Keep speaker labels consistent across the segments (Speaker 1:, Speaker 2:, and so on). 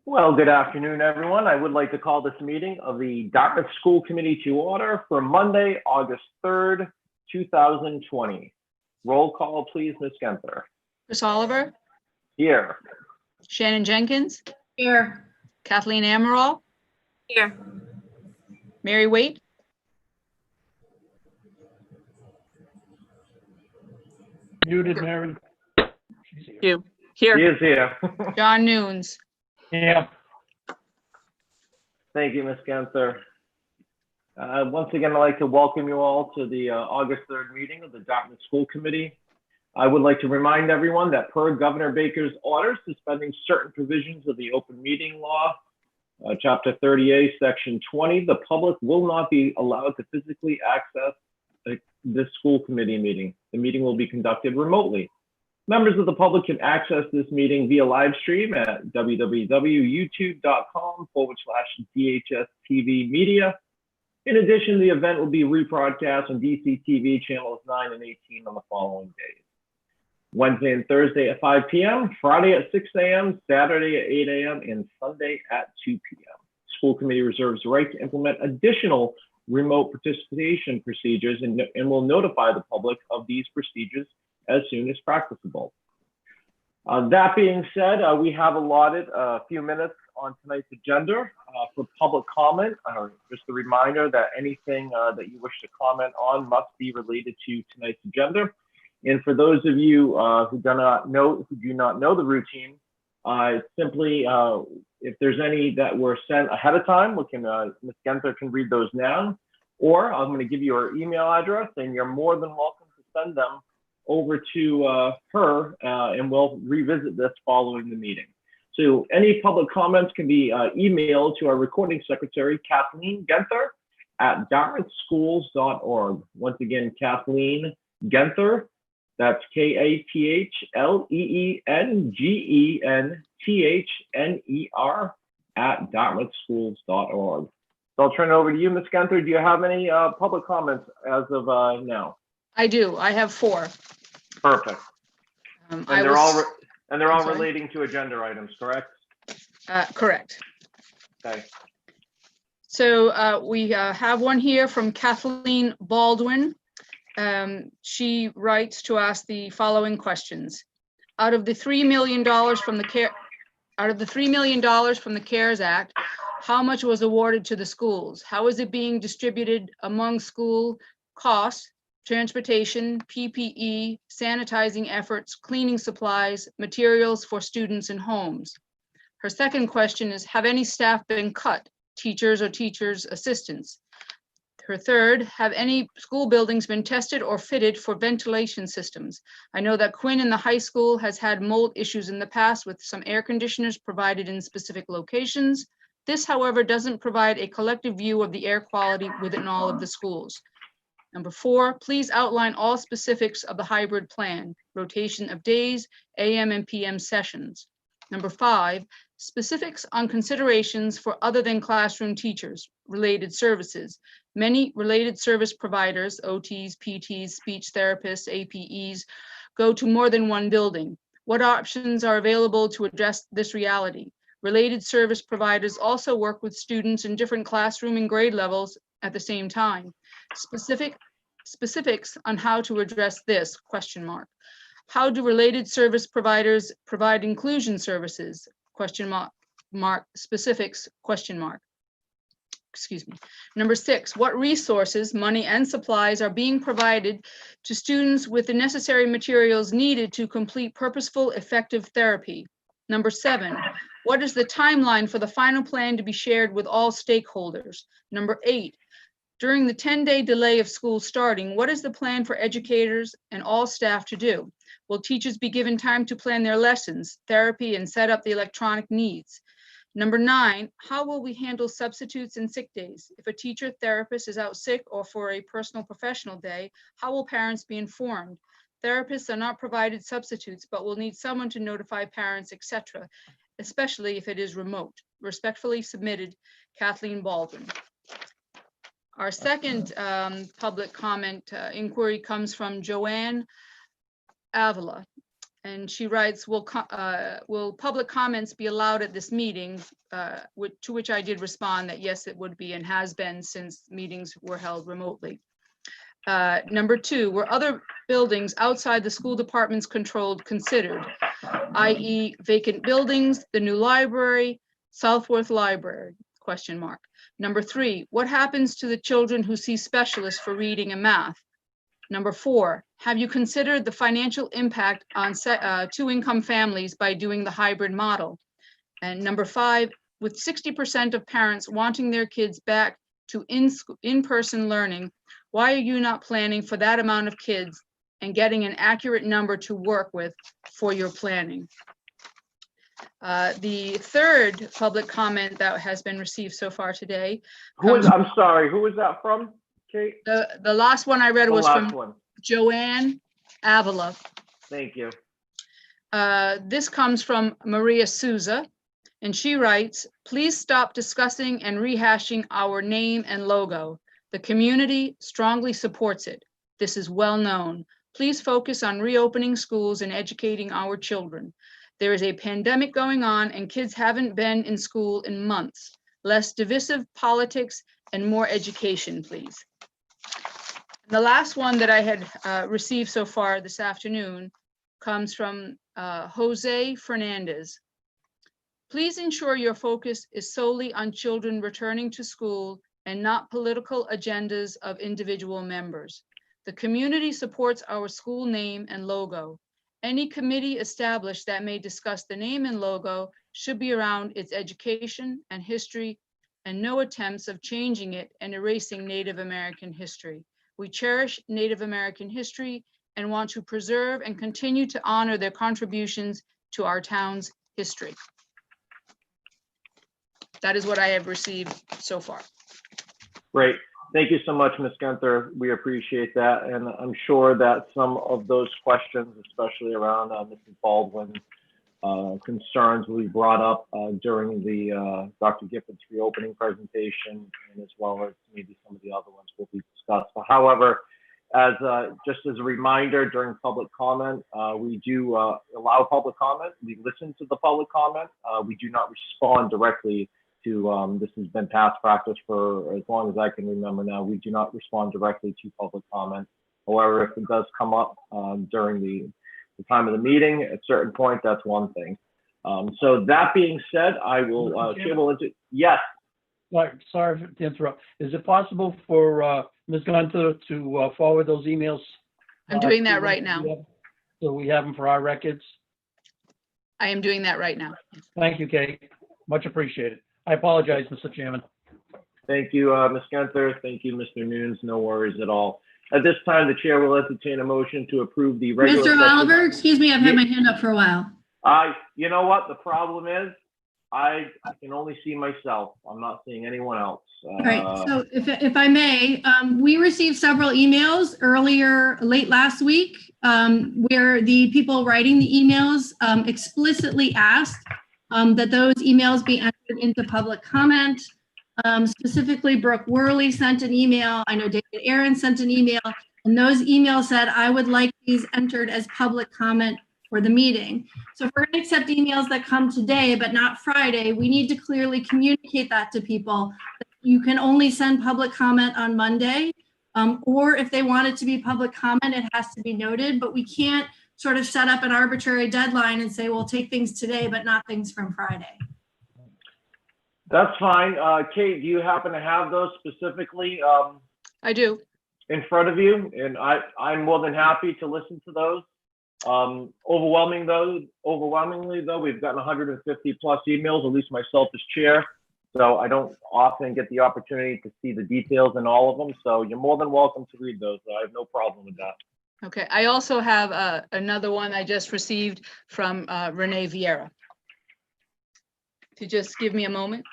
Speaker 1: Well, good afternoon, everyone. I would like to call this meeting of the Dartmouth School Committee to order for Monday, August 3rd, 2020. Roll call, please, Ms. Genther.
Speaker 2: Chris Oliver.
Speaker 1: Here.
Speaker 2: Shannon Jenkins.
Speaker 3: Here.
Speaker 2: Kathleen Amaral.
Speaker 3: Here.
Speaker 2: Mary Waite.
Speaker 4: Muted, Mary.
Speaker 3: You.
Speaker 1: He
Speaker 3: Here.
Speaker 1: is here.
Speaker 2: John Nunes.
Speaker 4: Yeah.
Speaker 1: Thank you, Ms. Genther. Once again, I'd like to welcome you all to the August 3rd meeting of the Dartmouth School Committee. I would like to remind everyone that per Governor Baker's orders suspending certain provisions of the open meeting law, Chapter 38, Section 20, the public will not be allowed to physically access this school committee meeting. The meeting will be conducted remotely. Members of the public can access this meeting via live stream at www.youtube.com/DHSTV Media. In addition, the event will be rebroadcast on DCTV channels 9 and 18 on the following days. Wednesday and Thursday at 5 p.m., Friday at 6 a.m., Saturday at 8 a.m., and Sunday at 2 p.m. School committee reserves the right to implement additional remote participation procedures and will notify the public of these procedures as soon as practicable. That being said, we have allotted a few minutes on tonight's agenda for public comment. Just a reminder that anything that you wish to comment on must be related to tonight's agenda. And for those of you who do not know the routine, simply if there's any that were sent ahead of time, Ms. Genther can read those now, or I'm going to give you her email address, and you're more than welcome to send them over to her, and we'll revisit this following the meeting. So any public comments can be emailed to our recording secretary, Kathleen Genther, at dartmouthschools.org. Once again, Kathleen Genther, that's KATHLEENGENTHNER at dartmouthschools.org. So I'll turn it over to you, Ms. Genther. Do you have any public comments as of now?
Speaker 2: I do. I have 4.
Speaker 1: Perfect. And they're all relating to agenda items, correct?
Speaker 2: Correct.
Speaker 1: Okay.
Speaker 2: So we have one here from Kathleen Baldwin. She writes to ask the following questions. Out of the $3 million from the CARES Act, how much was awarded to the schools? How is it being distributed among school costs, transportation, PPE, sanitizing efforts, cleaning supplies, materials for students and homes? Her second question is, have any staff been cut, teachers or teachers' assistants? Her third, have any school buildings been tested or fitted for ventilation systems? I know that Quinn in the high school has had mold issues in the past with some air conditioners provided in specific locations. This, however, doesn't provide a collective view of the air quality within all of the schools. Number 4, please outline all specifics of the hybrid plan, rotation of days, AM and PM sessions. Number 5, specifics on considerations for other than classroom teachers, related services. Many related service providers, OTs, PTs, speech therapists, APEs, go to more than one building. What options are available to address this reality? Related service providers also work with students in different classroom and grade levels at the same time. Specifics on how to address this, ? How do related service providers provide inclusion services? ? Specifics, ? Excuse me. Number 6, what resources, money and supplies are being provided to students with the necessary materials needed to complete purposeful, effective therapy? Number 7, what is the timeline for the final plan to be shared with all stakeholders? Number 8, during the 10-day delay of school starting, what is the plan for educators and all staff to do? Will teachers be given time to plan their lessons, therapy, and set up the electronic needs? Number 9, how will we handle substitutes and sick days? If a teacher therapist is out sick or for a personal professional day, how will parents be informed? Therapists are not provided substitutes, but will need someone to notify parents, etc., especially if it is remote. Respectfully submitted, Kathleen Baldwin. Our second public comment inquiry comes from Joanne Avila. And she writes, will public comments be allowed at this meeting? To which I did respond that yes, it would be and has been since meetings were held remotely. Number 2, were other buildings outside the school department's considered, i.e. vacant buildings, the new library, Southworth Library, ? Number 3, what happens to the children who see specialists for reading and math? Number 4, have you considered the financial impact on two-income families by doing the hybrid model? And number 5, with 60% of parents wanting their kids back to in-person learning, why are you not planning for that amount of kids and getting an accurate number to work with for your planning? The third public comment that has been received so far today.
Speaker 1: I'm sorry, who was that from, Kate?
Speaker 2: The last one I read
Speaker 1: The
Speaker 2: was
Speaker 1: last
Speaker 2: from
Speaker 1: one.
Speaker 2: Joanne Avila.
Speaker 1: Thank you.
Speaker 2: This comes from Maria Souza, and she writes, please stop discussing and rehashing our name and logo. The community strongly supports it. This is well known. Please focus on reopening schools and educating our children. There is a pandemic going on and kids haven't been in school in months. Less divisive politics and more education, please. The last one that I had received so far this afternoon comes from Jose Fernandez. Please ensure your focus is solely on children returning to school and not political agendas of individual members. The community supports our school name and logo. Any committee established that may discuss the name and logo should be around its education and history, and no attempts of changing it and erasing Native American history. We cherish Native American history and want to preserve and continue to honor their contributions to our town's history. That is what I have received so far.
Speaker 1: Great. Thank you so much, Ms. Genther. We appreciate that. And I'm sure that some of those questions, especially around Mrs. Baldwin's concerns, will be brought up during the Dr. Gifford's reopening presentation, and as well as maybe some of the other ones will be discussed. However, just as a reminder, during public comment, we do allow public comment. We listen to the public comment. We do not respond directly to, this has been past practice for as long as I can remember now. We do not respond directly to public comment. However, if it does come up during the time of the meeting, at a certain point, that's one thing. So that being said, I will table into, yes.
Speaker 4: Sorry to interrupt. Is it possible for Ms. Gunther to forward those emails?
Speaker 2: I'm doing that right now.
Speaker 4: So we have them for our records?
Speaker 2: I am doing that right now.
Speaker 4: Thank you, Kate. Much appreciated. I apologize, Mr. Chairman.
Speaker 1: Thank you, Ms. Genther. Thank you, Mr. Nunes. No worries at all. At this time, the chair will entertain a motion to approve the regular
Speaker 5: Mr.
Speaker 1: session.
Speaker 5: Oliver, excuse me, I've had my hand up for a while.
Speaker 1: You know what? The problem is I can only see myself. I'm not seeing anyone else.
Speaker 5: All right, so if I may, we received several emails late last week, where the people writing the emails explicitly asked that those emails be entered into public comment. Specifically, Brooke Worley sent an email. I know David Aaron sent an email, and those emails said, I would like these entered as public comment for the meeting. So if we're going to accept emails that come today, but not Friday, we need to clearly communicate that to people. You can only send public comment on Monday, or if they want it to be public comment, it has to be noted, but we can't sort of set up an arbitrary deadline and say, we'll take things today, but not things from Friday.
Speaker 1: That's fine. Kate, do you happen to have those specifically
Speaker 2: I do.
Speaker 1: in front of you? And I'm more than happy to listen to those. Overwhelmingly though, we've gotten 150 plus emails, at least myself as chair. So I don't often get the opportunity to see the details in all of them. So you're more than welcome to read those. I have no problem with that.
Speaker 2: Okay, I also have another one I just received from Renee Vieira. To just give me a moment.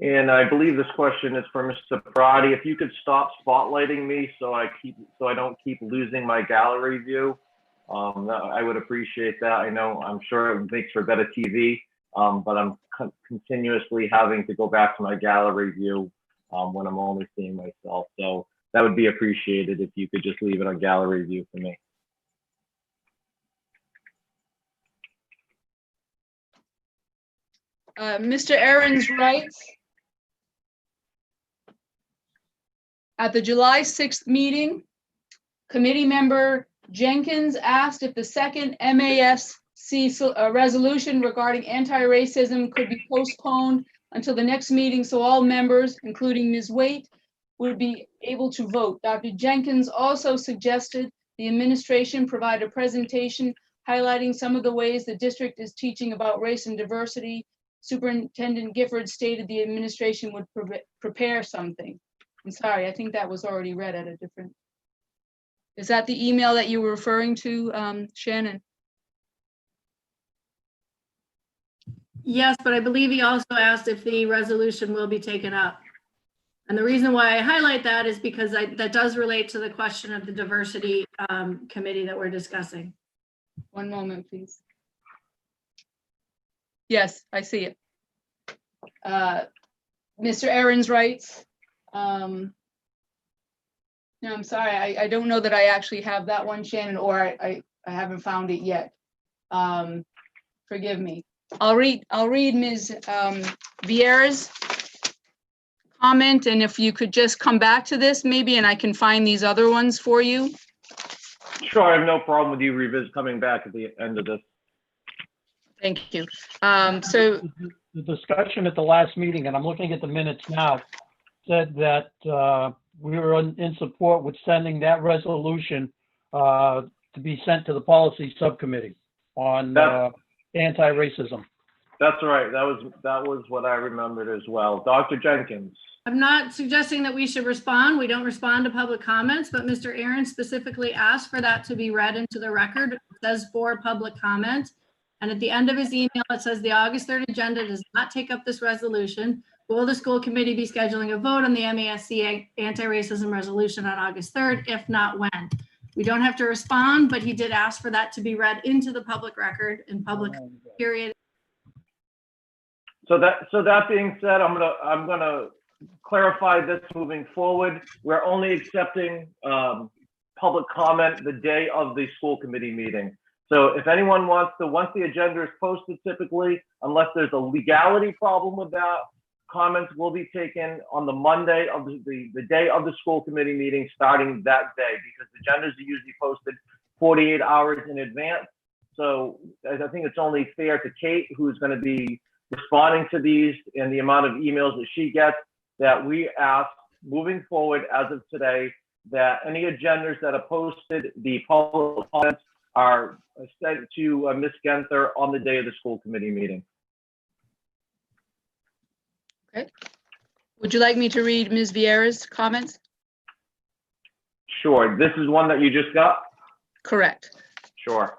Speaker 1: And I believe this question is for Mr. Parati. If you could stop spotlighting me so I don't keep losing my gallery view, I would appreciate that. I'm sure it makes for better TV, but I'm continuously having to go back to my gallery view when I'm only seeing myself. So that would be appreciated if you could just leave it on gallery view for me.
Speaker 2: Mr. Aaron's writes, at the July 6th meeting, committee member Jenkins asked if the second MASC resolution regarding anti-racism could be postponed until the next meeting so all members, including Ms. Waite, would be able to vote. Dr. Jenkins also suggested the administration provide a presentation highlighting some of the ways the district is teaching about race and diversity. Superintendent Gifford stated the administration would prepare something. I'm sorry, I think that was already read at a different. Is that the email that you were referring to, Shannon?
Speaker 5: Yes, but I believe he also asked if the resolution will be taken up. And the reason why I highlight that is because that does relate to the question of the diversity committee that we're discussing.
Speaker 2: One moment, please. Yes, I see it. Mr. Aaron's writes, no, I'm sorry, I don't know that I actually have that one, Shannon, or I haven't found it yet. Forgive me. I'll read Ms. Vieira's comment, and if you could just come back to this maybe, and I can find these other ones for you.
Speaker 1: Sure, I have no problem with you coming back at the end of this.
Speaker 2: Thank you. So
Speaker 4: The discussion at the last meeting, and I'm looking at the minutes now, said that we were in support with sending that resolution to be sent to the policy subcommittee on anti-racism.
Speaker 1: That's right. That was what I remembered as well. Dr. Jenkins.
Speaker 5: I'm not suggesting that we should respond. We don't respond to public comments, but Mr. Aaron specifically asked for that to be read into the record. It says for public comment. And at the end of his email, it says the August 3rd agenda does not take up this resolution. Will the school committee be scheduling a vote on the MASC anti-racism resolution on August 3rd? If not, when? We don't have to respond, but he did ask for that to be read into the public record in public period.
Speaker 1: So that being said, I'm gonna clarify this moving forward. We're only accepting public comment the day of the school committee meeting. So if anyone wants to, once the agenda is posted, typically, unless there's a legality problem with that, comments will be taken on the Monday of the day of the school committee meeting, starting that day, because the agendas are usually posted 48 hours in advance. So I think it's only fair to Kate, who's going to be responding to these and the amount of emails that she gets, that we ask moving forward as of today that any agendas that are posted, the public comments are sent to Ms. Genther on the day of the school committee meeting.
Speaker 2: Okay. Would you like me to read Ms. Vieira's comments?
Speaker 1: Sure. This is one that you just got?
Speaker 2: Correct.
Speaker 1: Sure.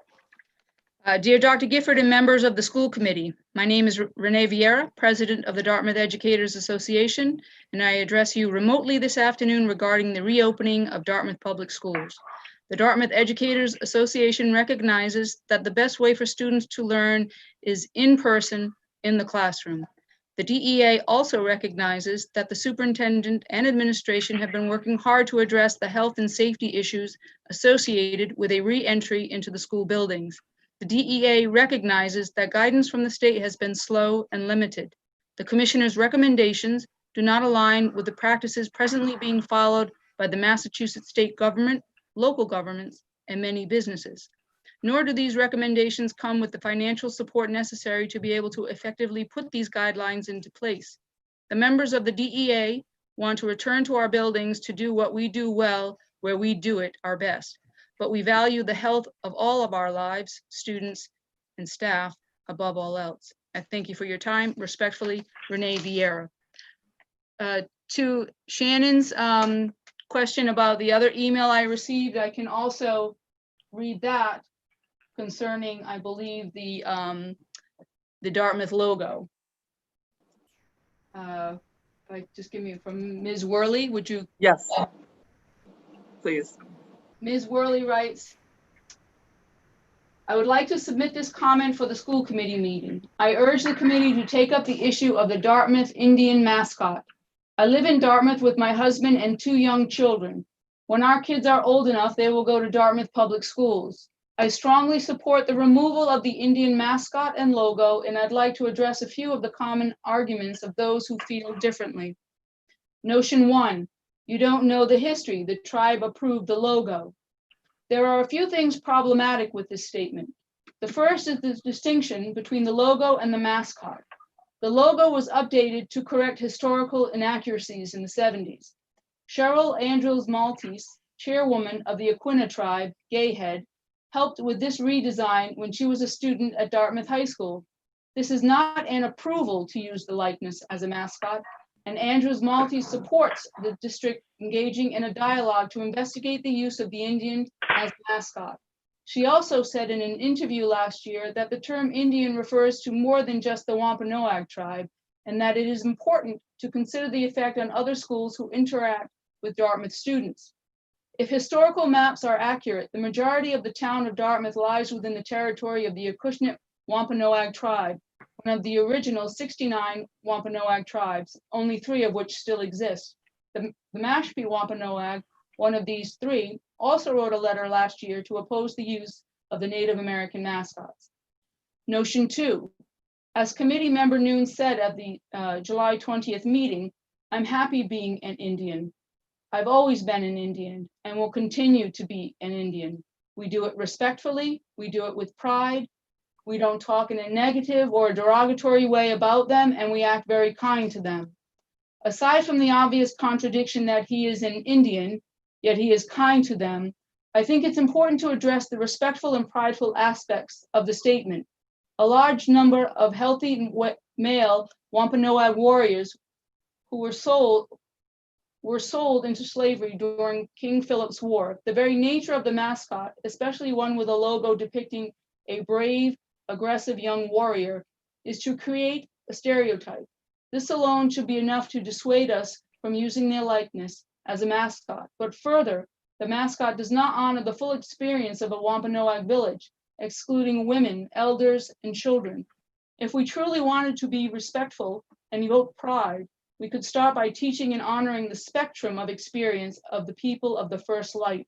Speaker 2: Dear Dr. Gifford and members of the school committee, my name is Renee Vieira, president of the Dartmouth Educators Association, and I address you remotely this afternoon regarding the reopening of Dartmouth Public Schools. The Dartmouth Educators Association recognizes that the best way for students to learn is in person in the classroom. The DEA also recognizes that the superintendent and administration have been working hard to address the health and safety issues associated with a re-entry into the school buildings. The DEA recognizes that guidance from the state has been slow and limited. The commissioner's recommendations do not align with the practices presently being followed by the Massachusetts state government, local governments, and many businesses. Nor do these recommendations come with the financial support necessary to be able to effectively put these guidelines into place. The members of the DEA want to return to our buildings to do what we do well, where we do it our best. But we value the health of all of our lives, students, and staff above all else. I thank you for your time. Respectfully, Renee Vieira. To Shannon's question about the other email I received, I can also read that concerning, I believe, the Dartmouth logo. Just give me from Ms. Worley, would you?
Speaker 3: Yes. Please.
Speaker 2: Ms. Worley writes, I would like to submit this comment for the school committee meeting. I urge the committee to take up the issue of the Dartmouth Indian mascot. I live in Dartmouth with my husband and 2 young children. When our kids are old enough, they will go to Dartmouth Public Schools. I strongly support the removal of the Indian mascot and logo, and I'd like to address a few of the common arguments of those who feel differently. Notion 1, you don't know the history. The tribe approved the logo. There are a few things problematic with this statement. The first is the distinction between the logo and the mascot. The logo was updated to correct historical inaccuracies in the 70s. Cheryl Andrews Maltese, chairwoman of the Aquina tribe, Gayhead, helped with this redesign when she was a student at Dartmouth High School. This is not an approval to use the likeness as a mascot, and Andrews Maltese supports the district engaging in a dialogue to investigate the use of the Indian as mascot. She also said in an interview last year that the term Indian refers to more than just the Wampanoag tribe, and that it is important to consider the effect on other schools who interact with Dartmouth students. If historical maps are accurate, the majority of the town of Dartmouth lies within the territory of the Acushnet Wampanoag tribe, one of the original 69 Wampanoag tribes, only 3 of which still exist. The Mashpee Wampanoag, one of these 3, also wrote a letter last year to oppose the use of the Native American mascots. Notion 2, as committee member Noon said at the July 20th meeting, I'm happy being an Indian. I've always been an Indian and will continue to be an Indian. We do it respectfully, we do it with pride, we don't talk in a negative or derogatory way about them, and we act very kind to them. Aside from the obvious contradiction that he is an Indian, yet he is kind to them, I think it's important to address the respectful and prideful aspects of the statement. A large number of healthy male Wampanoag warriors who were sold into slavery during King Philip's War. The very nature of the mascot, especially one with a logo depicting a brave, aggressive young warrior, is to create a stereotype. This alone should be enough to dissuade us from using their likeness as a mascot. But further, the mascot does not honor the full experience of a Wampanoag village, excluding women, elders, and children. If we truly wanted to be respectful and evoke pride, we could start by teaching and honoring the spectrum of experience of the people of the first light.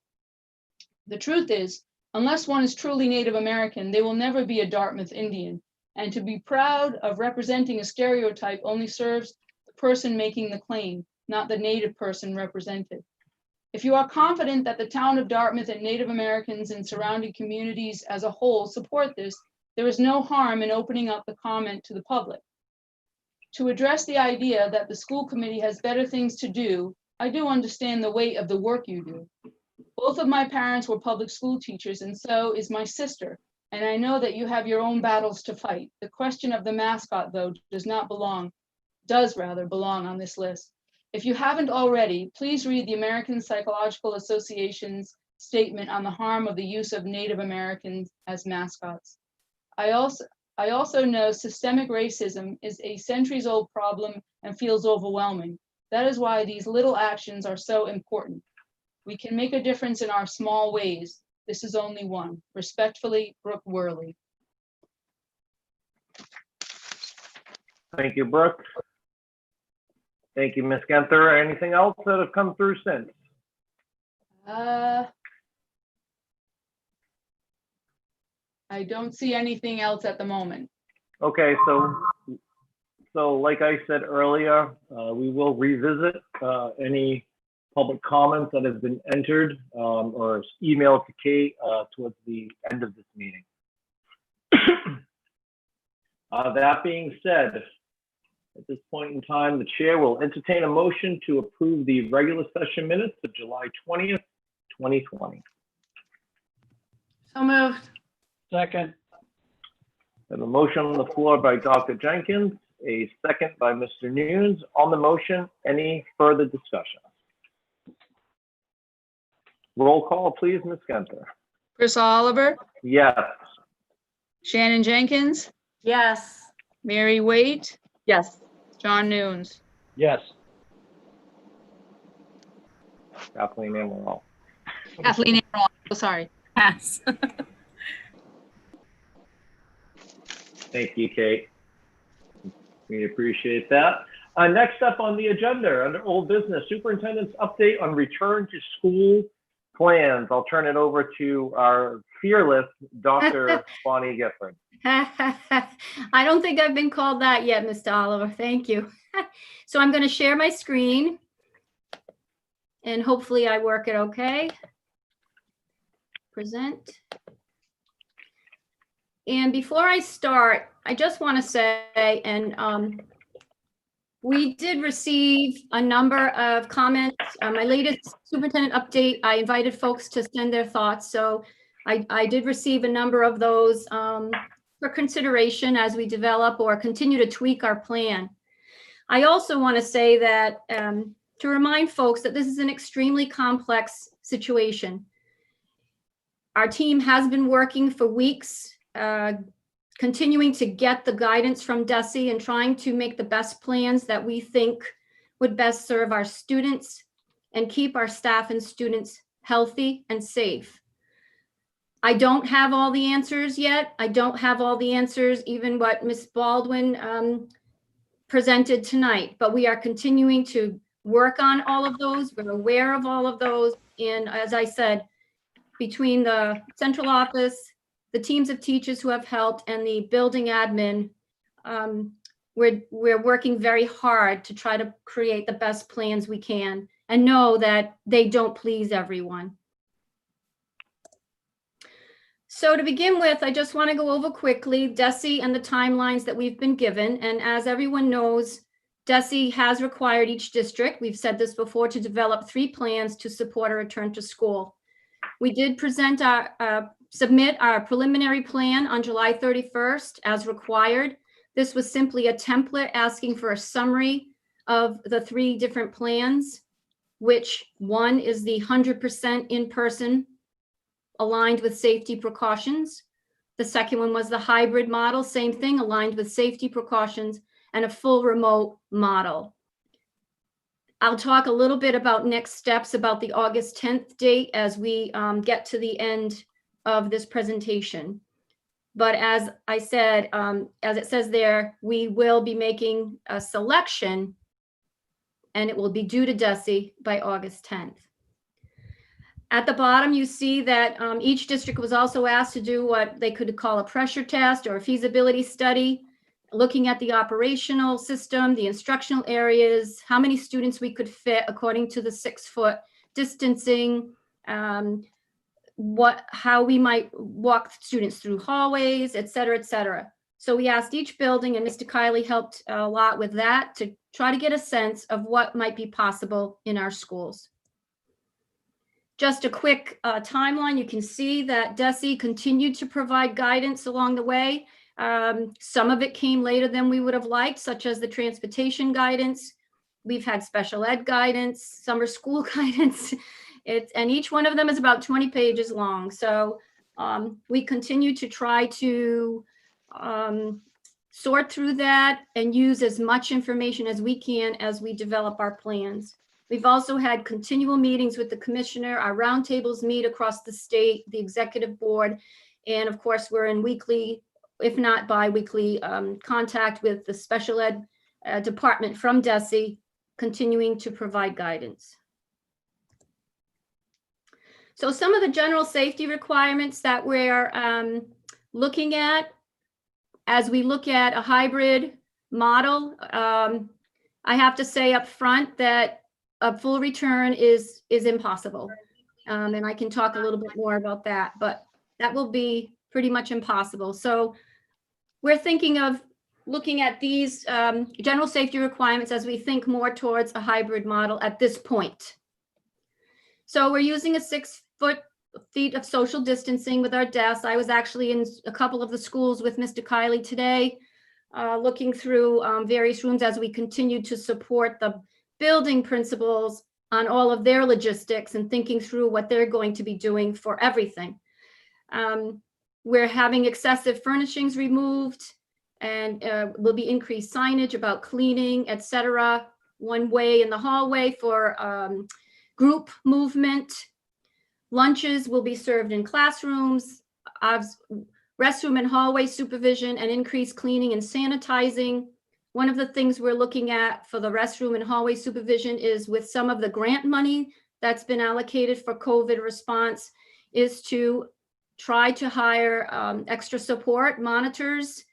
Speaker 2: The truth is, unless one is truly Native American, they will never be a Dartmouth Indian. And to be proud of representing a stereotype only serves the person making the claim, not the Native person represented. If you are confident that the town of Dartmouth and Native Americans and surrounding communities as a whole support this, there is no harm in opening up the comment to the public. To address the idea that the school committee has better things to do, I do understand the weight of the work you do. Both of my parents were public school teachers, and so is my sister, and I know that you have your own battles to fight. The question of the mascot, though, does belong on this list. If you haven't already, please read the American Psychological Association's statement on the harm of the use of Native Americans as mascots. I also know systemic racism is a centuries-old problem and feels overwhelming. That is why these little actions are so important. We can make a difference in our small ways. This is only one. Respectfully, Brooke Worley.
Speaker 1: Thank you, Brooke. Thank you, Ms. Genther. Anything else that have come through since?
Speaker 2: I don't see anything else at the moment.
Speaker 1: Okay, so like I said earlier, we will revisit any public comments that have been entered or emailed to Kate towards the end of this meeting. That being said, at this point in time, the chair will entertain a motion to approve the regular session minutes of July 20th, 2020.
Speaker 5: So moved.
Speaker 4: Second.
Speaker 1: I have a motion on the floor by Dr. Jenkins, a second by Mr. Nunes. On the motion, any further discussion? Roll call, please, Ms. Genther.
Speaker 2: Chris Oliver,
Speaker 1: Yes.
Speaker 2: Shannon Jenkins,
Speaker 3: Yes.
Speaker 2: Mary Waite,
Speaker 3: Yes.
Speaker 2: John Nunes.
Speaker 4: Yes.
Speaker 1: Kathleen Amaral.
Speaker 2: Kathleen Amaral, oh, sorry.
Speaker 3: Yes.
Speaker 1: Thank you, Kate. We appreciate that. Next up on the agenda, under old business, superintendent's update on return to school plans. I'll turn it over to our fearless Dr. Bonnie Gifford.
Speaker 6: I don't think I've been called that yet, Mr. Oliver. Thank you. So I'm going to share my screen and hopefully I work it okay. Present. And before I start, I just want to say, and we did receive a number of comments. My latest superintendent update, I invited folks to send their thoughts. So I did receive a number of those for consideration as we develop or continue to tweak our plan. I also want to say that to remind folks that this is an extremely complex situation. Our team has been working for weeks, continuing to get the guidance from DESE and trying to make the best plans that we think would best serve our students and keep our staff and students healthy and safe. I don't have all the answers yet. I don't have all the answers, even what Ms. Baldwin presented tonight, but we are continuing to work on all of those. We're aware of all of those. And as I said, between the central office, the teams of teachers who have helped, and the building admin, we're working very hard to try to create the best plans we can and know that they don't please everyone. So to begin with, I just want to go over quickly DESE and the timelines that we've been given. And as everyone knows, DESE has required each district, we've said this before, to develop 3 plans to support a return to school. We did present submit our preliminary plan on July 31st as required. This was simply a template asking for a summary of the 3 different plans, which one is the 100% in-person aligned with safety precautions. The second one was the hybrid model, same thing, aligned with safety precautions, and a full remote model. I'll talk a little bit about next steps about the August 10th date as we get to the end of this presentation. But as I said, as it says there, we will be making a selection and it will be due to DESE by August 10th. At the bottom, you see that each district was also asked to do what they could call a pressure test or a feasibility study, looking at the operational system, the instructional areas, how many students we could fit according to the 6-foot distancing, how we might walk students through hallways, et cetera, et cetera. So we asked each building, and Mr. Kiley helped a lot with that, to try to get a sense of what might be possible in our schools. Just a quick timeline, you can see that DESE continued to provide guidance along the way. Some of it came later than we would have liked, such as the transportation guidance. We've had special ed guidance, summer school guidance. And each one of them is about 20 pages long. So we continue to try to sort through that and use as much information as we can as we develop our plans. We've also had continual meetings with the commissioner. Our roundtables meet across the state, the executive board, and of course we're in weekly, if not bi-weekly, contact with the special ed department from DESE, continuing to provide guidance. So some of the general safety requirements that we're looking at as we look at a hybrid model, I have to say up front that a full return is impossible. And I can talk a little bit more about that, but that will be pretty much impossible. So we're thinking of looking at these general safety requirements as we think more towards a hybrid model at this point. So we're using a 6 feet of social distancing with our desks. I was actually in a couple of the schools with Mr. Kiley today, looking through various rooms as we continue to support the building principals on all of their logistics and thinking through what they're going to be doing for everything. We're having excessive furnishings removed, and will be increased signage about cleaning, etc. One way in the hallway for group movement. Lunches will be served in classrooms, restroom and hallway supervision, and increased cleaning and sanitizing. One of the things we're looking at for the restroom and hallway supervision is with some of the grant money that's been allocated for COVID response is to try to hire extra support monitors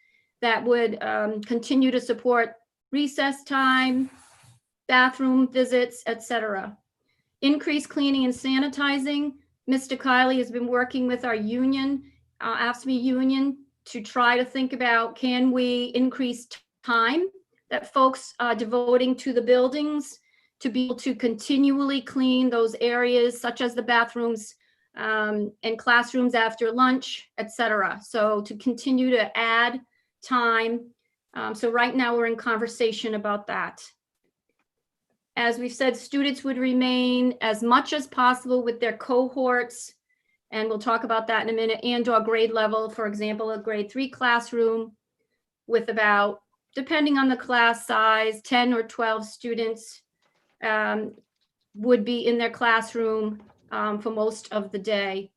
Speaker 6: that would continue to support recess time, bathroom visits, etc. Increased cleaning and sanitizing. Mr. Kiley has been working with our union, AFSCME union, to try to think about, can we increase time that folks are devoting to the buildings to be able to continually clean those areas such as the bathrooms and classrooms after lunch, etc. So to continue to add time. So right now we're in conversation about that. As we've said, students would remain as much as possible with their cohorts, and we'll talk about that in a minute, and/or grade level. For example, a grade 3 classroom with about, depending on the class size, 10 or 12 students would be in their classroom for most of the day.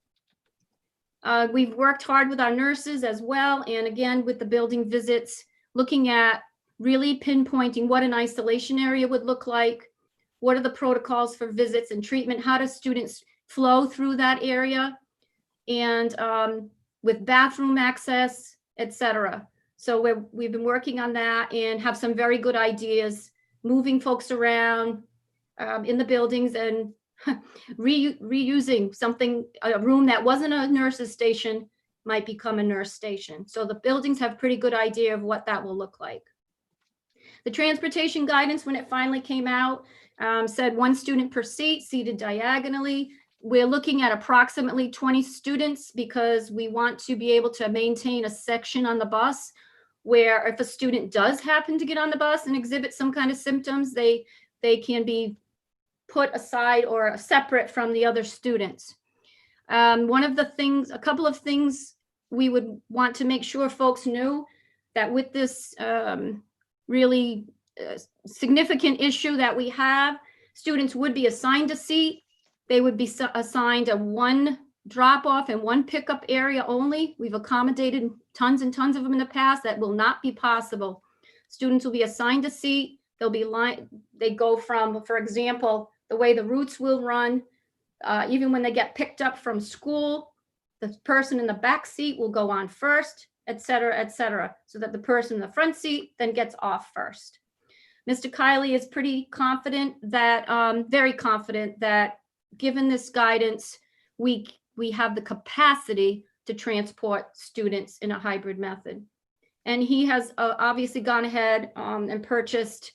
Speaker 6: We've worked hard with our nurses as well, and again, with the building visits, looking at really pinpointing what an isolation area would look like, what are the protocols for visits and treatment, how do students flow through that area, and with bathroom access, etc. So we've been working on that and have some very good ideas, moving folks around in the buildings and reusing something, a room that wasn't a nurse's station might become a nurse station. So the buildings have pretty good idea of what that will look like. The transportation guidance, when it finally came out, said 1 student per seat, seated diagonally. We're looking at approximately 20 students because we want to be able to maintain a section on the bus where if a student does happen to get on the bus and exhibit some kind of symptoms, they can be put aside or separate from the other students. One of the things, a couple of things we would want to make sure folks knew that with this really significant issue that we have, students would be assigned a seat. They would be assigned a 1 drop-off and 1 pickup area only. We've accommodated tons and tons of them in the past. That will not be possible. Students will be assigned a seat. They'll be they go from, for example, the way the routes will run, even when they get picked up from school, the person in the back seat will go on first, et cetera, so that the person in the front seat then gets off first. Mr. Kiley is pretty confident that, very confident that given this guidance, we have the capacity to transport students in a hybrid method. And he has obviously gone ahead and purchased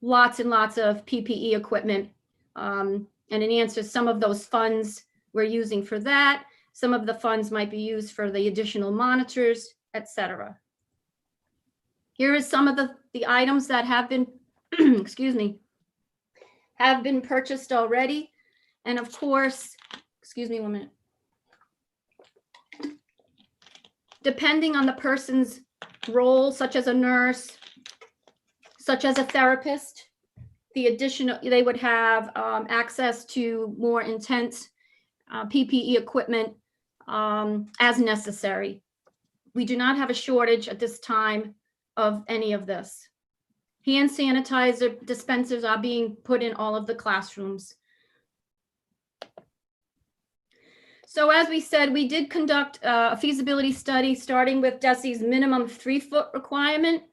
Speaker 6: lots and lots of PPE equipment. And in answer, some of those funds we're using for that. Some of the funds might be used for the additional monitors, et cetera. Here is some of the items that have been, excuse me, have been purchased already. And of course, excuse me 1 minute. Depending on the person's role, such as a nurse, such as a therapist, the additional, they would have access to more intense PPE equipment as necessary. We do not have a shortage at this time of any of this. Hand sanitizer dispensers are being put in all of the classrooms. So as we said, we did conduct a feasibility study starting with DESE's minimum 3-foot requirement.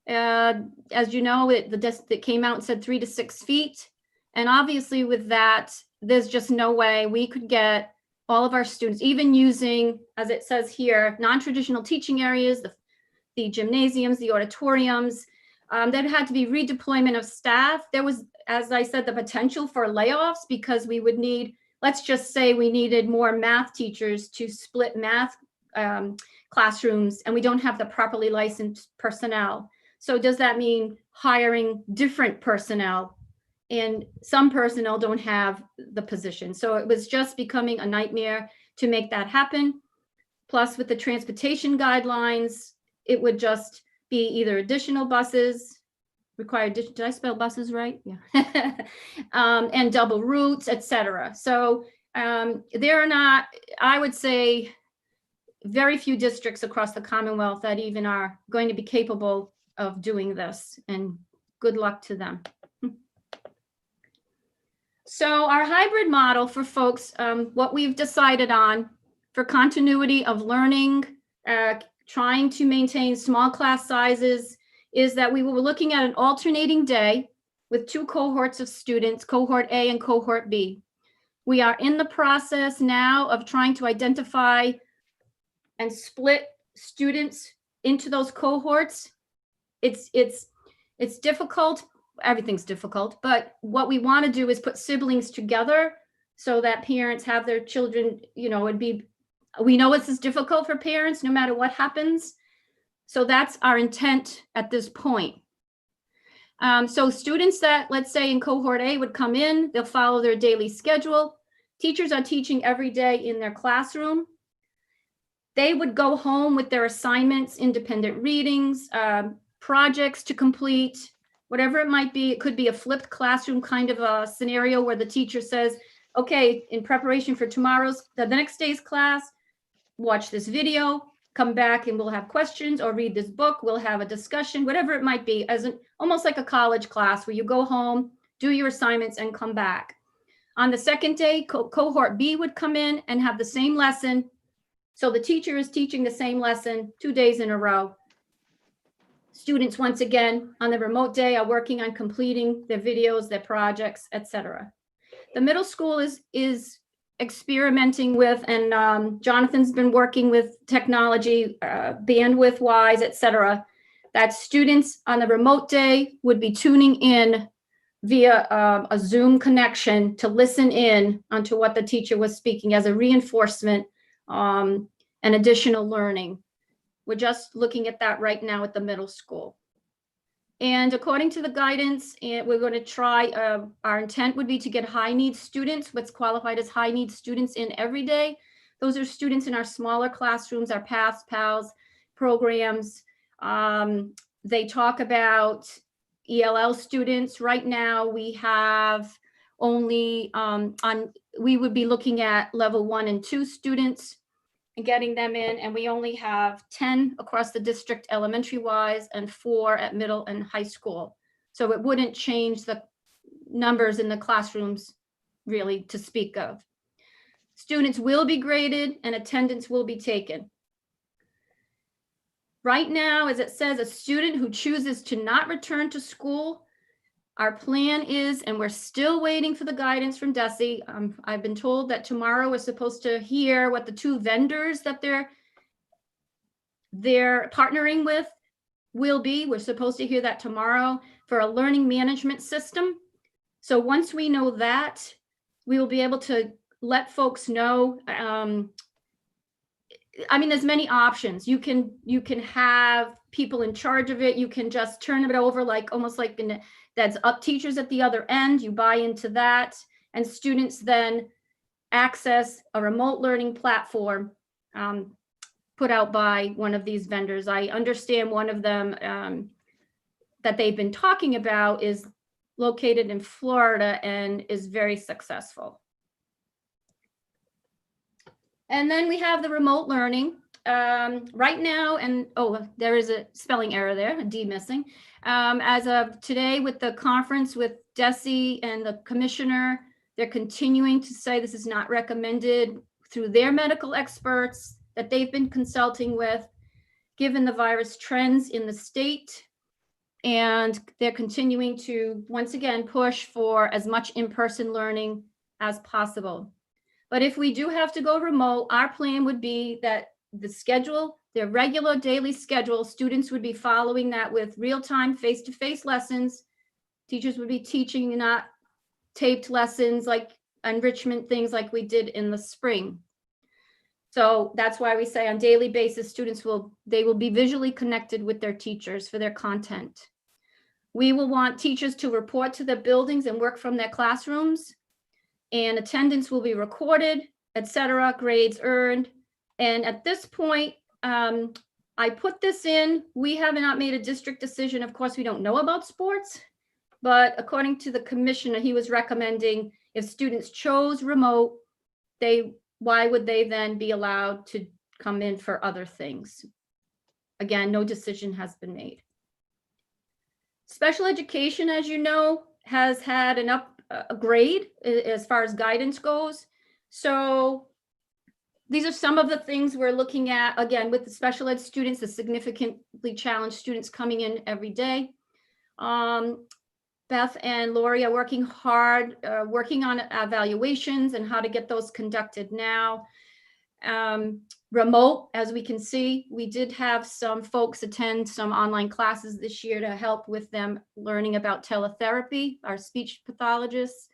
Speaker 6: As you know, it came out and said 3 to 6 feet. And obviously with that, there's just no way we could get all of our students, even using, as it says here, non-traditional teaching areas, the gymnasiums, the auditoriums. There had to be redeployment of staff. There was, as I said, the potential for layoffs because we would need, let's just say we needed more math teachers to split math classrooms, and we don't have the properly licensed personnel. So does that mean hiring different personnel? And some personnel don't have the position. So it was just becoming a nightmare to make that happen. Plus with the transportation guidelines, it would just be either additional buses, required, did I spell buses right? Yeah. And double routes, et cetera. So there are not, I would say, very few districts across the Commonwealth that even are going to be capable of doing this, and good luck to them. So our hybrid model for folks, what we've decided on for continuity of learning, trying to maintain small class sizes, is that we were looking at an alternating day with 2 cohorts of students, cohort A and cohort B. We are in the process now of trying to identify and split students into those cohorts. It's difficult. Everything's difficult, but what we want to do is put siblings together so that parents have their children, you know, we know this is difficult for parents no matter what happens. So that's our intent at this point. So students that, let's say in cohort A would come in, they'll follow their daily schedule. Teachers are teaching every day in their classroom. They would go home with their assignments, independent readings, projects to complete, whatever it might be. It could be a flipped classroom kind of a scenario where the teacher says, okay, in preparation for the next day's class, watch this video, come back and we'll have questions, or read this book, we'll have a discussion, whatever it might be, almost like a college class where you go home, do your assignments and come back. On the second day, cohort B would come in and have the same lesson. So the teacher is teaching the same lesson 2 days in a row. Students, once again, on the remote day are working on completing their videos, their projects, etc. The middle school is experimenting with, and Jonathan's been working with technology, bandwidth wise, etc. That students on the remote day would be tuning in via a Zoom connection to listen in onto what the teacher was speaking as a reinforcement and additional learning. We're just looking at that right now at the middle school. And according to the guidance, we're going to try, our intent would be to get high needs students, what's qualified as high needs students in every day. Those are students in our smaller classrooms, our PATHs, PALs programs. They talk about ELL students. Right now we have only we would be looking at level 1 and 2 students and getting them in, and we only have 10 across the district elementary wise and 4 at middle and high school. So it wouldn't change the numbers in the classrooms really to speak of. Students will be graded and attendance will be taken. Right now, as it says, a student who chooses to not return to school, our plan is, and we're still waiting for the guidance from DESE. I've been told that tomorrow we're supposed to hear what the 2 vendors that they're partnering with will be. We're supposed to hear that tomorrow for a learning management system. So once we know that, we will be able to let folks know. I mean, there's many options. You can have people in charge of it. You can just turn it over like almost like that's up teachers at the other end. You buy into that, and students then access a remote learning platform put out by one of these vendors. I understand one of them that they've been talking about is located in Florida and is very successful. And then we have the remote learning right now, and there is a spelling error there, a D missing. As of today with the conference with DESE and the commissioner, they're continuing to say this is not recommended through their medical experts that they've been consulting with, given the virus trends in the state. And they're continuing to, once again, push for as much in-person learning as possible. But if we do have to go remote, our plan would be that the schedule, their regular daily schedule, students would be following that with real-time face-to-face lessons. Teachers would be teaching, not taped lessons like enrichment things like we did in the spring. So that's why we say on daily basis, students will be visually connected with their teachers for their content. We will want teachers to report to their buildings and work from their classrooms, and attendance will be recorded, etc., grades earned. And at this point, I put this in. We have not made a district decision. Of course, we don't know about sports, but according to the commissioner, he was recommending if students chose remote, why would they then be allowed to come in for other things? Again, no decision has been made. Special education, as you know, has had an upgrade as far as guidance goes. So these are some of the things we're looking at, again, with the special ed students, the significantly challenged students coming in every day. Beth and Lori are working hard, working on evaluations and how to get those conducted now. Remote, as we can see, we did have some folks attend some online classes this year to help with them learning about teletherapy, our speech pathologists.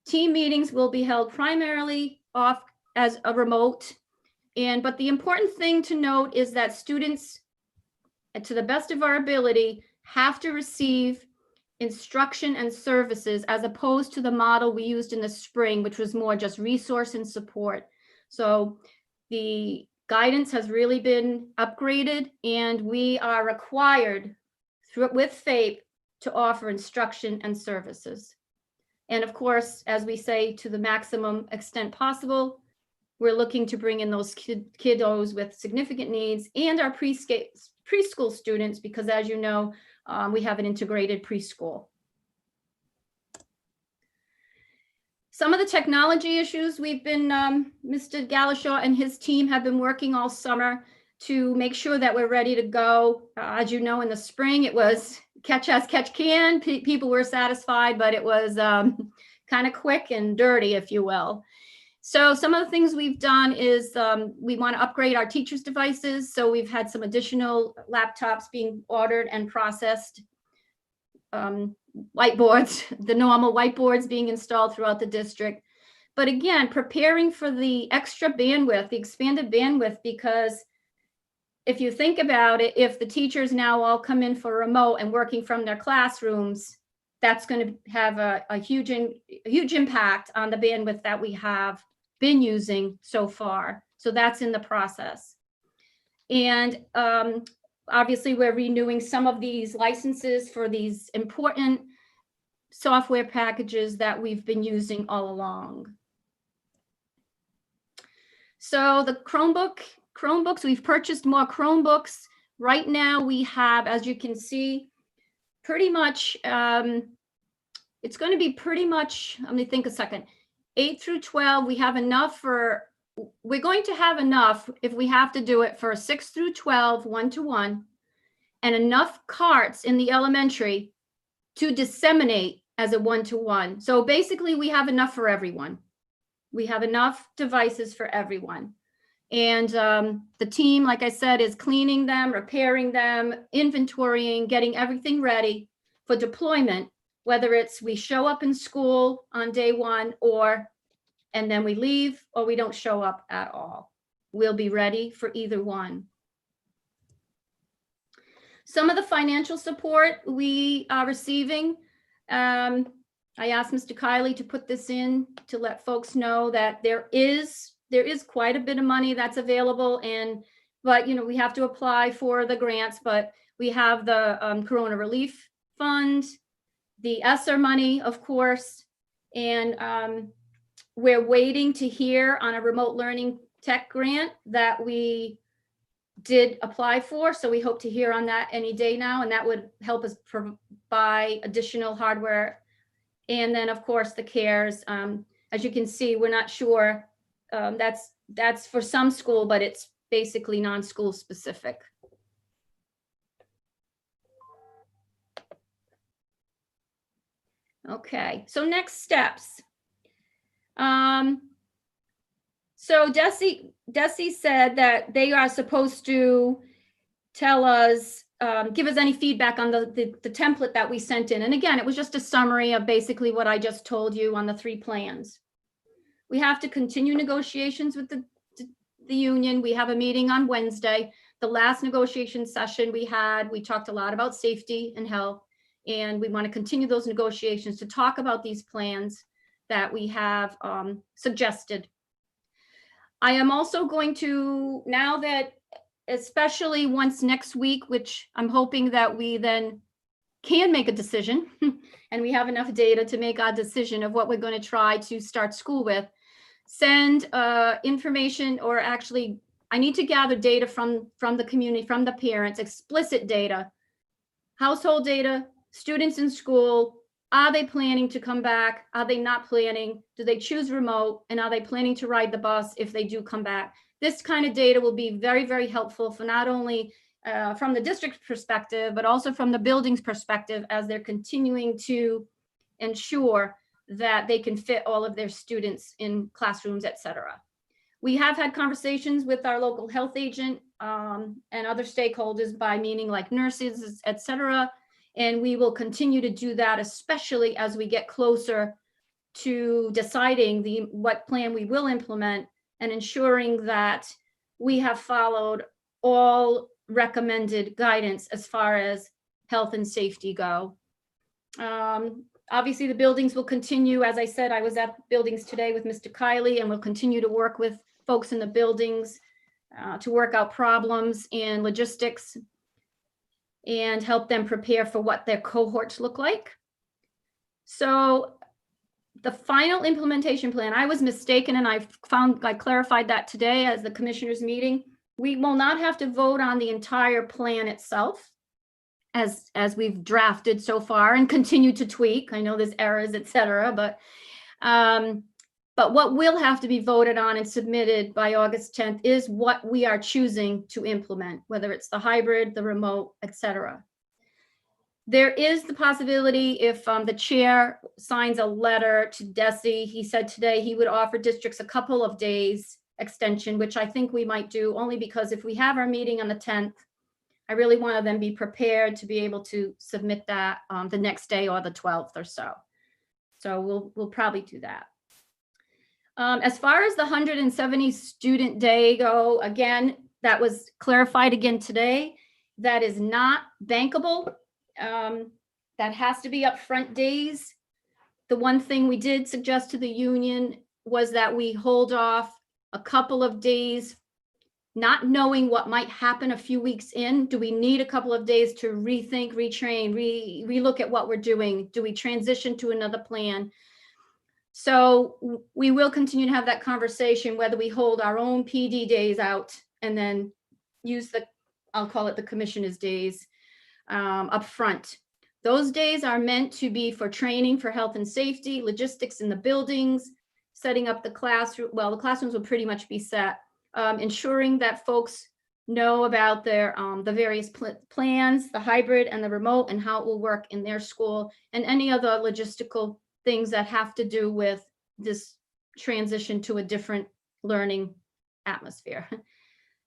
Speaker 6: Team meetings will be held primarily off as a remote. But the important thing to note is that students, to the best of our ability, have to receive instruction and services as opposed to the model we used in the spring, which was more just resource and support. So the guidance has really been upgraded, and we are required with FAPE to offer instruction and services. And of course, as we say, to the maximum extent possible, we're looking to bring in those kiddos with significant needs and our preschool students, because as you know, we have an integrated preschool. Some of the technology issues we've been, Mr. Galashaw and his team have been working all summer to make sure that we're ready to go. As you know, in the spring, it was catch as catch can. People were satisfied, but it was kind of quick and dirty, if you will. So some of the things we've done is we want to upgrade our teachers' devices. So we've had some additional laptops being ordered and processed. Whiteboards, the normal whiteboards being installed throughout the district. But again, preparing for the extra bandwidth, the expanded bandwidth, because if you think about it, if the teachers now all come in for remote and working from their classrooms, that's going to have a huge impact on the bandwidth that we have been using so far. So that's in the process. And obviously, we're renewing some of these licenses for these important software packages that we've been using all along. So the Chromebooks, we've purchased more Chromebooks. Right now we have, as you can see, pretty much, it's going to be pretty much, let me think a second, 8 through 12, we have enough for, we're going to have enough if we have to do it for 6 through 12, 1-to-1, and enough carts in the elementary to disseminate as a 1-to-1. So basically we have enough for everyone. We have enough devices for everyone. And the team, like I said, is cleaning them, repairing them, inventorying, getting everything ready for deployment, whether it's we show up in school on day one and then we leave, or we don't show up at all. We'll be ready for either one. Some of the financial support we are receiving, I asked Mr. Kiley to put this in to let folks know that there is quite a bit of money that's available, but we have to apply for the grants. But we have the Corona Relief Fund, the ESSER money, of course, and we're waiting to hear on a remote learning tech grant that we did apply for. So we hope to hear on that any day now, and that would help us buy additional hardware. And then, of course, the CARES. As you can see, we're not sure. That's for some school, but it's basically non-school specific. Okay, so next steps. So Desi said that they are supposed to tell us, give us any feedback on the template that we sent in. And again, it was just a summary of basically what I just told you on the 3 plans. We have to continue negotiations with the union. We have a meeting on Wednesday. The last negotiation session we talked a lot about safety and health, and we want to continue those negotiations to talk about these plans that we have suggested. I am also going to, now that, especially once next week, which I'm hoping that we then can make a decision and we have enough data to make our decision of what we're going to try to start school with, send information, or actually I need to gather data from the community, from the parents, explicit data, household data, students in school, are they planning to come back? Are they not planning? Do they choose remote? And are they planning to ride the bus if they do come back? This kind of data will be very, very helpful for not only from the district's perspective, but also from the building's perspective as they're continuing to ensure that they can fit all of their students in classrooms, et cetera. We have had conversations with our local health agent and other stakeholders by meaning like nurses, et cetera. And we will continue to do that, especially as we get closer to deciding what plan we will implement and ensuring that we have followed all recommended guidance as far as health and safety go. Obviously, the buildings will continue. As I said, I was at buildings today with Mr. Kiley, and we'll continue to work with folks in the buildings to work out problems and logistics and help them prepare for what their cohorts look like. So the final implementation plan, I was mistaken, and I clarified that today as the commissioners meeting. We will not have to vote on the entire plan itself as we've drafted so far and continue to tweak. I know there's errors, et cetera, but what will have to be voted on and submitted by August 10th is what we are choosing to implement, whether it's the hybrid, the remote, et cetera. There is the possibility if the chair signs a letter to DESE, he said today he would offer districts a couple of days extension, which I think we might do only because if we have our meeting on the 10th, I really want to then be prepared to be able to submit that the next day or the 12th or so. So we'll probably do that. As far as the 170 student day go, again, that was clarified again today. That is not bankable. That has to be upfront days. The one thing we did suggest to the union was that we hold off a couple of days, not knowing what might happen a few weeks in. Do we need a couple of days to rethink, retrain, relook at what we're doing? Do we transition to another plan? So we will continue to have that conversation, whether we hold our own PD days out and then use I'll call it the commissioners' days up front. Those days are meant to be for training for health and safety, logistics in the buildings, setting up the classroom. Well, the classrooms will pretty much be set, ensuring that folks know about their the various plans, the hybrid and the remote, and how it will work in their school, and any other logistical things that have to do with this transition to a different learning atmosphere.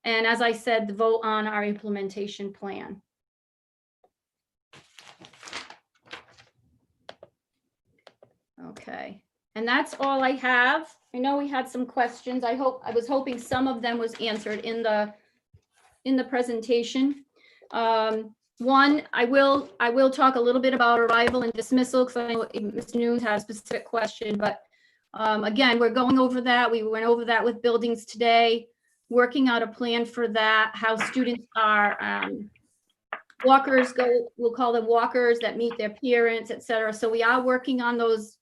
Speaker 6: And as I said, the vote on our implementation plan. Okay, and that's all I have. I know we had some questions. I was hoping some of them was answered in the presentation. One, I will talk a little bit about arrival and dismissal because I know Mr. Nunes had a specific question, but again, we're going over that. We went over that with buildings today, working out a plan for that, how students are walkers we'll call them walkers that meet their parents, et cetera. So we are working on those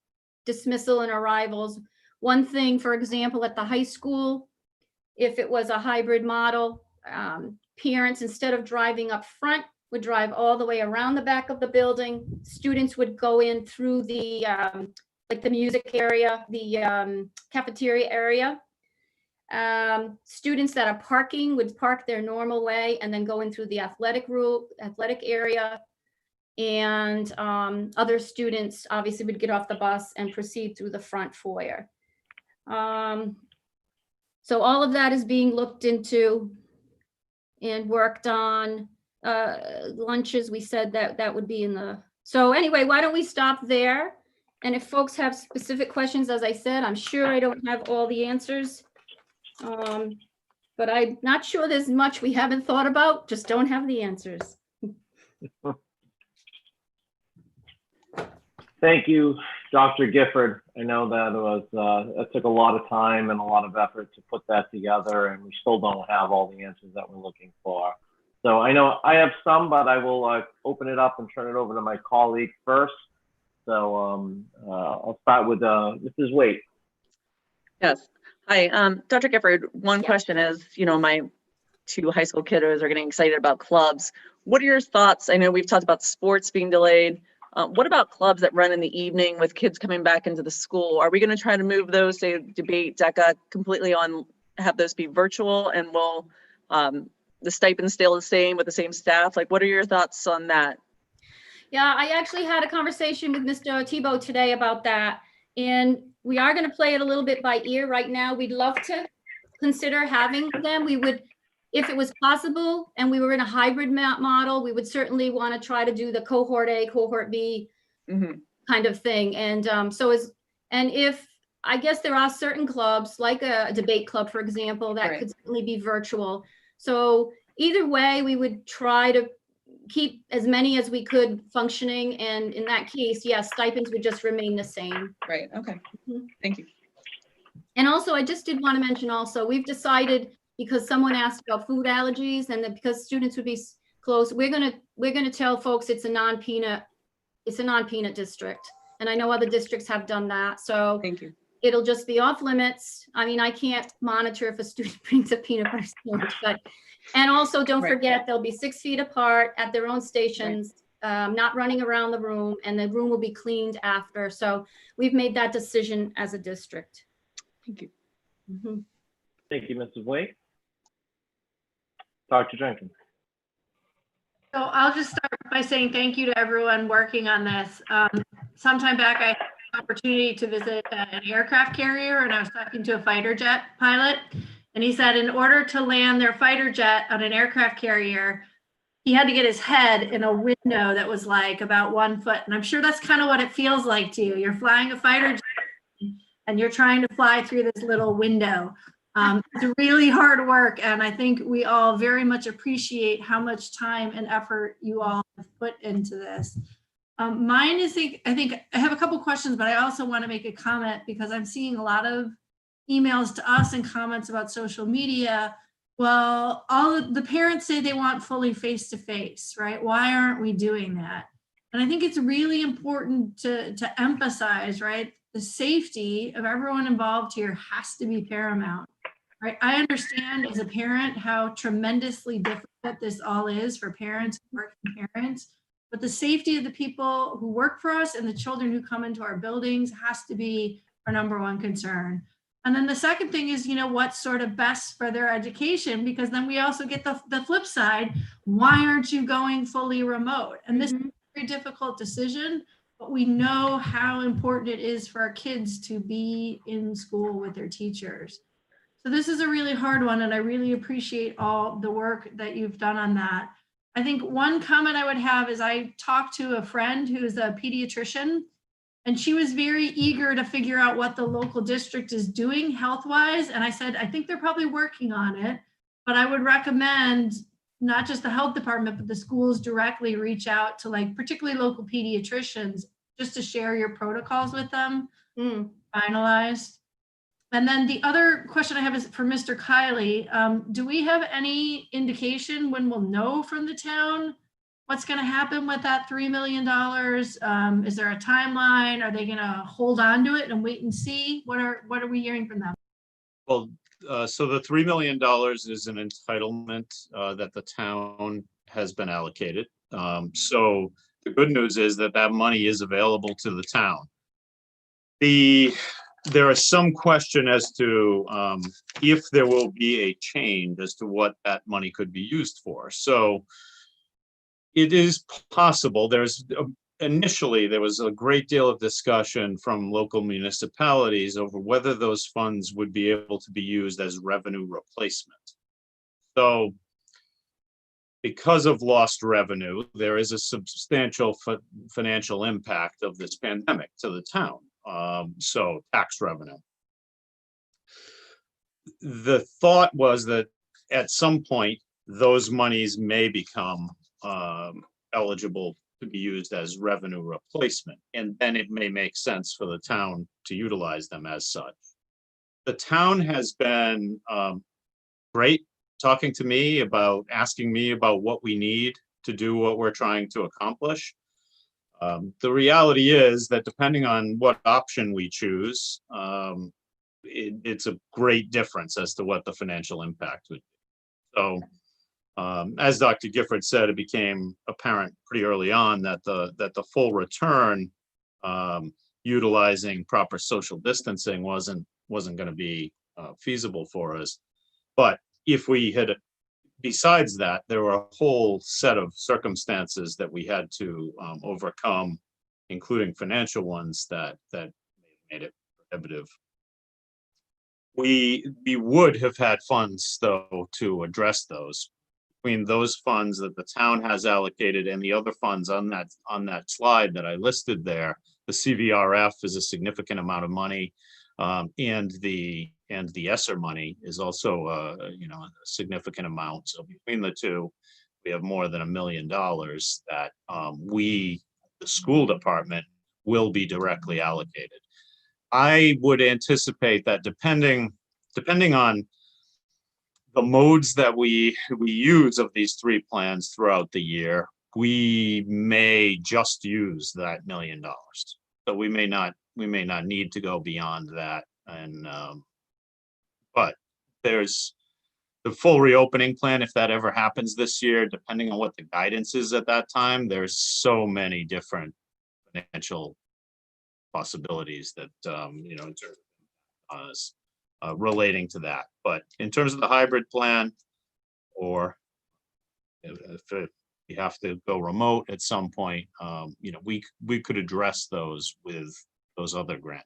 Speaker 6: dismissal and arrivals. One thing, for example, at the high school, if it was a hybrid model, parents, instead of driving up front, would drive all the way around the back of the building. Students would go in through the like the music area, the cafeteria area. Students that are parking would park their normal way and then go in through the athletic area. And other students obviously would get off the bus and proceed through the front foyer. So all of that is being looked into and worked on. Lunches, we said that would be in the, so anyway, why don't we stop there? And if folks have specific questions, as I said, I'm sure I don't have all the answers. But I'm not sure there's much we haven't thought about, just don't have the answers.
Speaker 1: Thank you, Dr. Gifford. I know that took a lot of time and a lot of effort to put that together, and we still don't have all the answers that we're looking for. So I know I have some, but I will open it up and turn it over to my colleague first. So I'll start with Mrs. Waite.
Speaker 3: Yes. Hi, Dr. Gifford. One question is, my 2 high school kiddos are getting excited about clubs. What are your thoughts? I know we've talked about sports being delayed. What about clubs that run in the evening with kids coming back into the school? Are we going to try to move those, say, debate, DECA completely on, have those be virtual, and will the stipend still the same with the same staff? Like, what are your thoughts on that?
Speaker 6: Yeah, I actually had a conversation with Mr. Tebow today about that. And we are going to play it a little bit by ear right now. We'd love to consider having them. We would, if it was possible and we were in a hybrid model, we would certainly want to try to do the cohort A, cohort B kind of thing. And and if, I guess there are certain clubs, like a debate club, for example, that could certainly be virtual. So either way, we would try to keep as many as we could functioning. And in that case, yes, stipends would just remain the same.
Speaker 3: Right. Okay. Thank you.
Speaker 6: And also, I just did want to mention also, we've decided, because someone asked about food allergies and that because students would be close, we're gonna tell folks it's a non-peanut district. And I know other districts have done that. So
Speaker 3: Thank you.
Speaker 6: It'll just be off limits. I mean, I can't monitor if a student brings a peanut butter sandwich, but, and also don't forget, they'll be 6 feet apart at their own stations, not running around the room, and the room will be cleaned after. So we've made that decision as a district.
Speaker 3: Thank you.
Speaker 1: Thank you, Mrs. Wake. Dr. Jenkins.
Speaker 5: So I'll just start by saying thank you to everyone working on this. Sometime back, I had the opportunity to visit an aircraft carrier, and I was talking to a fighter jet pilot, and he said in order to land their fighter jet on an aircraft carrier, he had to get his head in a window that was like about 1 foot. And I'm sure that's kind of what it feels like to you. You're flying a fighter jet and you're trying to fly through this little window. It's really hard work, and I think we all very much appreciate how much time and effort you all have put into this. Mine is, I think I have a couple questions, but I also want to make a comment because I'm seeing a lot of emails to us and comments about social media. Well, all of the parents say they want fully face-to-face, right? Why aren't we doing that? And I think it's really important to emphasize, right? The safety of everyone involved here has to be paramount. Right. I understand as a parent how tremendously difficult this all is for parents, working parents, but the safety of the people who work for us and the children who come into our buildings has to be our number one concern. And then the second thing is, you know, what's sort of best for their education, because then we also get the flip side. Why aren't you going fully remote? And this is a very difficult decision, but we know how important it is for our kids to be in school with their teachers. So this is a really hard one, and I really appreciate all the work that you've done on that. I think one comment I would have is I talked to a friend who's a pediatrician, and she was very eager to figure out what the local district is doing health-wise. And I said, I think they're probably working on it, but I would recommend not just the health department, but the schools directly reach out to, like, particularly local pediatricians, just to share your protocols with them, finalized. And then the other question I have is for Mr. Kiley. Do we have any indication when we'll know from the town what's going to happen with that $3 million? Is there a timeline? Are they going to hold on to it and wait and see? What are we hearing from them?
Speaker 7: Well, so the $3 million is an entitlement that the town has been allocated. So the good news is that that money is available to the town. There is some question as to if there will be a change as to what that money could be used for. So it is possible. Initially, there was a great deal of discussion from local municipalities over whether those funds would be able to be used as revenue replacement. So because of lost revenue, there is a substantial financial impact of this pandemic to the town. So tax revenue. The thought was that at some point, those monies may become eligible to be used as revenue replacement, and then it may make sense for the town to utilize them as such. The town has been great talking to me about, asking me about what we need to do what we're trying to accomplish. The reality is that depending on what option we choose, it's a great difference as to what the financial impact would be. So As Dr. Gifford said, it became apparent pretty early on that the full return, utilizing proper social distancing wasn't going to be feasible for us. But if we had, besides that, there were a whole set of circumstances that we had to overcome, including financial ones that made it prohibitive. We would have had funds, though, to address those. Between those funds that the town has allocated and the other funds on that slide that I listed there, the CVRF is a significant amount of money, and the ESSER money is also a significant amount. So between the two, we have more than $1 million that the school department, will be directly allocated. I would anticipate that depending on the modes that we use of these 3 plans throughout the year, we may just use that $1 million. So we may not need to go beyond that. And but there's the full reopening plan, if that ever happens this year, depending on what the guidance is at that time, there's so many different financial possibilities that in terms of relating to that. But in terms of the hybrid plan, or if we have to go remote at some point, we could address those with those other grants.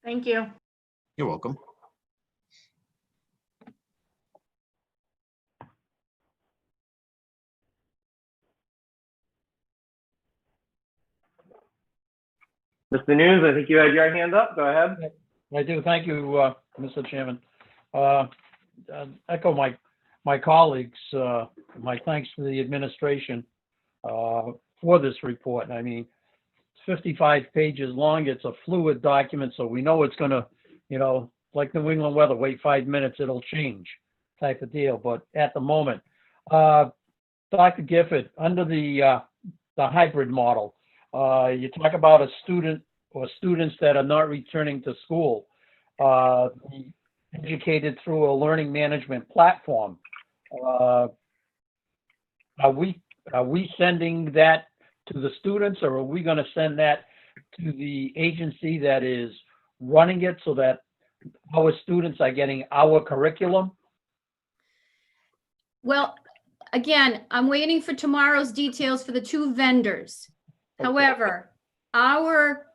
Speaker 5: Thank you.
Speaker 7: You're welcome.
Speaker 1: Mr. News, I think you had your hand up. Go ahead.
Speaker 4: I do. Thank you, Mr. Chairman. Echo my colleagues, my thanks to the administration for this report. I mean, it's 55 pages long. It's a fluid document, so we know it's going to, like New England weather, wait 5 minutes, it'll change type of deal. But at the moment, Dr. Gifford, under the hybrid model, you talk about a student or students that are not returning to school, be educated through a learning management platform. Are we sending that to the students, or are we going to send that to the agency that is running it so that our students are getting our curriculum?
Speaker 6: Well, again, I'm waiting for tomorrow's details for the 2 vendors.
Speaker 4: Okay.
Speaker 6: However,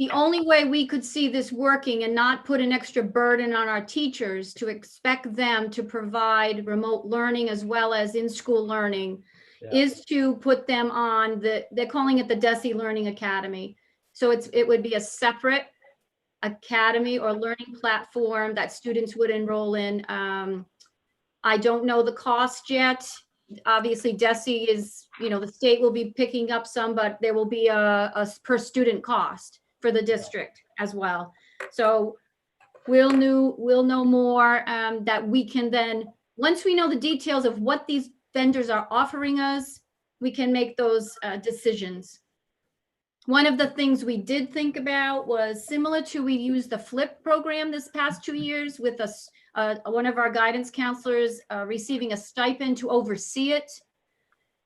Speaker 6: the only way we could see this working and not put an extra burden on our teachers to expect them to provide remote learning as well as in-school learning is to put them on they're calling it the DESE Learning Academy. So it would be a separate academy or learning platform that students would enroll in. I don't know the cost yet. Obviously, DESE is, the state will be picking up some, but there will be a per student cost for the district as well. So we'll know more that we can then, once we know the details of what these vendors are offering us, we can make those decisions. One of the things we did think about was similar to, we used the FLIP program this past 2 years with one of our guidance counselors receiving a stipend to oversee it.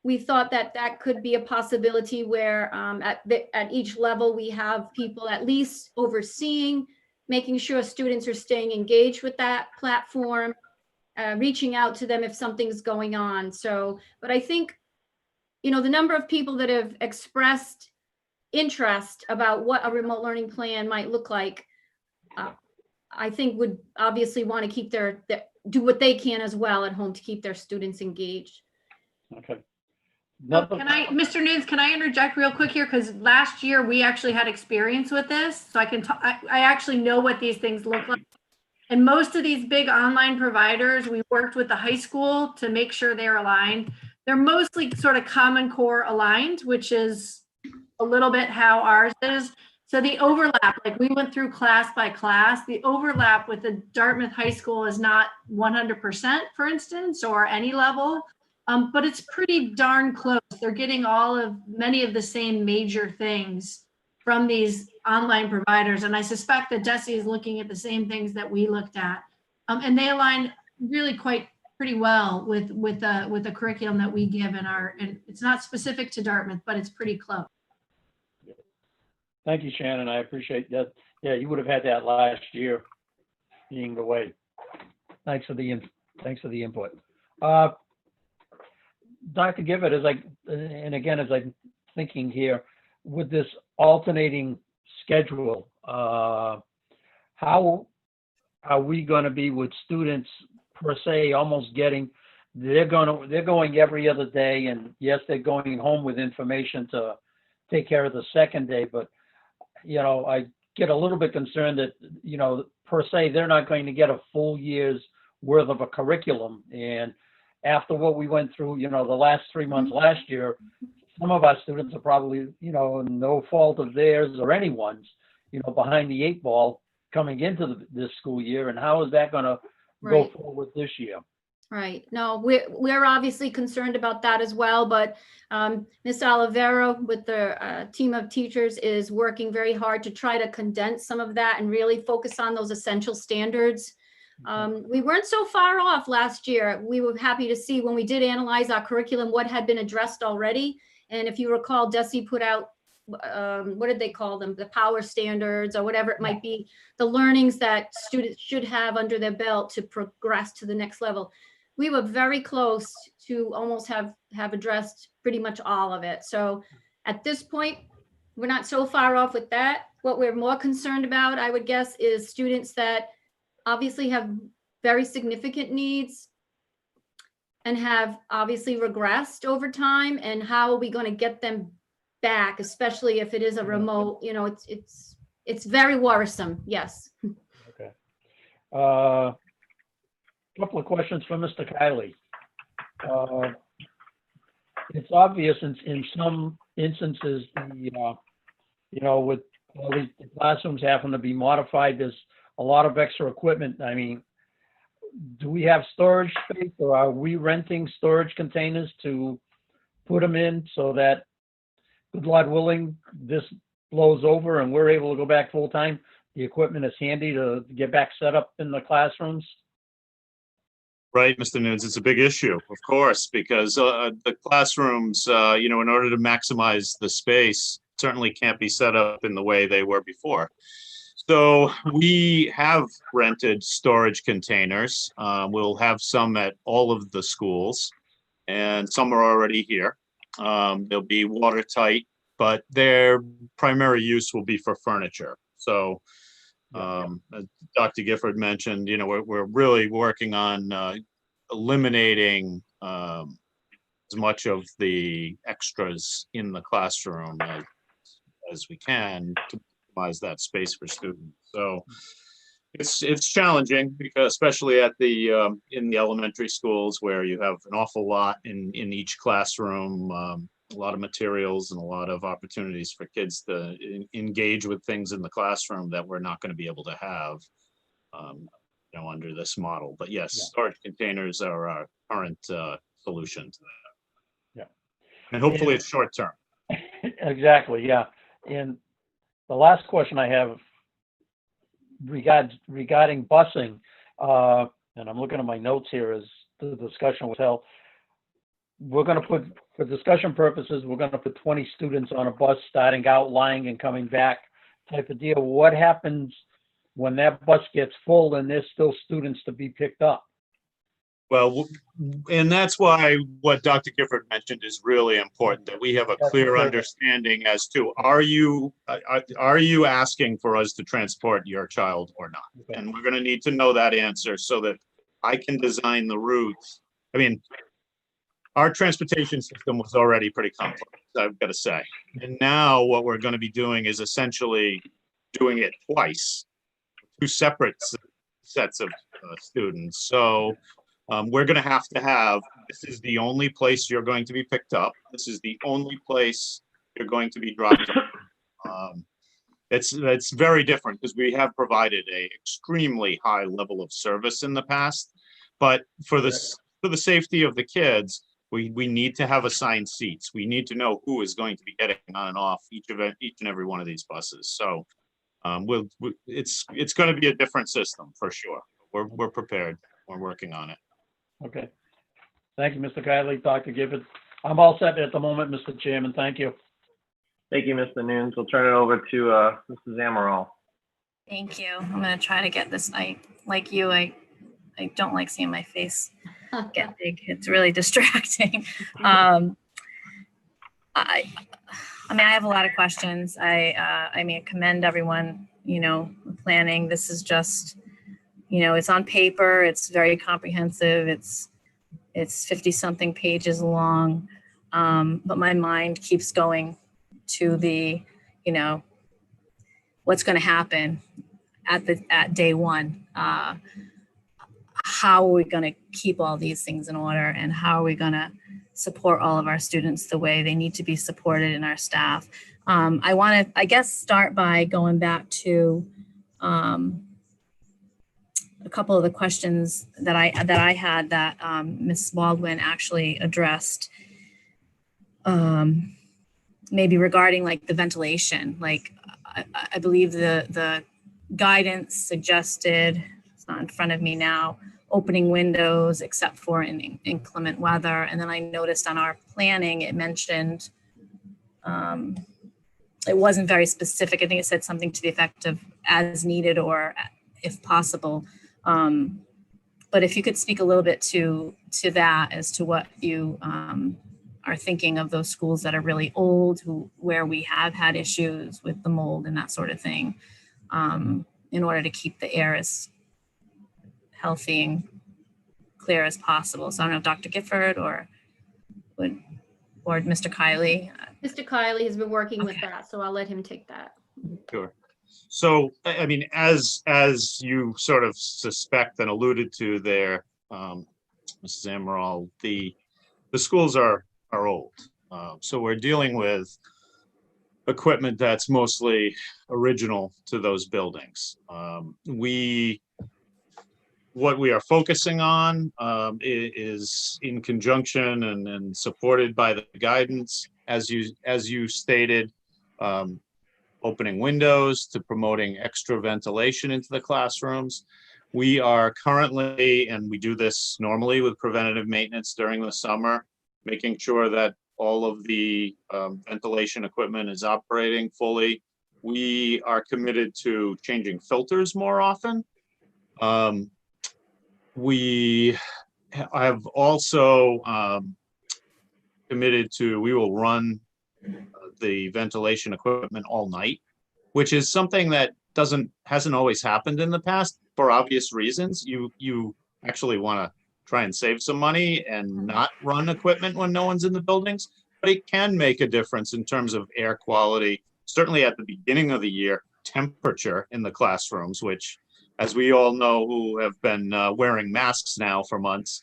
Speaker 6: We thought that could be a possibility where at each level we have people at least overseeing, making sure students are staying engaged with that platform, reaching out to them if something's going on. So, but I think, the number of people that have expressed interest about what a remote learning plan might look like, I think would obviously want to keep do what they can as well at home to keep their students engaged.
Speaker 4: Okay.
Speaker 5: Mr. News, can I interject real quick here? Because last year we actually had experience with this. So I actually know what these things look like. And most of these big online providers, we worked with the high school to make sure they're aligned. They're mostly sort of Common Core aligned, which is a little bit how ours is. So the overlap, like we went through class by class, the overlap with the Dartmouth High School is not 100%, for instance, or any level. But it's pretty darn close. They're getting many of the same major things from these online providers. And I suspect that Desi is looking at the same things that we looked at. And they align really pretty well with the curriculum that we give and it's not specific to Dartmouth, but it's pretty close.
Speaker 4: Thank you, Shannon. I appreciate that. Yeah, you would have had that last year being the way. Thanks for the input. Dr. Gifford, as I'm thinking here, with this alternating schedule, how are we going to be with students per se almost getting, they're going every other day, and yes, they're going home with information to take care of the second day, but I get a little bit concerned that, per se, they're not going to get a full year's worth of a curriculum. And after what we went through, the last 3 months last year, some of our students are probably, no fault of theirs or anyone's, behind the 8 ball coming into this school year. And how is that going to go forward this year?
Speaker 6: Right. No, we're obviously concerned about that as well, but Ms. Oliveira with the team of teachers is working very hard to try to condense some of that and really focus on those essential standards. We weren't so far off last year. We were happy to see when we did analyze our curriculum, what had been addressed already. And if you recall, Desi put out, what did they call them? The power standards or whatever it might be, the learnings that students should have under their belt to progress to the next level. We were very close to almost have addressed pretty much all of it. So at this point, we're not so far off with that. What we're more concerned about, I would guess, is students that obviously have very significant needs and have obviously regressed over time, and how are we going to get them back, especially if it is a remote, it's very worrisome. Yes.
Speaker 4: Okay. Couple of questions for Mr. Kiley. It's obvious in some instances, with all these classrooms having to be modified, there's a lot of extra equipment. I mean, do we have storage space, or are we renting storage containers to put them in so that, good Lord willing, this blows over and we're able to go back full time? The equipment is handy to get back set up in the classrooms.
Speaker 7: Right, Mr. Nunes, it's a big issue, of course, because the classrooms, in order to maximize the space, certainly can't be set up in the way they were before. So we have rented storage containers. We'll have some at all of the schools, and some are already here. They'll be watertight, but their primary use will be for furniture. So as Dr. Gifford mentioned, we're really working on eliminating as much of the extras in the classroom as we can to optimize that space for students. So it's challenging, because especially at the in the elementary schools, where you have an awful lot in each classroom, a lot of materials and a lot of opportunities for kids to engage with things in the classroom that we're not going to be able to have under this model. But yes, storage containers are our current solution to that.
Speaker 4: Yeah.
Speaker 7: And hopefully it's short term.
Speaker 4: Exactly, yeah. And the last question I have regarding busing, and I'm looking at my notes here as the discussion was held. We're going to put, for discussion purposes, we're going to put 20 students on a bus starting out, lying and coming back type of deal. What happens when that bus gets full and there's still students to be picked up?
Speaker 7: Well, and that's why what Dr. Gifford mentioned is really important, that we have a clear understanding as to, are you asking for us to transport your child or not? Okay. And we're going to need to know that answer so that I can design the routes. I mean, our transportation system was already pretty complex, I've got to say. And now what we're going to be doing is essentially doing it twice, 2 separate sets of students. So we're going to have, this is the only place you're going to be picked up. This is the only place you're going to be dropped off. It's very different, because we have provided a extremely high level of service in the past, but for the safety of the kids, We need to have assigned seats. We need to know who is going to be getting on and off each and every one of these buses. So it's going to be a different system for sure. We're prepared. We're working on it.
Speaker 4: Okay. Thank you, Mr. Kiley, Dr. Gifford. I'm all set at the moment, Mr. Chairman. Thank you.
Speaker 1: Thank you, Mr. Nunes. We'll turn it over to Mrs. Amaral.
Speaker 8: Thank you. I'm gonna try to get this. Like you, I don't like seeing my face get big. It's really distracting. I mean, I have a lot of questions. I mean, I commend everyone, planning. This is just, it's on paper. It's very comprehensive. It's 50 something pages long. But my mind keeps going to the, what's going to happen at day one. How are we going to keep all these things in order, and how are we going to support all of our students the way they need to be supported in our staff? I want to, I guess, start by going back to a couple of the questions that I had that Ms. Baldwin actually addressed, maybe regarding like the ventilation. Like I believe the guidance suggested, it's not in front of me now, opening windows except for in inclement weather. And then I noticed on our planning, it mentioned, it wasn't very specific. I think it said something to the effect of as needed or if possible. But if you could speak a little bit to that as to what you are thinking of those schools that are really old, where we have had issues with the mold and that sort of thing, in order to keep the air as healthy and clear as possible. So I don't know if Dr. Gifford or Mr. Kiley.
Speaker 6: Mr. Kiley has been working with that, so I'll let him take that.
Speaker 7: Sure. So, I mean, as you sort of suspect and alluded to there, Mrs. Amaral, the schools are old. So we're dealing with equipment that's mostly original to those buildings. What we are focusing on is in conjunction and supported by the guidance, as you stated, opening windows to promoting extra ventilation into the classrooms. We are currently, and we do this normally with preventative maintenance during the summer, making sure that all of the ventilation equipment is operating fully. We are committed to changing filters more often. We have also committed to, we will run the ventilation equipment all night, which is something that hasn't always happened in the past for obvious reasons. You actually want to try and save some money and not run equipment when no one's in the buildings, but it can make a difference in terms of air quality. Certainly at the beginning of the year, temperature in the classrooms, which, as we all know who have been wearing masks now for months,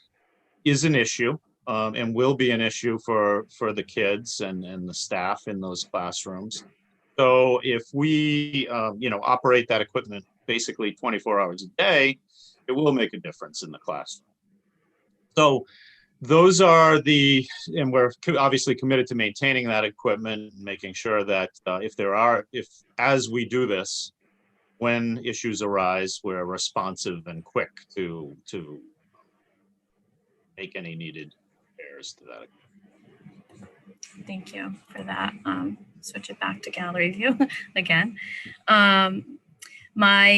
Speaker 7: is an issue and will be an issue for the kids and the staff in those classrooms. So if we operate that equipment basically 24 hours a day, it will make a difference in the classroom. So those are and we're obviously committed to maintaining that equipment and making sure that as we do this, when issues arise, we're responsive and quick to make any needed repairs to that.
Speaker 8: Thank you for that. Switch it back to gallery view again. My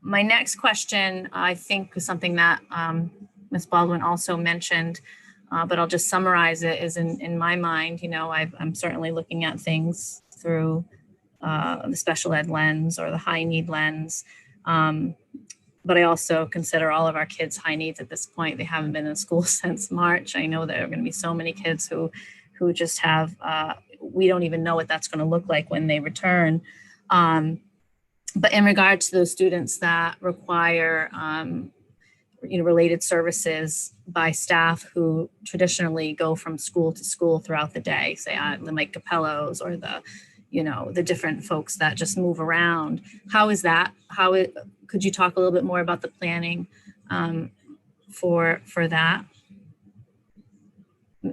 Speaker 8: next question, I think, is something that Ms. Baldwin also mentioned, but I'll just summarize it, is in my mind, I'm certainly looking at things through the special ed lens or the high need lens. But I also consider all of our kids high needs at this point. They haven't been in school since March. I know there are going to be so many kids who just have, we don't even know what that's going to look like when they return. But in regard to those students that require, related services by staff who traditionally go from school to school throughout the day, say the Mike Capellos or the different folks that just move around. How is that? Could you talk a little bit more about the planning for that?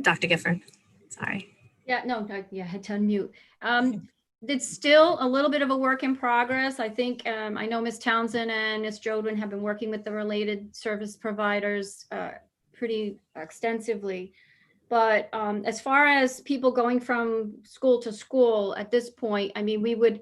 Speaker 8: Dr. Gifford, sorry.
Speaker 6: Yeah, no, yeah, I had to unmute. It's still a little bit of a work in progress. I think, I know Ms. Townsend and Ms. Jodwin have been working with the related service providers pretty extensively. But as far as people going from school to school at this point, I mean, we would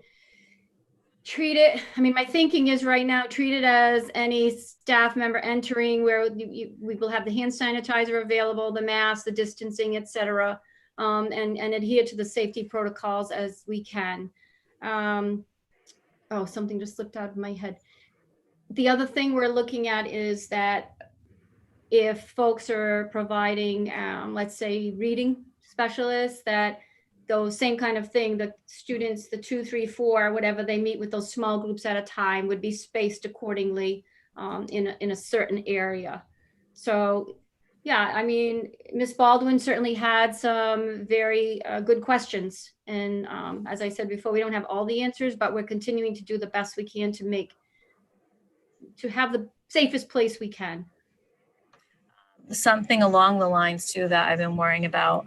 Speaker 6: treat it, I mean, my thinking is right now, treat it as any staff member entering where we will have the hand sanitizer available, the mask, the distancing, et cetera, and adhere to the safety protocols as we can. Oh, something just slipped out of my head. The other thing we're looking at is that if folks are providing, let's say, reading specialists, that those same kind of thing, the students, the 2, 3, 4, whatever they meet with those small groups at a time would be spaced accordingly in a certain area. So yeah, I mean, Ms. Baldwin certainly had some very good questions. And as I said before, we don't have all the answers, but we're continuing to do the best we can to have the safest place we can.
Speaker 8: Something along the lines too that I've been worrying about,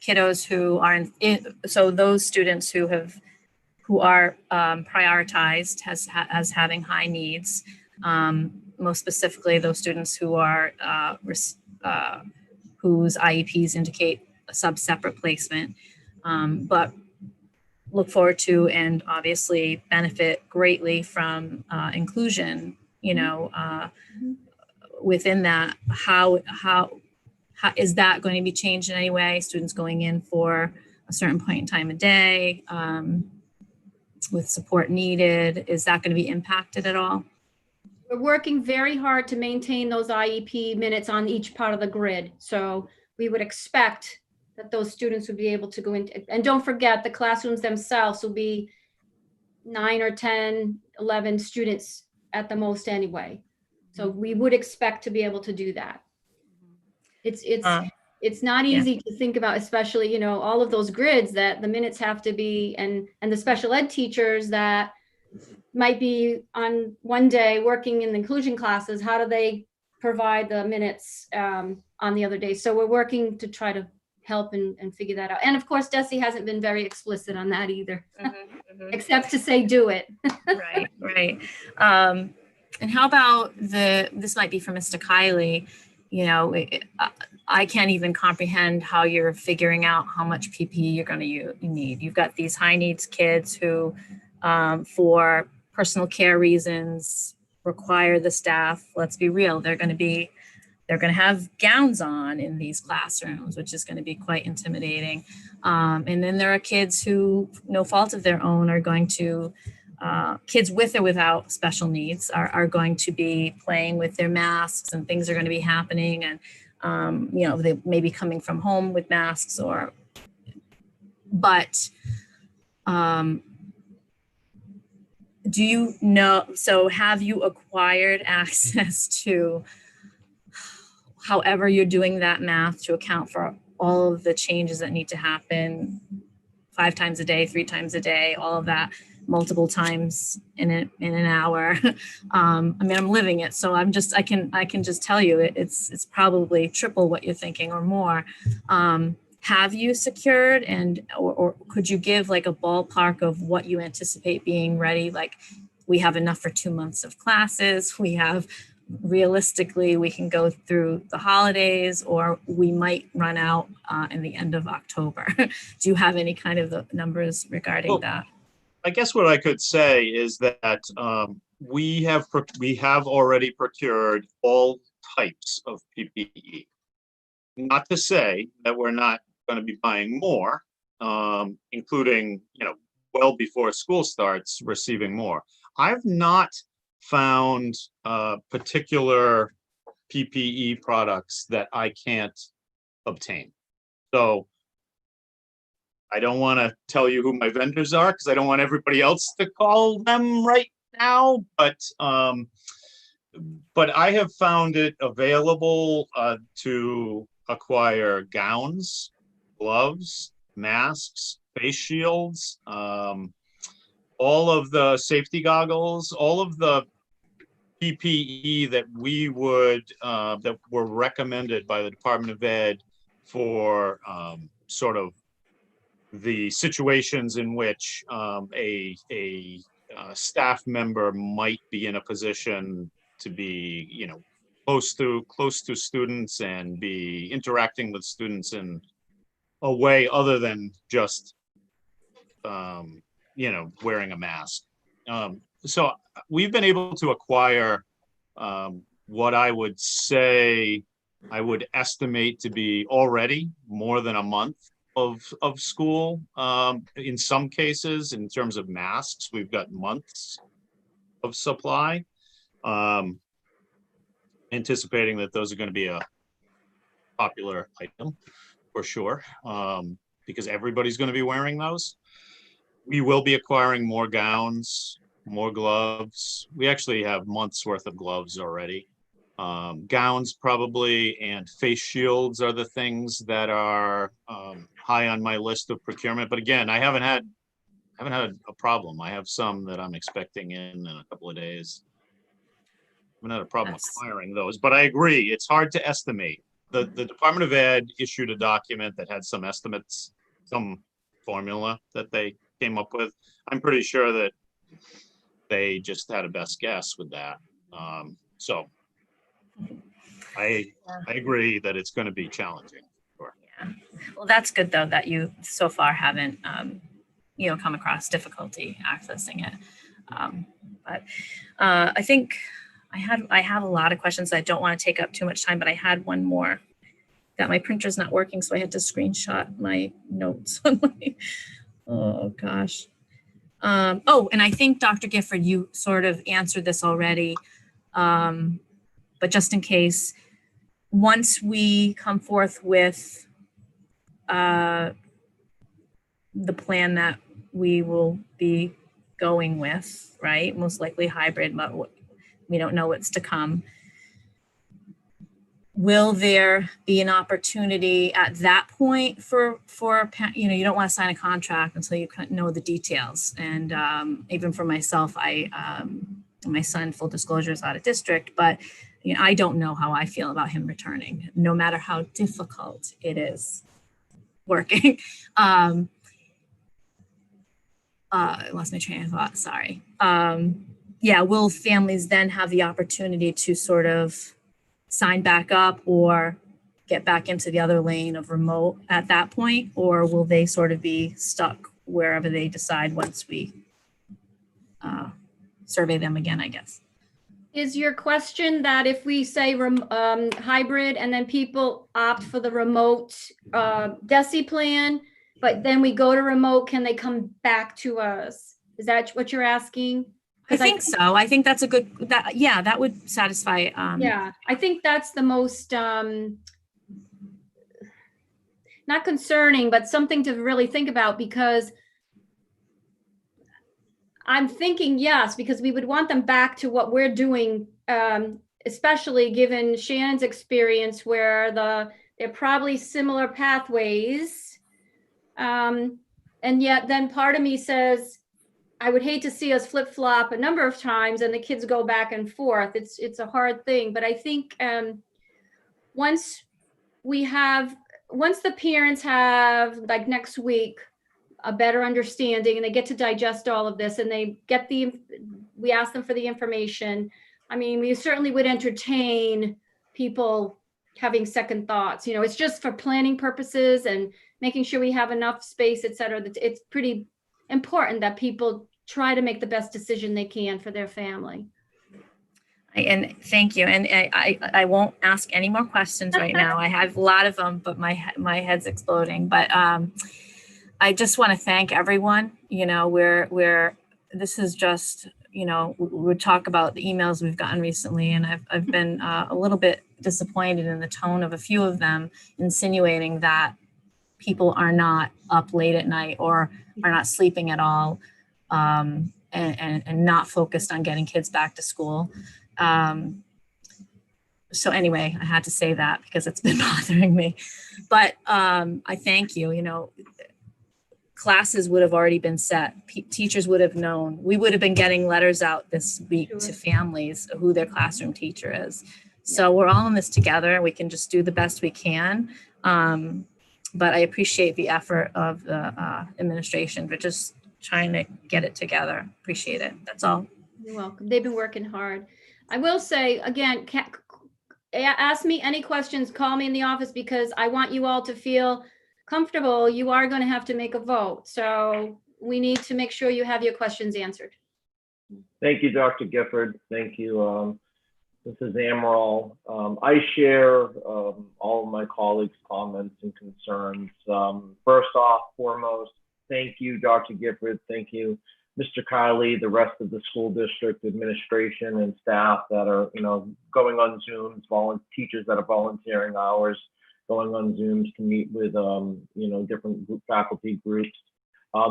Speaker 8: kiddos who are so those students who are prioritized as having high needs, most specifically those students who are whose IEPs indicate a separate placement, but look forward to and obviously benefit greatly from inclusion, you know, within that. How is that going to be changed in any way? Students going in for a certain point in time of day with support needed, is that going to be impacted at all?
Speaker 6: We're working very hard to maintain those IEP minutes on each part of the grid. So we would expect that those students would be able to go in. And don't forget, the classrooms themselves will be 9 or 10, 11 students at the most anyway. So we would expect to be able to do that. It's not easy to think about, especially, you know, all of those grids that the minutes have to be, and the special ed teachers that might be on one day working in the inclusion classes, how do they provide the minutes on the other day? So we're working to try to help and figure that out. And of course, Desi hasn't been very explicit on that either, except to say, do it.
Speaker 8: Right. And how about this might be for Mr. Kiley, you know, I can't even comprehend how you're figuring out how much PPE you're going to need. You've got these high needs kids who, for personal care reasons, require the staff. Let's be real, they're going to have gowns on in these classrooms, which is going to be quite intimidating. And then there are kids who, no fault of their own, are going to, kids with or without special needs are going to be playing with their masks, and things are going to be happening. And, you know, they may be coming from home with masks but do you know, so have you acquired access to however you're doing that math to account for all of the changes that need to happen 5 times a day, 3 times a day, all of that multiple times in an hour? I mean, I'm living it, so I can just tell you it's probably triple what you're thinking or more. Have you secured or could you give like a ballpark of what you anticipate being ready? Like, we have enough for 2 months of classes. We have, realistically, we can go through the holidays, or we might run out in the end of October. Do you have any kind of the numbers regarding that?
Speaker 7: I guess what I could say is that we have already procured all types of PPE. Not to say that we're not going to be buying more, including, you know, well before school starts, receiving more. I've not found particular PPE products that I can't obtain. So I don't want to tell you who my vendors are because I don't want everybody else to call them right now, but I have found it available to acquire gowns, gloves, masks, face shields, all of the safety goggles, all of the PPE that we would that were recommended by the Department of Ed for sort of the situations in which a staff member might be in a position to be, you know, close to students and be interacting with students in a way other than just, you know, wearing a mask. So we've been able to acquire what I would say, I would estimate to be already more than a month of school. In some cases, in terms of masks, we've got months of supply. Anticipating that those are going to be a popular item for sure, because everybody's going to be wearing those. We will be acquiring more gowns, more gloves. We actually have months worth of gloves already. Gowns probably, and face shields are the things that are high on my list of procurement. But again, I haven't had a problem. I have some that I'm expecting in a couple of days. I haven't had a problem acquiring those, but I agree, it's hard to estimate. The Department of Ed issued a document that had some estimates, some formula that they came up with. I'm pretty sure that they just had a best guess with that. So I agree that it's going to be challenging. Sure.
Speaker 8: Yeah. Well, that's good though, that you so far haven't, you know, come across difficulty accessing it. But I think I have a lot of questions. I don't want to take up too much time, but I had one more. That my printer's not working, so I had to screenshot my notes on my, oh gosh. Oh, and I think Dr. Gifford, you sort of answered this already, but just in case, once we come forth with the plan that we will be going with, right? Most likely hybrid, but we don't know what's to come. Will there be an opportunity at that point for you know, you don't want to sign a contract until you know the details. And even for myself, my son, full disclosure, is out of district, but you know, I don't know how I feel about him returning, no matter how difficult it is working. I lost my train of thought, sorry. Yeah, will families then have the opportunity to sort of sign back up or get back into the other lane of remote at that point? Or will they sort of be stuck wherever they decide once we survey them again, I guess?
Speaker 6: Is your question that if we say hybrid and then people opt for the remote DESI plan, but then we go to remote, can they come back to us? Is that what you're asking?
Speaker 8: I think so. I think that's a good, yeah, that would satisfy.
Speaker 6: Yeah, I think that's the most, not concerning, but something to really think about, because I'm thinking, yes, because we would want them back to what we're doing, especially given Shannon's experience where they're probably similar pathways. And yet then part of me says, I would hate to see us flip-flop a number of times and the kids go back and forth. It's a hard thing, but I think once the parents have, like next week, a better understanding and they get to digest all of this and they get we ask them for the information. I mean, we certainly would entertain people having second thoughts. You know, it's just for planning purposes and making sure we have enough space, et cetera. It's pretty important that people try to make the best decision they can for their family.
Speaker 8: And thank you. And I won't ask any more questions right now. I have a lot of them, but my head's exploding. But I just want to thank everyone. You know, this is just, you know, we talk about the emails we've gotten recently, and I've been a little bit disappointed in the tone of a few of them, insinuating that people are not up late at night or are not sleeping at all. And not focused on getting kids back to school. So anyway, I had to say that because it's been bothering me. But I thank you. You know, classes would have already been set. Teachers would have known. We would have been getting letters out this week to families who their classroom teacher is. So we're all in this together. We can just do the best we can. But I appreciate the effort of the administration for just trying to get it together. Appreciate it. That's all.
Speaker 6: You're welcome. They've been working hard. I will say, again, ask me any questions, call me in the office, because I want you all to feel comfortable. You are going to have to make a vote. So we need to make sure you have your questions answered.
Speaker 1: Thank you, Dr. Gifford. Thank you, Mrs. Amaral. I share all of my colleagues' comments and concerns. First off, foremost, thank you, Dr. Gifford. Thank you, Mr. Kiley, the rest of the school district administration and staff that are, going on Zooms, teachers that are volunteering hours, going on Zooms to meet with, different faculty groups.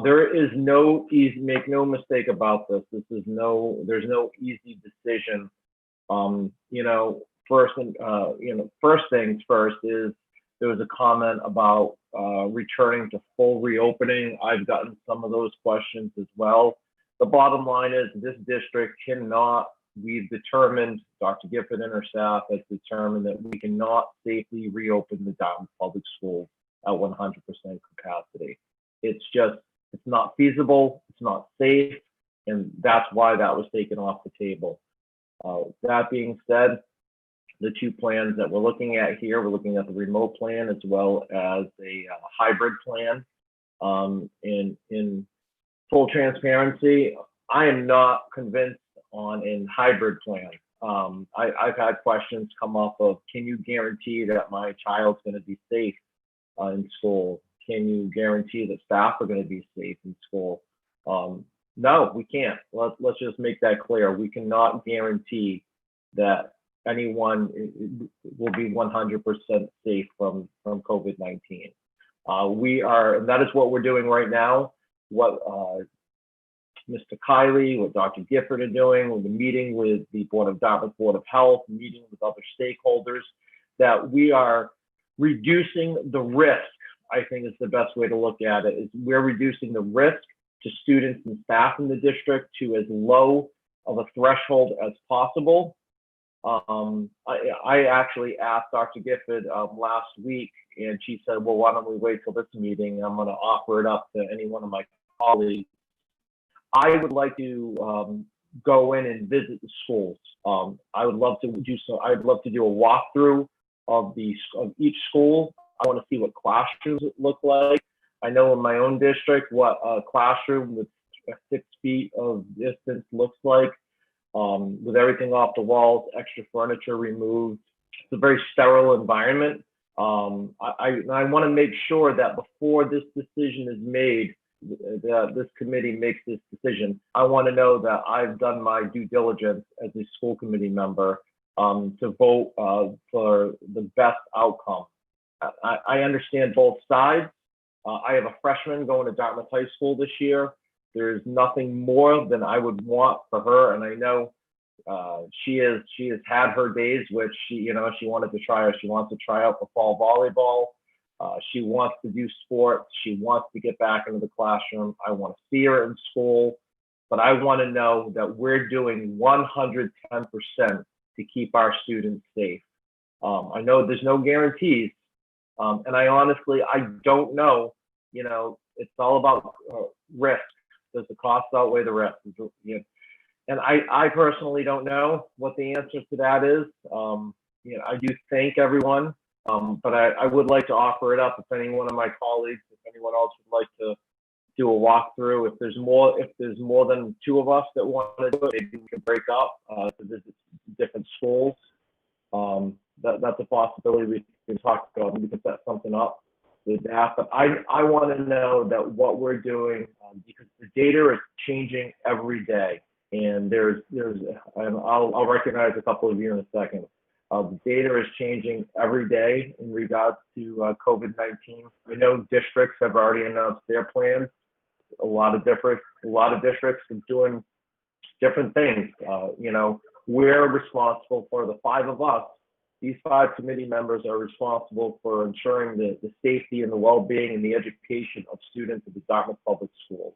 Speaker 1: There is no easy, make no mistake about this. There's no easy decision. First things first is there was a comment about returning to full reopening. I've gotten some of those questions as well. The bottom line is this district cannot, we've determined, Dr. Gifford and her staff has determined that we cannot safely reopen the Dartmouth Public Schools at 100% capacity. It's not feasible, it's not safe, and that's why that was taken off the table. That being said, the two plans that we're looking at here, we're looking at the remote plan as well as a hybrid plan. In full transparency, I am not convinced on a hybrid plan. I've had questions come up of, can you guarantee that my child's going to be safe in school? Can you guarantee that staff are going to be safe in school? No, we can't. Let's just make that clear. We cannot guarantee that anyone will be 100% safe from COVID-19. And that is what we're doing right now. What Mr. Kiley, what Dr. Gifford are doing, we're meeting with the Dartmouth Board of Health, meeting with other stakeholders, that we are reducing the risk. I think is the best way to look at it, is we're reducing the risk to students and staff in the district to as low of a threshold as possible. I actually asked Dr. Gifford last week, and she said, well, why don't we wait till this meeting? I'm going to offer it up to any one of my colleagues. I would like to go in and visit the schools. I would love to do so. I'd love to do a walkthrough of each school. I want to see what classrooms look like. I know in my own district what a classroom with 6 feet of distance looks like, with everything off the walls, extra furniture removed. It's a very sterile environment. I want to make sure that before this decision is made, this committee makes this decision, I want to know that I've done my due diligence as a school committee member to vote for the best outcome. I understand both sides. I have a freshman going to Dartmouth High School this year. There's nothing more than I would want for her, and I know she has had her days, which she wanted to try. She wants to try out for fall volleyball. She wants to do sports. She wants to get back into the classroom. I want to see her in school, but I want to know that we're doing 110% to keep our students safe. I know there's no guarantees, and I don't know. It's all about risk. Does the cost outweigh the risk? And I personally don't know what the answer to that is. I do thank everyone, but I would like to offer it up if any one of my colleagues, if anyone else would like to do a walkthrough. If there's more than 2 of us that want to do it, maybe we can break up to visit different schools. That's a possibility we can talk about. We can set something up with that. But I want to know that what we're doing, because the data is changing every day, and and I'll recognize a couple of you in a second. The data is changing every day in regards to COVID-19. I know districts have already announced their plans. A lot of districts are doing different things. We're responsible for the 5 of us. These 5 committee members are responsible for ensuring the safety and the well-being and the education of students at the Dartmouth Public Schools.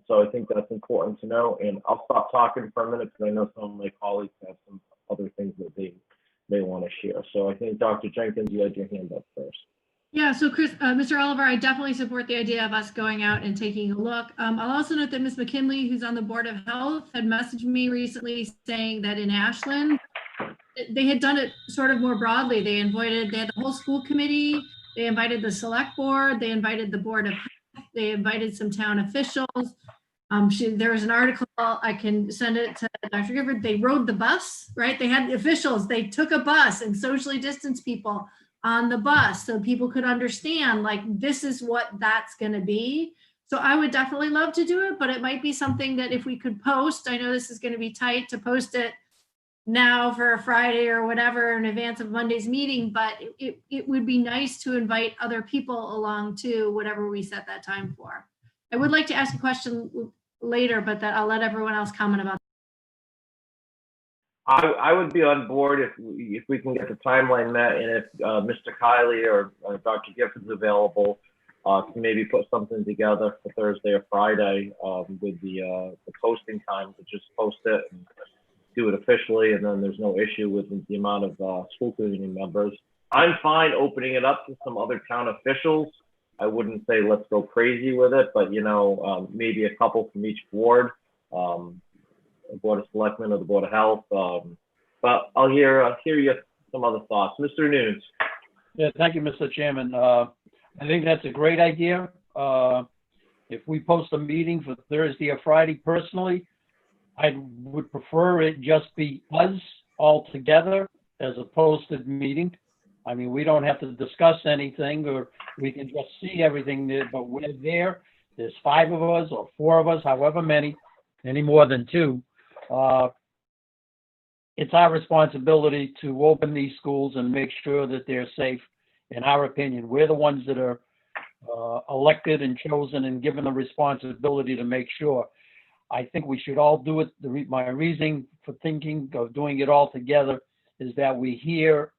Speaker 1: So I think that's important to know. And I'll stop talking for a minute because I know some of my colleagues have some other things that they want to share. So I think Dr. Jenkins, you had your hand up first.
Speaker 5: Yeah, so Mr. Oliver, I definitely support the idea of us going out and taking a look. I'll also note that Ms. McKinley, who's on the Board of Health, had messaged me recently saying that in Ashland, they had done it sort of more broadly. They had the whole school committee, they invited the select board, they invited the Board of Health, they invited some town officials. There was an article, I can send it to Dr. Gifford. They rode the bus, right? They had the officials, they took a bus and socially distanced people on the bus so people could understand, like, this is what that's going to be. So I would definitely love to do it, but it might be something that if we could post, I know this is going to be tight to post it now for a Friday or whatever in advance of Monday's meeting, but it would be nice to invite other people along too, whatever we set that time for. I would like to ask a question later, but that I'll let everyone else comment about.
Speaker 1: I would be on board if we can get the timeline met, and if Mr. Kiley or Dr. Gifford's available, to maybe put something together for Thursday or Friday with the posting time, to just post it and do it officially, and then there's no issue with the amount of school community members. I'm fine opening it up to some other town officials. I wouldn't say let's go crazy with it, but maybe a couple from each board. The Board of Selectmen or the Board of Health, but I'll hear you some other thoughts. Mr. Nunes.
Speaker 4: Yeah, thank you, Mr. Chairman. I think that's a great idea. If we post a meeting for Thursday or Friday, personally, I would prefer it just be us all together as a posted meeting. I mean, we don't have to discuss anything, or we can just see everything there, but we're there. There's 5 of us or 4 of us, however many, any more than 2. It's our responsibility to open these schools and make sure that they're safe. In our opinion, we're the ones that are elected and chosen and given the responsibility to make sure. I think we should all do it. My reasoning for thinking of doing it all together is that we hear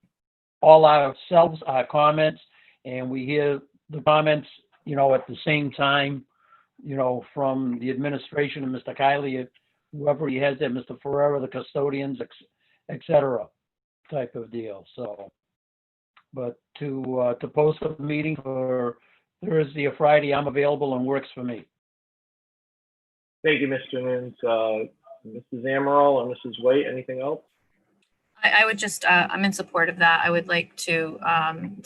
Speaker 4: all ourselves, our comments, and we hear the comments, at the same time, from the administration and Mr. Kiley, whoever he has there, Mr. Ferrera, the custodians, et cetera, type of deal. So, but to post a meeting for Thursday or Friday, I'm available and works for me.
Speaker 1: Thank you, Mr. Nunes. Mrs. Amaral and Mrs. Waite, anything else?
Speaker 8: I would just, I'm in support of that. I would like to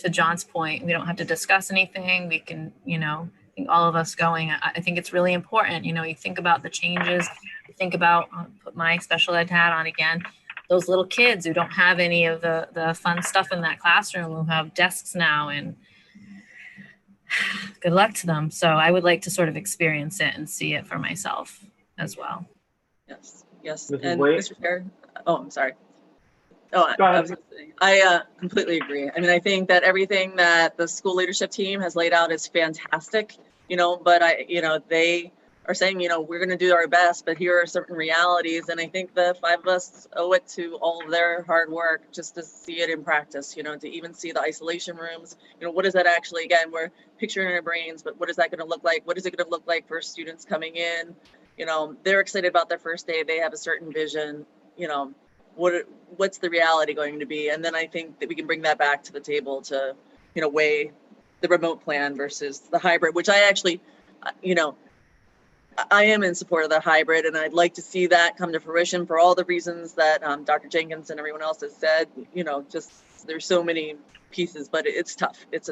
Speaker 8: John's point, we don't have to discuss anything. We can, I think all of us going, I think it's really important. You think about the changes, you think about, I'll put my special ed hat on again, those little kids who don't have any of the fun stuff in that classroom, who have desks now, and good luck to them. So I would like to sort of experience it and see it for myself as well.
Speaker 3: Yes, yes.
Speaker 1: Mrs.
Speaker 3: And
Speaker 1: Wade?
Speaker 3: Mr. Chair, I'm sorry. I
Speaker 1: ahead.
Speaker 3: was gonna say, I completely agree. I mean, I think that everything that the school leadership team has laid out is fantastic, but they are saying, we're going to do our best, but here are certain realities. And I think the 5 of us owe it to all of their hard work just to see it in practice, to even see the isolation rooms. What is that actually? Again, we're picturing in our brains, but what is that going to look like? What is it going to look like for students coming in? They're excited about their first day. They have a certain vision, what's the reality going to be? And then I think that we can bring that back to the table to, weigh the remote plan versus the hybrid, which I actually, I am in support of the hybrid, and I'd like to see that come to fruition for all the reasons that Dr. Jenkins and everyone else has said. Just there's so many pieces, but it's tough. It's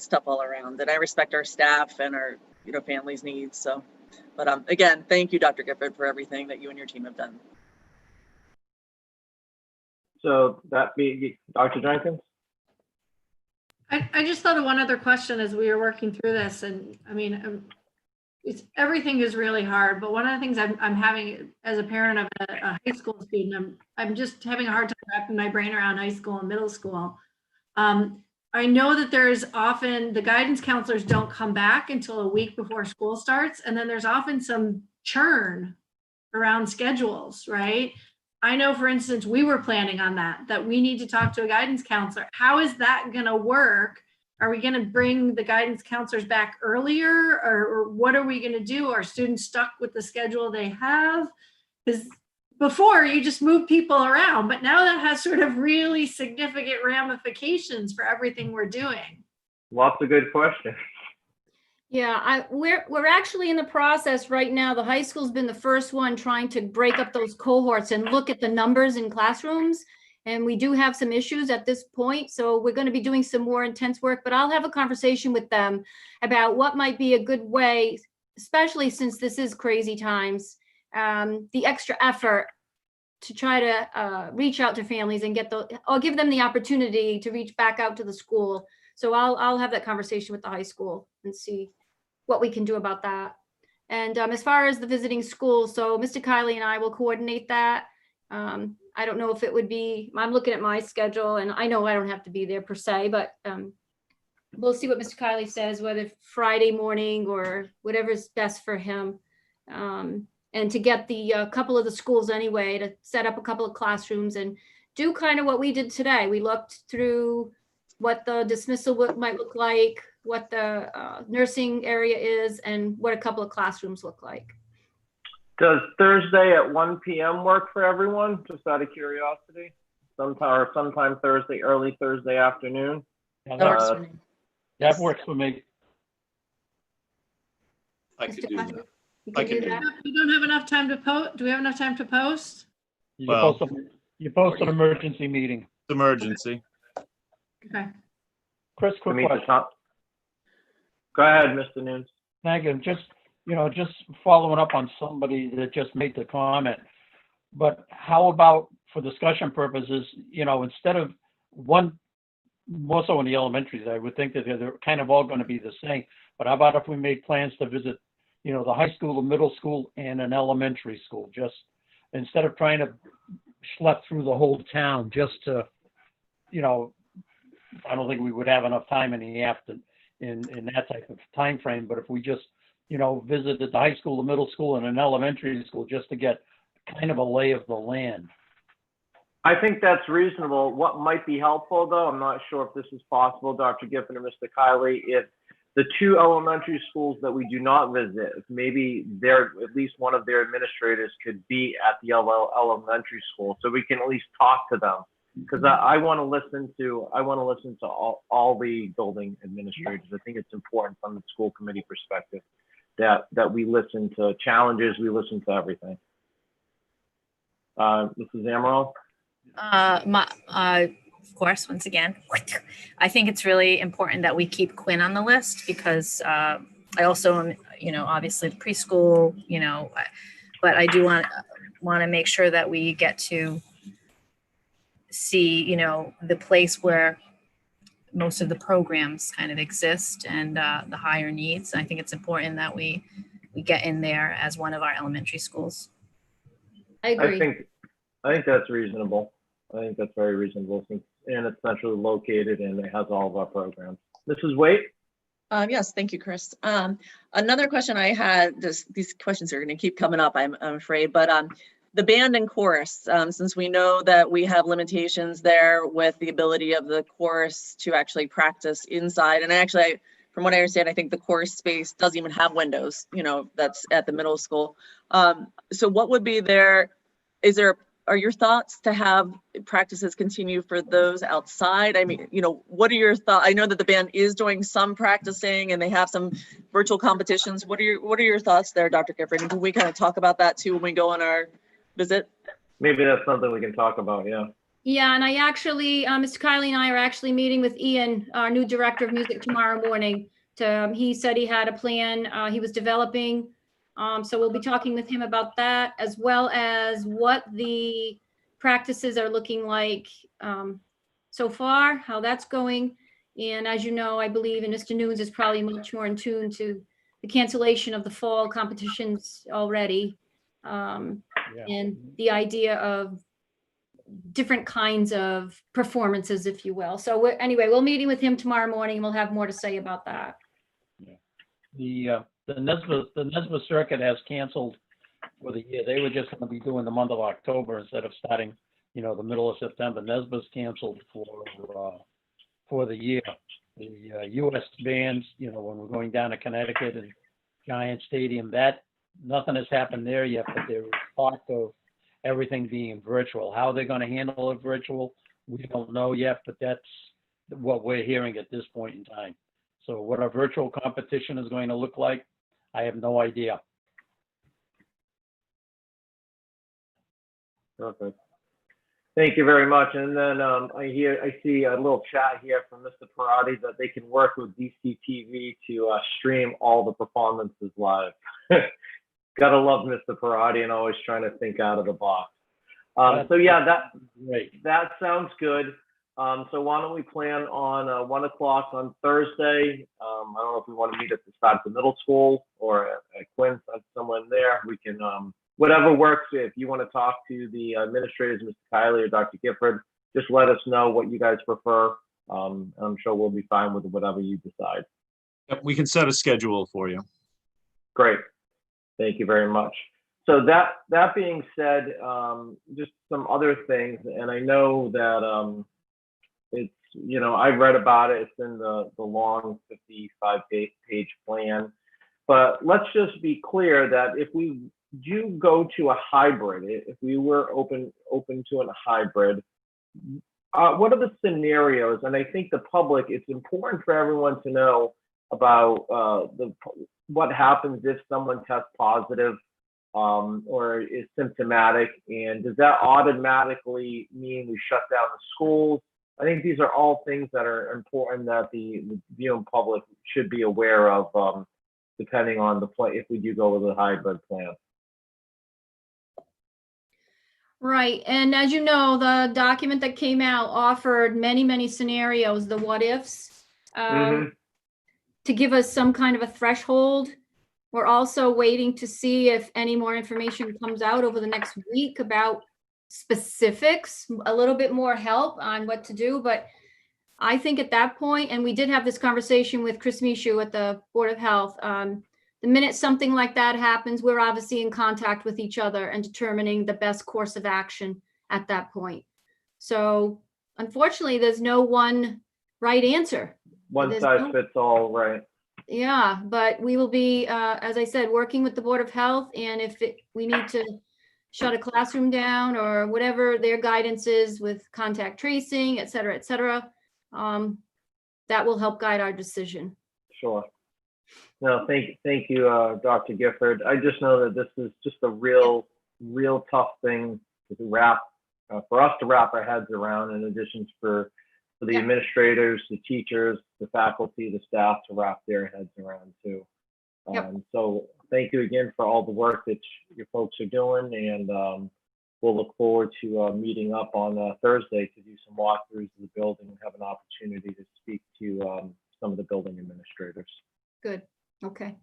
Speaker 3: tough all around, and I respect our staff and our families' needs. So, but again, thank you, Dr. Gifford, for everything that you and your team have done.
Speaker 1: So that be Dr. Jenkins?
Speaker 5: I just thought of one other question as we were working through this, and I mean, everything is really hard, but one of the things I'm having as a parent of a high school student, I'm just having a hard time wrapping my brain around high school and middle school. I know that there's often the guidance counselors don't come back until a week before school starts, and then there's often some churn around schedules, right? I know, for instance, we were planning on that we need to talk to a guidance counselor. How is that going to work? Are we going to bring the guidance counselors back earlier, or what are we going to do? Are students stuck with the schedule they have? Because before you just move people around, but now that has sort of really significant ramifications for everything we're doing.
Speaker 1: Lots of good questions.
Speaker 6: Yeah, we're actually in the process right now. The high school's been the first one trying to break up those cohorts and look at the numbers in classrooms. And we do have some issues at this point. So we're going to be doing some more intense work, but I'll have a conversation with them about what might be a good way, especially since this is crazy times, the extra effort to try to reach out to families and or give them the opportunity to reach back out to the school. So I'll have that conversation with the high school and see what we can do about that. And as far as the visiting schools, so Mr. Kiley and I will coordinate that. I don't know if it would be, I'm looking at my schedule and I know I don't have to be there per se, but we'll see what Mr. Kiley says, whether Friday morning or whatever's best for him. And to get the couple of the schools anyway, to set up a couple of classrooms and do kind of what we did today. We looked through what the dismissal might look like, what the nursing area is, and what a couple of classrooms look like.
Speaker 1: Does Thursday at 1 p.m. work for everyone? Just out of curiosity. Sometime Thursday, early Thursday afternoon.
Speaker 4: Yeah,
Speaker 3: That works for me.
Speaker 4: that works for me.
Speaker 7: I could do that.
Speaker 6: You
Speaker 7: I
Speaker 6: can
Speaker 7: can
Speaker 6: do
Speaker 7: do
Speaker 6: that.
Speaker 5: We don't have enough time to post. Do we have enough time to post?
Speaker 7: Well-
Speaker 4: You post an emergency meeting.
Speaker 7: Emergency.
Speaker 5: Okay.
Speaker 4: Chris,
Speaker 1: To
Speaker 4: quick
Speaker 1: meet the
Speaker 4: question.
Speaker 1: top. Go ahead, Mr. Nunes.
Speaker 4: Thank you. Just following up on somebody that just made the comment. But how about, for discussion purposes, instead of one, more so in the elementaries, I would think that they're kind of all going to be the same. But how about if we made plans to visit, the high school, the middle school, and an elementary school, just instead of trying to schlep through the whole town just to, I don't think we would have enough time in the afternoon in that type of time frame. But if we just, visited the high school, the middle school, and an elementary school just to get kind of a lay of the land.
Speaker 1: I think that's reasonable. What might be helpful, though, I'm not sure if this is possible, Dr. Giffen or Mr. Kiley, if the two elementary schools that we do not visit, if maybe at least one of their administrators could be at the elementary school, so we can at least talk to them. Because I want to listen to all the building administrators. I think it's important from the school committee perspective that we listen to challenges, we listen to everything. Mrs. Amaral?
Speaker 8: Of course, once again, I think it's really important that we keep Quinn on the list because I also, obviously the preschool, but I do want to make sure that we get to see, the place where most of the programs kind of exist and the higher needs. I think it's important that we get in there as one of our elementary schools.
Speaker 6: I agree.
Speaker 1: I think that's reasonable. I think that's very reasonable, and it's centrally located and it has all of our programs. Mrs. Waite?
Speaker 3: Yes, thank you, Chris. Another question I had, these questions are going to keep coming up, I'm afraid, but the band and chorus, since we know that we have limitations there with the ability of the chorus to actually practice inside, and actually, from what I understand, I think the chorus space doesn't even have windows, that's at the middle school. So what would be are your thoughts to have practices continue for those outside? I mean, what are your thoughts? I know that the band is doing some practicing and they have some virtual competitions. What are your thoughts there, Dr. Gifford? And can we kind of talk about that too when we go on our visit?
Speaker 1: Maybe that's something we can talk about, yeah.
Speaker 6: Yeah, and I actually, Mr. Kiley and I are actually meeting with Ian, our new director of music, tomorrow morning. He said he had a plan he was developing. So we'll be talking with him about that, as well as what the practices are looking like so far, how that's going. And as you know, I believe, and Mr. Nunes is probably much more in tune to the cancellation of the fall competitions already. And the idea of different kinds of performances, if you will. So anyway, we'll meeting with him tomorrow morning and we'll have more to say about that.
Speaker 4: Yeah. The NSBA circuit has canceled for the year. They were just going to be doing the month of October instead of starting, the middle of September. NSBA's canceled for the year. The U.S. bands, when we're going down to Connecticut and Giant Stadium, that nothing has happened there yet, but there was talk of everything being virtual. How they're going to handle it virtual, we don't know yet, but that's what we're hearing at this point in time. So what our virtual competition is going to look like, I have no idea.
Speaker 1: Perfect. Thank you very much. And then I see a little chat here from Mr. Parati that they can work with DCTV to stream all the performances live. Gotta love Mr. Parati and always trying to think out of the box. So yeah, that sounds good. So why don't we plan on 1 o'clock on Thursday? I don't know if we want to meet at the start of the middle school or at Quince, somewhere in there. We can, whatever works. If you want to talk to the administrators, Mr. Kiley or Dr. Gifford, just let us know what you guys prefer. I'm sure we'll be fine with whatever you decide.
Speaker 7: Yep, we can set a schedule for you.
Speaker 1: Great. Thank you very much. So that being said, just some other things, and I know that it's, you know, I read about it. It's in the long 55-page plan. But let's just be clear that if we do go to a hybrid, if we were open to a hybrid, what are the scenarios? And I think the public, it's important for everyone to know about what happens if someone tests positive or is symptomatic, and does that automatically mean we shut down the schools? I think these are all things that are important that the viewing public should be aware of, depending on the plan, if we do go with a hybrid plan.
Speaker 6: Right, and as you know, the document that came out offered many, many scenarios, the what ifs, to give us some kind of a threshold. We're also waiting to see if any more information comes out over the next week about specifics, a little bit more help on what to do. But I think at that point, and we did have this conversation with Chris Mishu at the Board of Health, the minute something like that happens, we're obviously in contact with each other and determining the best course of action at that point. So unfortunately, there's no one right answer.
Speaker 1: One size fits all, right?
Speaker 6: Yeah, but we will be, as I said, working with the Board of Health, and if we need to shut a classroom down or whatever their guidance is with contact tracing, et cetera, that will help guide our decision.
Speaker 1: Sure. No, thank you, Dr. Gifford. I just know that this is just a real tough thing to wrap, for us to wrap our heads around, in addition for the administrators, the teachers, the faculty, the staff to wrap their heads around too. So thank you again for all the work that your folks are doing, and we'll look forward to meeting up on Thursday to do some walkthroughs of the building and have an opportunity to speak to some of the building administrators.
Speaker 6: Good. Okay.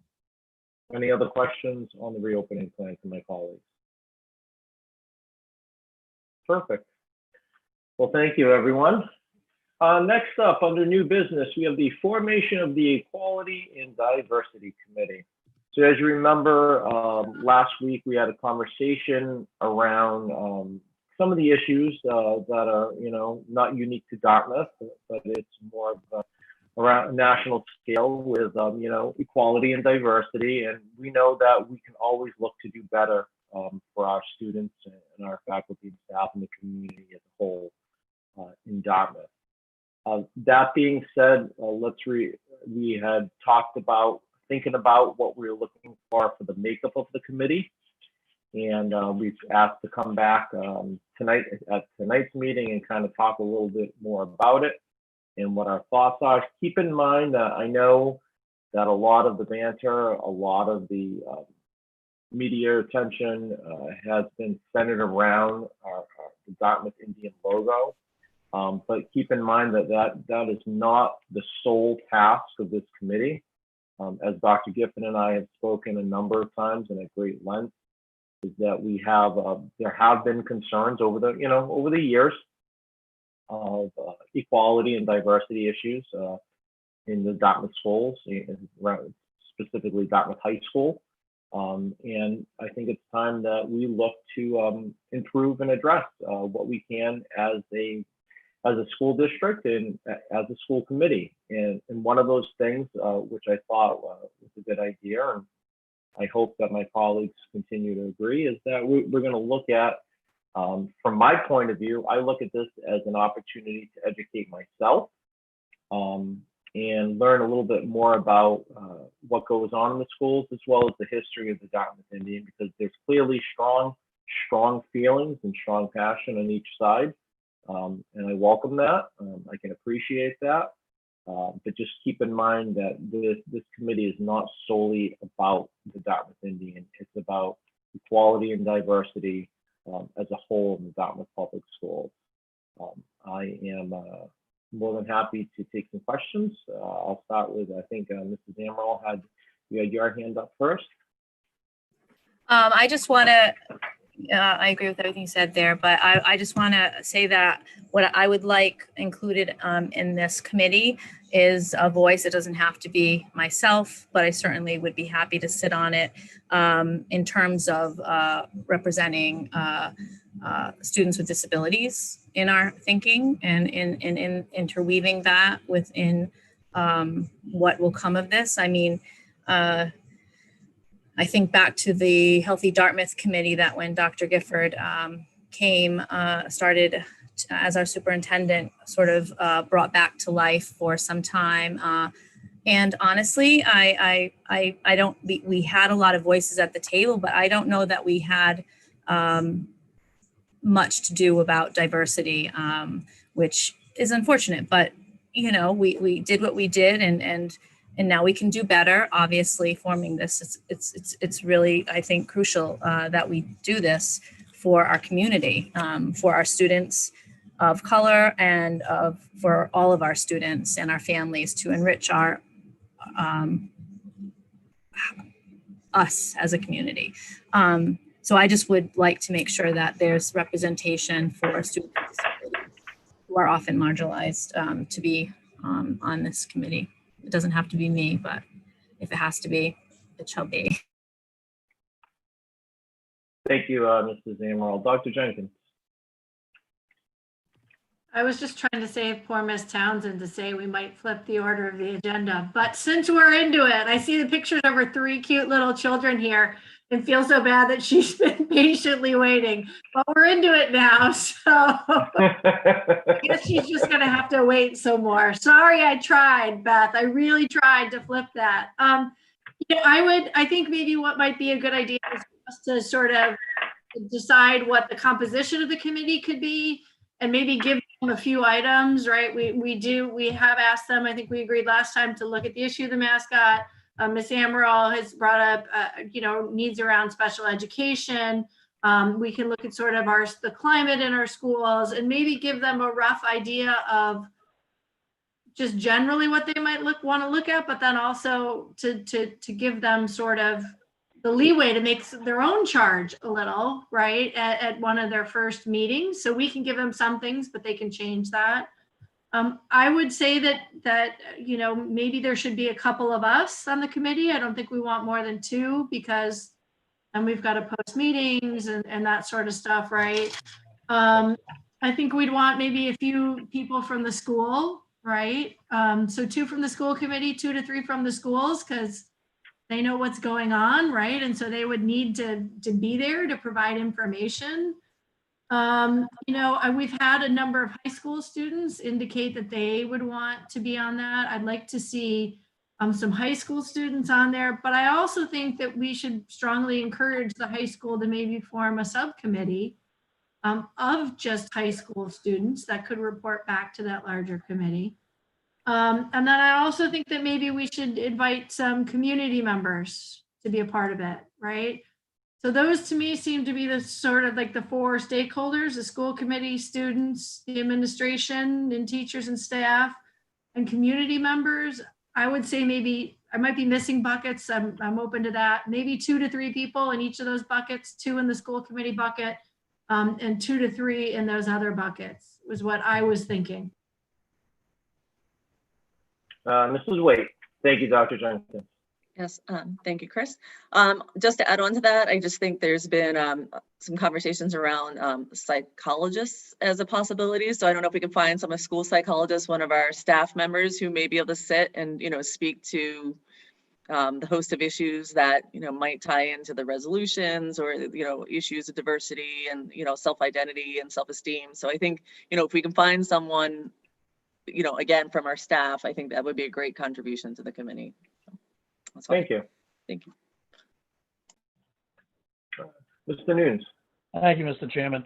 Speaker 1: Any other questions on the reopening plan from my colleagues? Perfect. Well, thank you, everyone. Next up, under new business, we have the formation of the Equality and Diversity Committee. So as you remember, last week we had a conversation around some of the issues that are, you know, not unique to Dartmouth, but it's more of around a national scale with, you know, equality and diversity. And we know that we can always look to do better for our students and our faculty and staff and the community as a whole in Dartmouth. That being said, we had talked about thinking about what we were looking for the makeup of the committee. And we've asked to come back tonight at tonight's meeting and kind of talk a little bit more about it and what our thoughts are. Keep in mind that I know that a lot of the banter, a lot of the media attention has been centered around the Dartmouth Indian logo. But keep in mind that is not the sole task of this committee. As Dr. Giffen and I have spoken a number of times and at great length, is that we have there have been concerns over the years of equality and diversity issues in the Dartmouth schools, specifically Dartmouth High School. And I think it's time that we look to improve and address what we can as a school district and as a school committee. And one of those things, which I thought was a good idea, and I hope that my colleagues continue to agree, is that we're going to look at From my point of view, I look at this as an opportunity to educate myself and learn a little bit more about what goes on in the schools, as well as the history of the Dartmouth Indian, because there's clearly strong feelings and strong passion on each side. And I welcome that. I can appreciate that. But just keep in mind that this committee is not solely about the Dartmouth Indian. It's about equality and diversity as a whole in the Dartmouth Public Schools. I am more than happy to take some questions. I'll start with, I think Mrs. Amaral you had your hand up first.
Speaker 8: I just want to, I agree with everything you said there, but I just want to say that what I would like included in this committee is a voice. It doesn't have to be myself, but I certainly would be happy to sit on it in terms of representing students with disabilities in our thinking and in interweaving that within what will come of this. I mean, I think back to the Healthy Dartmouth Committee that when Dr. Gifford started as our superintendent, sort of brought back to life for some time. And honestly, we had a lot of voices at the table, but I don't know that we had much to do about diversity, which is unfortunate, but you know, we did what we did, and now we can do better. Obviously, forming this, it's really, I think, crucial that we do this for our community, for our students of color, and for all of our students and our families, to enrich our us as a community. So I just would like to make sure that there's representation for students who are often marginalized to be on this committee. It doesn't have to be me, but if it has to be, it shall be.
Speaker 1: Thank you, Mrs. Amaral. Dr. Jenkins.
Speaker 5: I was just trying to save poor Miss Townsend to say we might flip the order of the agenda, but since we're into it, I see the pictures of her 3 cute little children here and feel so bad that she's been patiently waiting, but we're into it now. So I guess she's just gonna have to wait some more. Sorry, I tried, Beth. I really tried to flip that. Yeah, I think maybe what might be a good idea is just to sort of decide what the composition of the committee could be, and maybe give them a few items, right? We have asked them, I think we agreed last time, to look at the issue of the mascot. Ms. Amaral has brought up, needs around special education. We can look at sort of the climate in our schools, and maybe give them a rough idea of just generally what they might want to look at, but then also to give them sort of the leeway to make their own charge a little, right, at one of their first meetings. So we can give them some things, but they can change that. I would say that maybe there should be a couple of us on the committee. I don't think we want more than 2, because then we've got to post meetings and that sort of stuff, right? I think we'd want maybe a few people from the school, right? So 2 from the school committee, 2 to 3 from the schools, because they know what's going on, right? And so they would need to be there to provide information. We've had a number of high school students indicate that they would want to be on that. I'd like to see some high school students on there, but I also think that we should strongly encourage the high school to maybe form a subcommittee of just high school students that could report back to that larger committee. And then I also think that maybe we should invite some community members to be a part of it, right? So those to me seem to be the sort of like the 4 stakeholders: the school committee, students, the administration, and teachers and staff, and community members. I would say maybe I might be missing buckets. I'm open to that. Maybe 2 to 3 people in each of those buckets, 2 in the school committee bucket, and 2 to 3 in those other buckets was what I was thinking.
Speaker 1: Mrs. Waite. Thank you, Dr. Jenkins.
Speaker 3: Yes, thank you, Chris. Just to add on to that, I just think there's been some conversations around psychologists as a possibility. So I don't know if we can find some school psychologists, one of our staff members who may be able to sit and, speak to the host of issues that, might tie into the resolutions or, issues of diversity and, self-identity and self-esteem. So I think, if we can find someone, again, from our staff, I think that would be a great contribution to the committee. That's all.
Speaker 1: Thank you.
Speaker 3: Thank you.
Speaker 1: Mr. Nunes.
Speaker 4: Thank you, Mr. Chairman.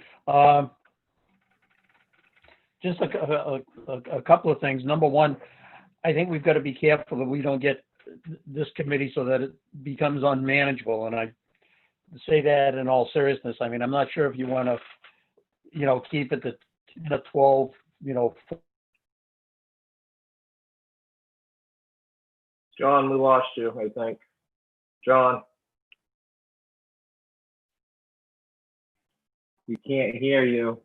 Speaker 4: Just a couple of things. Number one, I think we've got to be careful that we don't get this committee so that it becomes unmanageable. And I say that in all seriousness. I mean, I'm not sure if you want to, keep it to 12,
Speaker 1: John, we lost you, I think. John. We can't hear you.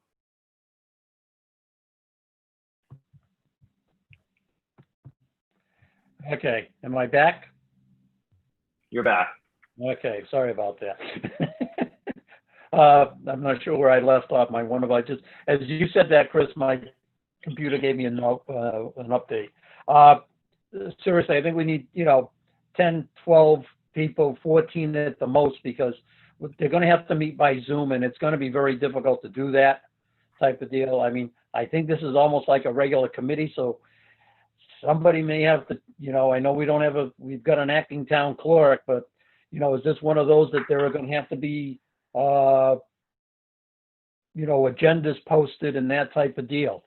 Speaker 4: Okay, am I back?
Speaker 1: You're back.
Speaker 4: Okay, sorry about that. I'm not sure where I left off. As you said that, Chris, my computer gave me an update. Seriously, I think we need, 10, 12 people, 14 at the most, because they're going to have to meet by Zoom, and it's going to be very difficult to do that type of deal. I mean, I think this is almost like a regular committee, so somebody may have to, I know we've got an acting town clerk, but, is this one of those that there are going to have to be, agendas posted and that type of deal?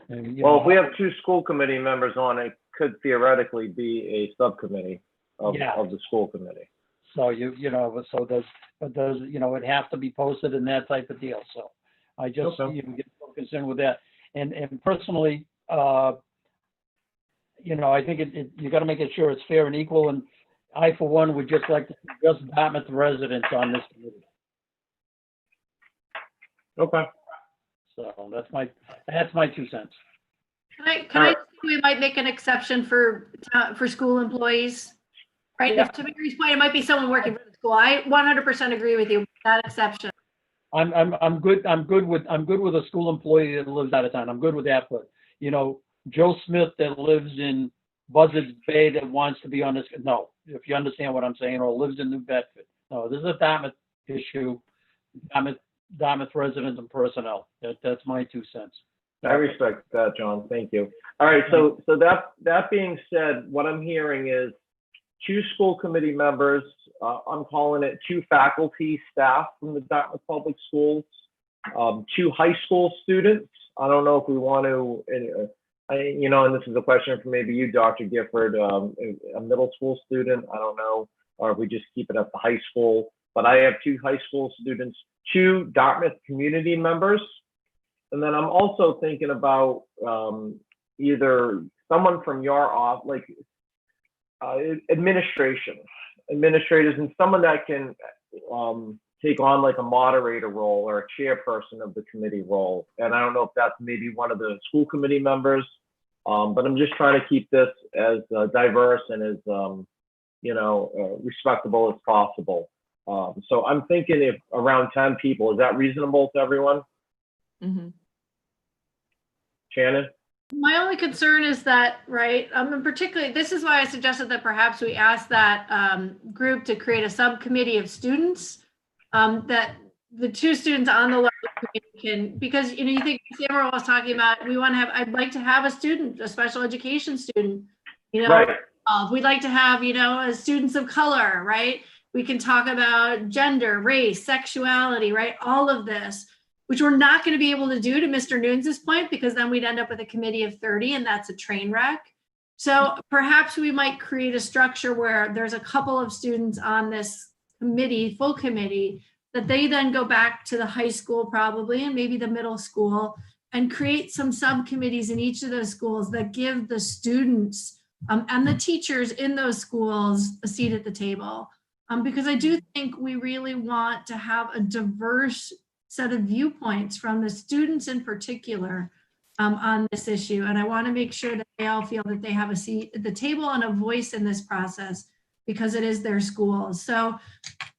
Speaker 4: And,
Speaker 1: Well, if we have 2 school committee members on, it could theoretically be a subcommittee of the school committee.
Speaker 4: So it has to be posted and that type of deal. So I just get so concerned with that. And personally, I think you got to make it sure it's fair and equal. And I, for one, would just like to see just Dartmouth residents on this committee.
Speaker 1: Okay.
Speaker 4: So that's my 2 cents.
Speaker 5: Can I we might make an exception for school employees? Right,
Speaker 4: Yeah.
Speaker 5: to Mary's point, it might be someone working for the school. I 100% agree with you with that exception.
Speaker 4: I'm good with a school employee that lives out of town. I'm good with that, but Joe Smith that lives in Buzzards Bay that wants to be on this, no, if you understand what I'm saying, or lives in New Bedford. No, this is a Dartmouth issue, Dartmouth residents and personnel. That's my 2 cents.
Speaker 1: I respect that, John. Thank you. All right. So that being said, what I'm hearing is 2 school committee members. I'm calling it 2 faculty staff from the Dartmouth Public Schools, 2 high school students. I don't know if we want to, and this is a question for maybe you, Dr. Gifford, a middle school student. I don't know, or if we just keep it at the high school. But I have 2 high school students, 2 Dartmouth community members. And then I'm also thinking about either someone from your office, like administrators, and someone that can take on like a moderator role or a chairperson of the committee role. And I don't know if that's maybe one of the school committee members, but I'm just trying to keep this as diverse and as respectable as possible. So I'm thinking if around 10 people, is that reasonable to everyone?
Speaker 3: Mm-hmm.
Speaker 1: Shannon?
Speaker 5: My only concern is that, right, particularly, this is why I suggested that perhaps we ask that group to create a subcommittee of students, that the 2 students on the level committee can, because, you think Samara was talking about, I'd like to have a student, a special education student,
Speaker 1: Right.
Speaker 5: We'd like to have, students of color, right? We can talk about gender, race, sexuality, right? All of this, which we're not going to be able to do to Mr. Nunes' point, because then we'd end up with a committee of 30 and that's a train wreck. So perhaps we might create a structure where there's a couple of students on this committee, full committee, that they then go back to the high school probably, and maybe the middle school, and create some subcommittees in each of those schools that give the students and the teachers in those schools a seat at the table. Because I do think we really want to have a diverse set of viewpoints from the students in particular on this issue. And I want to make sure that they all feel that they have a seat at the table and a voice in this process, because it is their schools. So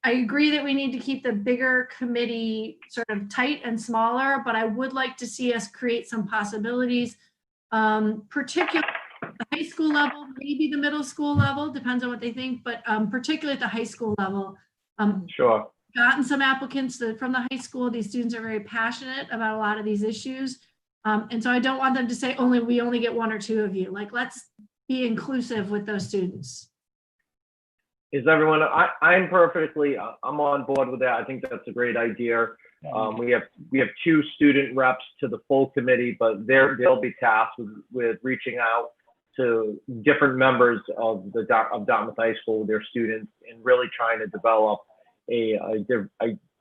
Speaker 5: I agree that we need to keep the bigger committee sort of tight and smaller, but I would like to see us create some possibilities, particularly at the high school level, maybe the middle school level, depends on what they think, but particularly at the high school level.
Speaker 1: Sure.
Speaker 5: Gotten some applicants from the high school. These students are very passionate about a lot of these issues. And so I don't want them to say we only get 1 or 2 of you. Like, let's be inclusive with those students.
Speaker 1: Is everyone, I'm perfectly, I'm on board with that. I think that's a great idea. We have 2 student reps to the full committee, but they'll be tasked with reaching out to different members of Dartmouth High School, their students, and really trying to develop a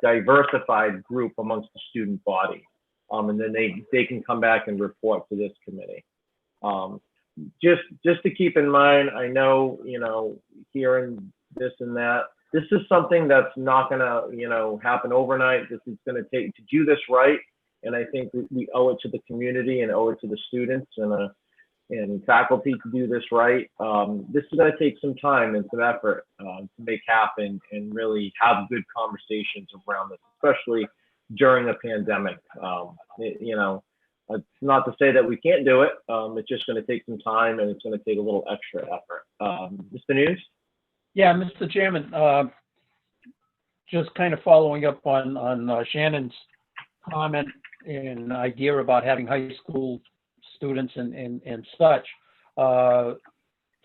Speaker 1: diversified group amongst the student body. And then they can come back and report to this committee. Just to keep in mind, I know, hearing this and that, this is something that's not gonna, happen overnight. This is gonna take, to do this right. And I think we owe it to the community and owe it to the students and faculty to do this right. This is gonna take some time and some effort to make happen and really have good conversations around this, especially during a pandemic. It's not to say that we can't do it. It's just gonna take some time and it's gonna take a little extra effort. Mr. News?
Speaker 4: Yeah, Mr. Chairman, just kind of following up on Shannon's comment and idea about having high school students and such.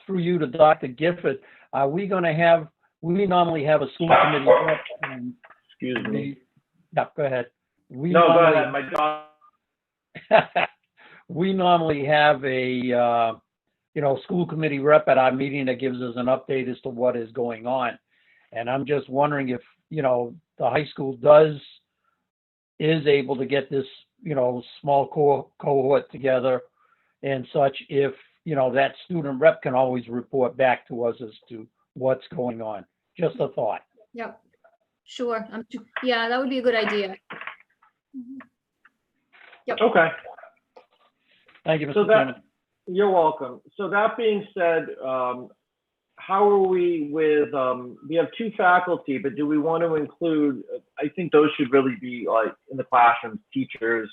Speaker 4: Through you to Dr. Gifford, are we going to have, we normally have a school committee rep.
Speaker 1: Excuse me.
Speaker 4: Yeah, go ahead.
Speaker 1: No, go ahead. My dog.
Speaker 4: We normally have a, school committee rep at our meeting that gives us an update as to what is going on. And I'm just wondering if, the high school is able to get this, small cohort together and such, if, that student rep can always report back to us as to what's going on. Just a thought.
Speaker 6: Yep, sure. Yeah, that would be a good idea. Yep.
Speaker 1: Okay.
Speaker 4: Thank you, Mr.
Speaker 1: So
Speaker 4: Chairman.
Speaker 1: You're welcome. So that being said, how are we with, we have 2 faculty, but do we want to include, I think those should really be like in the classrooms, teachers,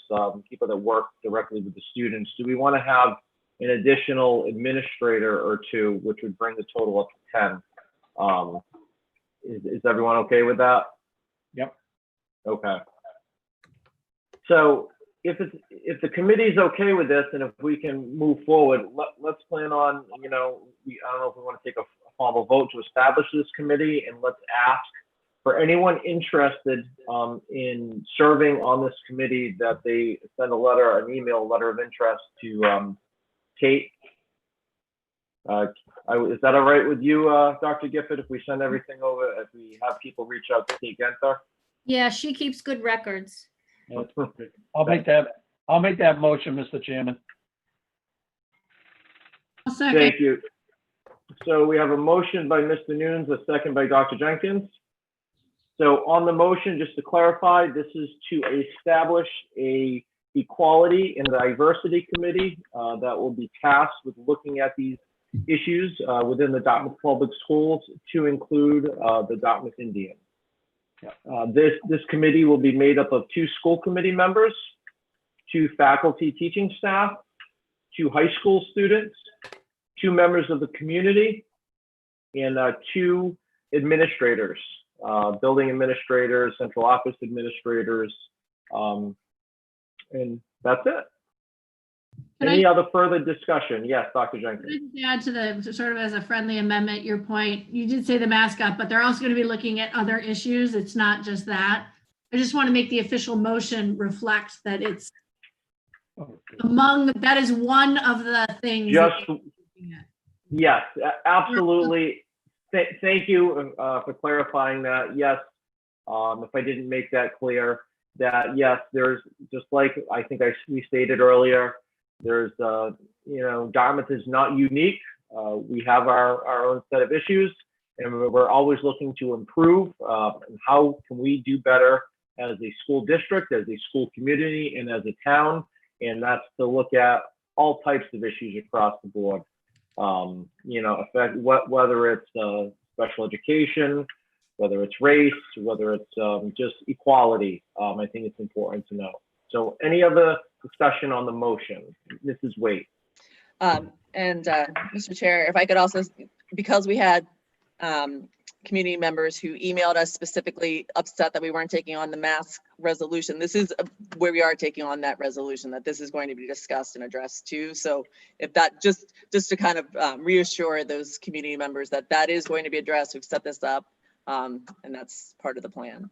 Speaker 1: people that work directly with the students. Do we want to have an additional administrator or 2, which would bring the total up to 10? Is everyone okay with that?
Speaker 4: Yep.
Speaker 1: Okay. So if the committee's okay with this and if we can move forward, let's plan on, I don't know if we want to take a formal vote to establish this committee, and let's ask for anyone interested in serving on this committee that they send an email letter of interest to Kate. Is that all right with you, Dr. Gifford, if we send everything over, if we have people reach out to Kate Genther?
Speaker 6: Yeah, she keeps good records.
Speaker 4: I'll make that motion, Mr. Chairman.
Speaker 5: I'll second.
Speaker 1: Thank you. So we have a motion by Mr. Nunes, a second by Dr. Jenkins. So on the motion, just to clarify, this is to establish a equality and diversity committee that will be tasked with looking at these issues within the Dartmouth Public Schools to include the Dartmouth Indians. This committee will be made up of 2 school committee members, 2 faculty teaching staff, 2 high school students, 2 members of the community, and 2 administrators, building administrators, central office administrators, and that's it. Any other further discussion? Yes, Dr. Jenkins.
Speaker 5: Can I just add to sort of as a friendly amendment, your point, you did say the mascot, but they're also going to be looking at other issues. It's not just that. I just want to make the official motion reflect that it's that is one of the things. Yes, absolutely. Thank you for clarifying that. Yes, if I didn't make that clear, that yes, there's just like I think we stated earlier, there's Dartmouth is not unique. We have our own set of issues, and we're always looking to improve. And how can we do better as a school district, as a school community, and as a town? And that's to look at all types of issues across the board. Whether it's special education, whether it's race, whether it's just equality. I think it's important to know. So any other discussion on the motion? Mrs. Waite.
Speaker 3: Mr. Chair, if I could also, because we had community members who emailed us specifically upset that we weren't taking on the mask resolution. This is where we are taking on that resolution, that this is going to be discussed and addressed too. So if that, just to kind of reassure those community members that that is going to be addressed, we've set this up and that's part of the plan.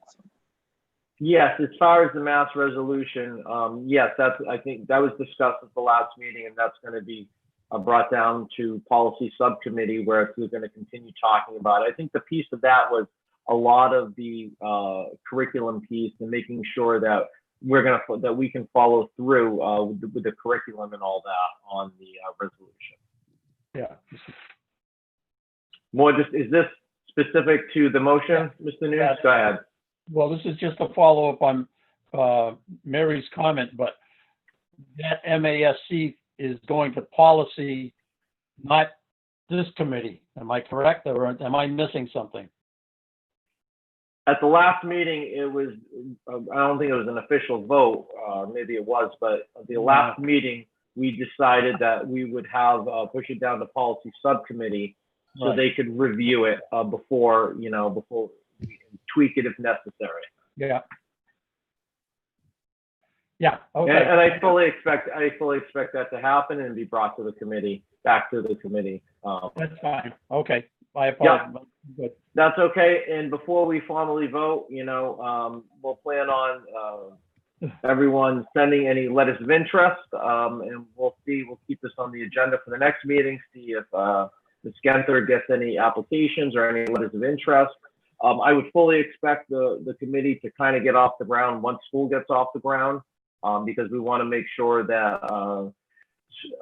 Speaker 1: Yes, as far as the mass resolution, yes, I think that was discussed at the last meeting, and that's going to be brought down to policy subcommittee where we're going to continue talking about it. I think the piece of that was a lot of the curriculum piece and making sure that that we can follow through with the curriculum and all that on the resolution.
Speaker 4: Yeah.
Speaker 1: More just, is this specific to the motion, Mr. Nunes?
Speaker 4: Yeah.
Speaker 1: Go ahead.
Speaker 4: Well, this is just a follow-up on Mary's comment, but that MASC is going to policy, not this committee. Am I correct, or am I missing something?
Speaker 1: At the last meeting, it was, I don't think it was an official vote, maybe it was, but at the last meeting, we decided that we would have, push it down to policy subcommittee so
Speaker 4: Right.
Speaker 1: they could review it before we can tweak it if necessary.
Speaker 4: Yeah. Yeah, okay.
Speaker 1: And I fully expect that to happen and be brought to the committee, back to the committee.
Speaker 4: That's fine. Okay. I apologize. Good.
Speaker 1: That's okay. And before we formally vote, we'll plan on everyone sending any letters of interest, and we'll keep this on the agenda for the next meeting, see if Ms. Genther gets any applications or any letters of interest. I would fully expect the committee to kind of get off the ground once school gets off the ground, because we want to make sure that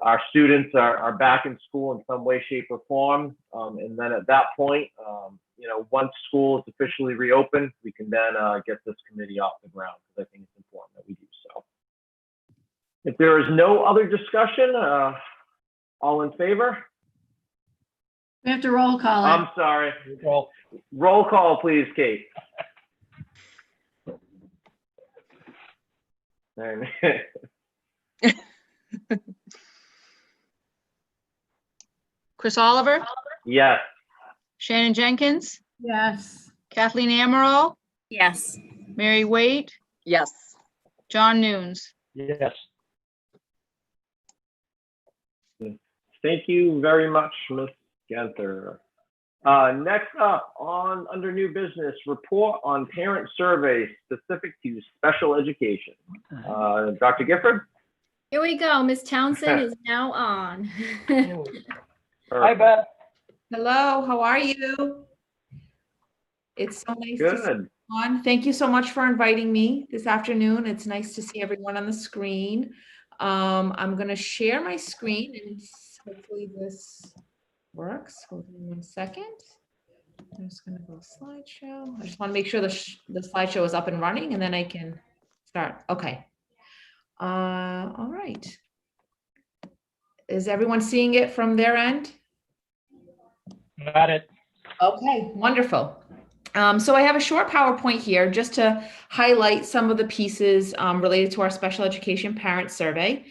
Speaker 1: our students are back in school in some way, shape, or form. And then at that point, once school is officially reopened, we can then get this committee off the ground, because I think it's important that we do so. If there is no other discussion, all in favor?
Speaker 5: We have to roll call it.
Speaker 1: I'm sorry.
Speaker 4: Well,
Speaker 1: Roll call, please, Kate.
Speaker 2: Chris Oliver,
Speaker 1: Yes.
Speaker 2: Shannon Jenkins,
Speaker 5: Yes.
Speaker 2: Kathleen Amaral,
Speaker 8: Yes.
Speaker 2: Mary Waite,
Speaker 3: Yes.
Speaker 2: John Nunes.
Speaker 4: yes.
Speaker 1: Thank you very much, Ms. Genther. Next up, under new business, report on parent survey specific to special education. Dr. Gifford?
Speaker 6: Here we go. Miss Townsend is now on.
Speaker 4: Hi, Beth.
Speaker 9: Hello, how are you? It's so nice to see
Speaker 1: Good.
Speaker 9: you on. Thank you so much for inviting me this afternoon. It's nice to see everyone on the screen. I'm going to share my screen and hopefully this works. Hold on 1 second. I'm just going to go slideshow. I just want to make sure the slideshow is up and running and then I can start. Okay. All right. Is everyone seeing it from their end?
Speaker 4: Got it.
Speaker 9: Okay, wonderful. So I have a short PowerPoint here just to highlight some of the pieces related to our special education parent survey.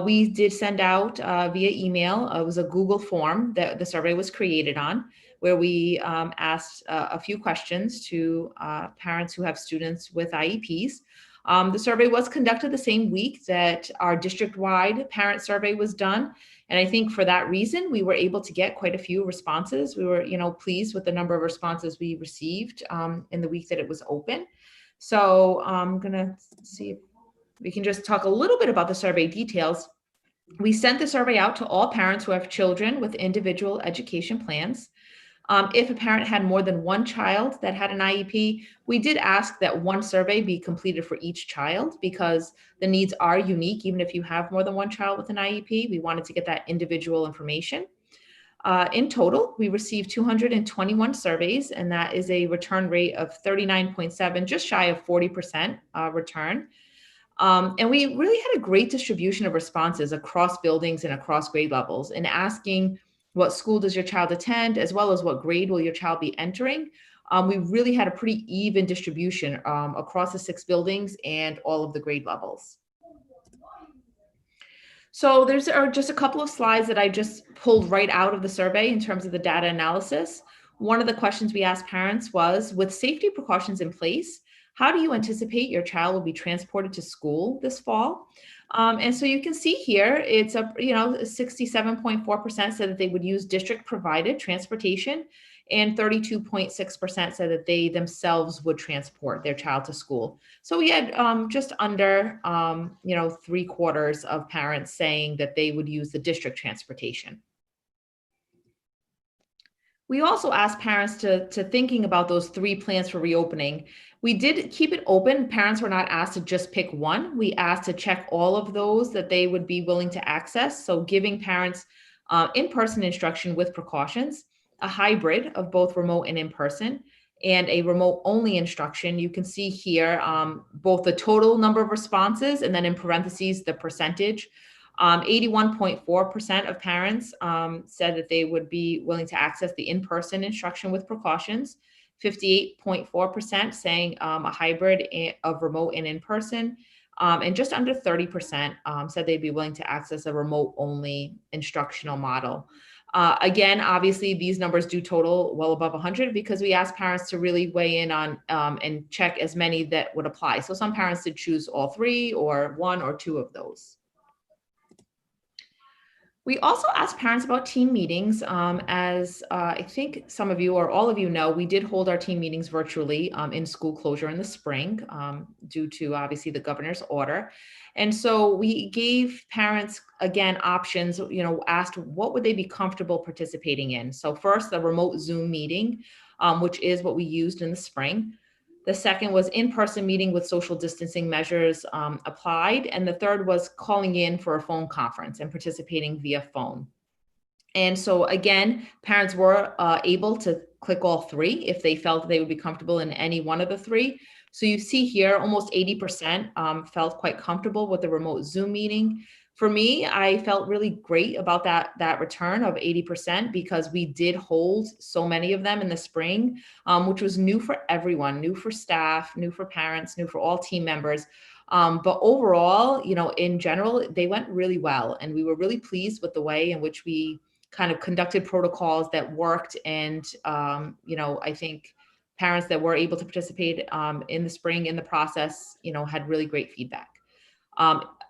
Speaker 9: We did send out via email. It was a Google form that the survey was created on, where we asked a few questions to parents who have students with IEPs. The survey was conducted the same week that our district-wide parent survey was done. And I think for that reason, we were able to get quite a few responses. We were, pleased with the number of responses we received in the week that it was open. So I'm gonna see if we can just talk a little bit about the survey details. We sent the survey out to all parents who have children with individual education plans. If a parent had more than one child that had an IEP, we did ask that one survey be completed for each child because the needs are unique. Even if you have more than one child with an IEP, we wanted to get that individual information. In total, we received 221 surveys, and that is a return rate of 39.7, just shy of 40% return. And we really had a great distribution of responses across buildings and across grade levels in asking what school does your child attend, as well as what grade will your child be entering. We really had a pretty even distribution across the 6 buildings and all of the grade levels. So there's just a couple of slides that I just pulled right out of the survey in terms of the data analysis. One of the questions we asked parents was, with safety precautions in place, how do you anticipate your child will be transported to school this fall? And so you can see here, it's 67.4% said that they would use district provided transportation, and 32.6% said that they themselves would transport their child to school. So we had just under 3/4 of parents saying that they would use the district transportation. We also asked parents to thinking about those 3 plans for reopening. We did keep it open. Parents were not asked to just pick one. We asked to check all of those that they would be willing to access. So giving parents in-person instruction with precautions, a hybrid of both remote and in-person, and a remote only instruction. You can see here both the total number of responses and then in parentheses, the percentage. 81.4% of parents said that they would be willing to access the in-person instruction with precautions. 58.4% saying a hybrid of remote and in-person. And just under 30% said they'd be willing to access a remote only instructional model. Again, obviously these numbers do total well above 100 because we asked parents to really weigh in on and check as many that would apply. So some parents did choose all 3 or 1 or 2 of those. We also asked parents about team meetings. As I think some of you or all of you know, we did hold our team meetings virtually in school closure in the spring due to obviously the governor's order. And so we gave parents, again, options, asked what would they be comfortable participating in. So first, the remote Zoom meeting, which is what we used in the spring. The second was in-person meeting with social distancing measures applied. And the third was calling in for a phone conference and participating via phone. And so again, parents were able to click all 3 if they felt they would be comfortable in any one of the 3. So you see here, almost 80% felt quite comfortable with the remote Zoom meeting. For me, I felt really great about that return of 80% because we did hold so many of them in the spring, which was new for everyone, new for staff, new for parents, new for all team members. But overall, in general, they went really well. And we were really pleased with the way in which we kind of conducted protocols that worked. And, I think parents that were able to participate in the spring in the process, had really great feedback.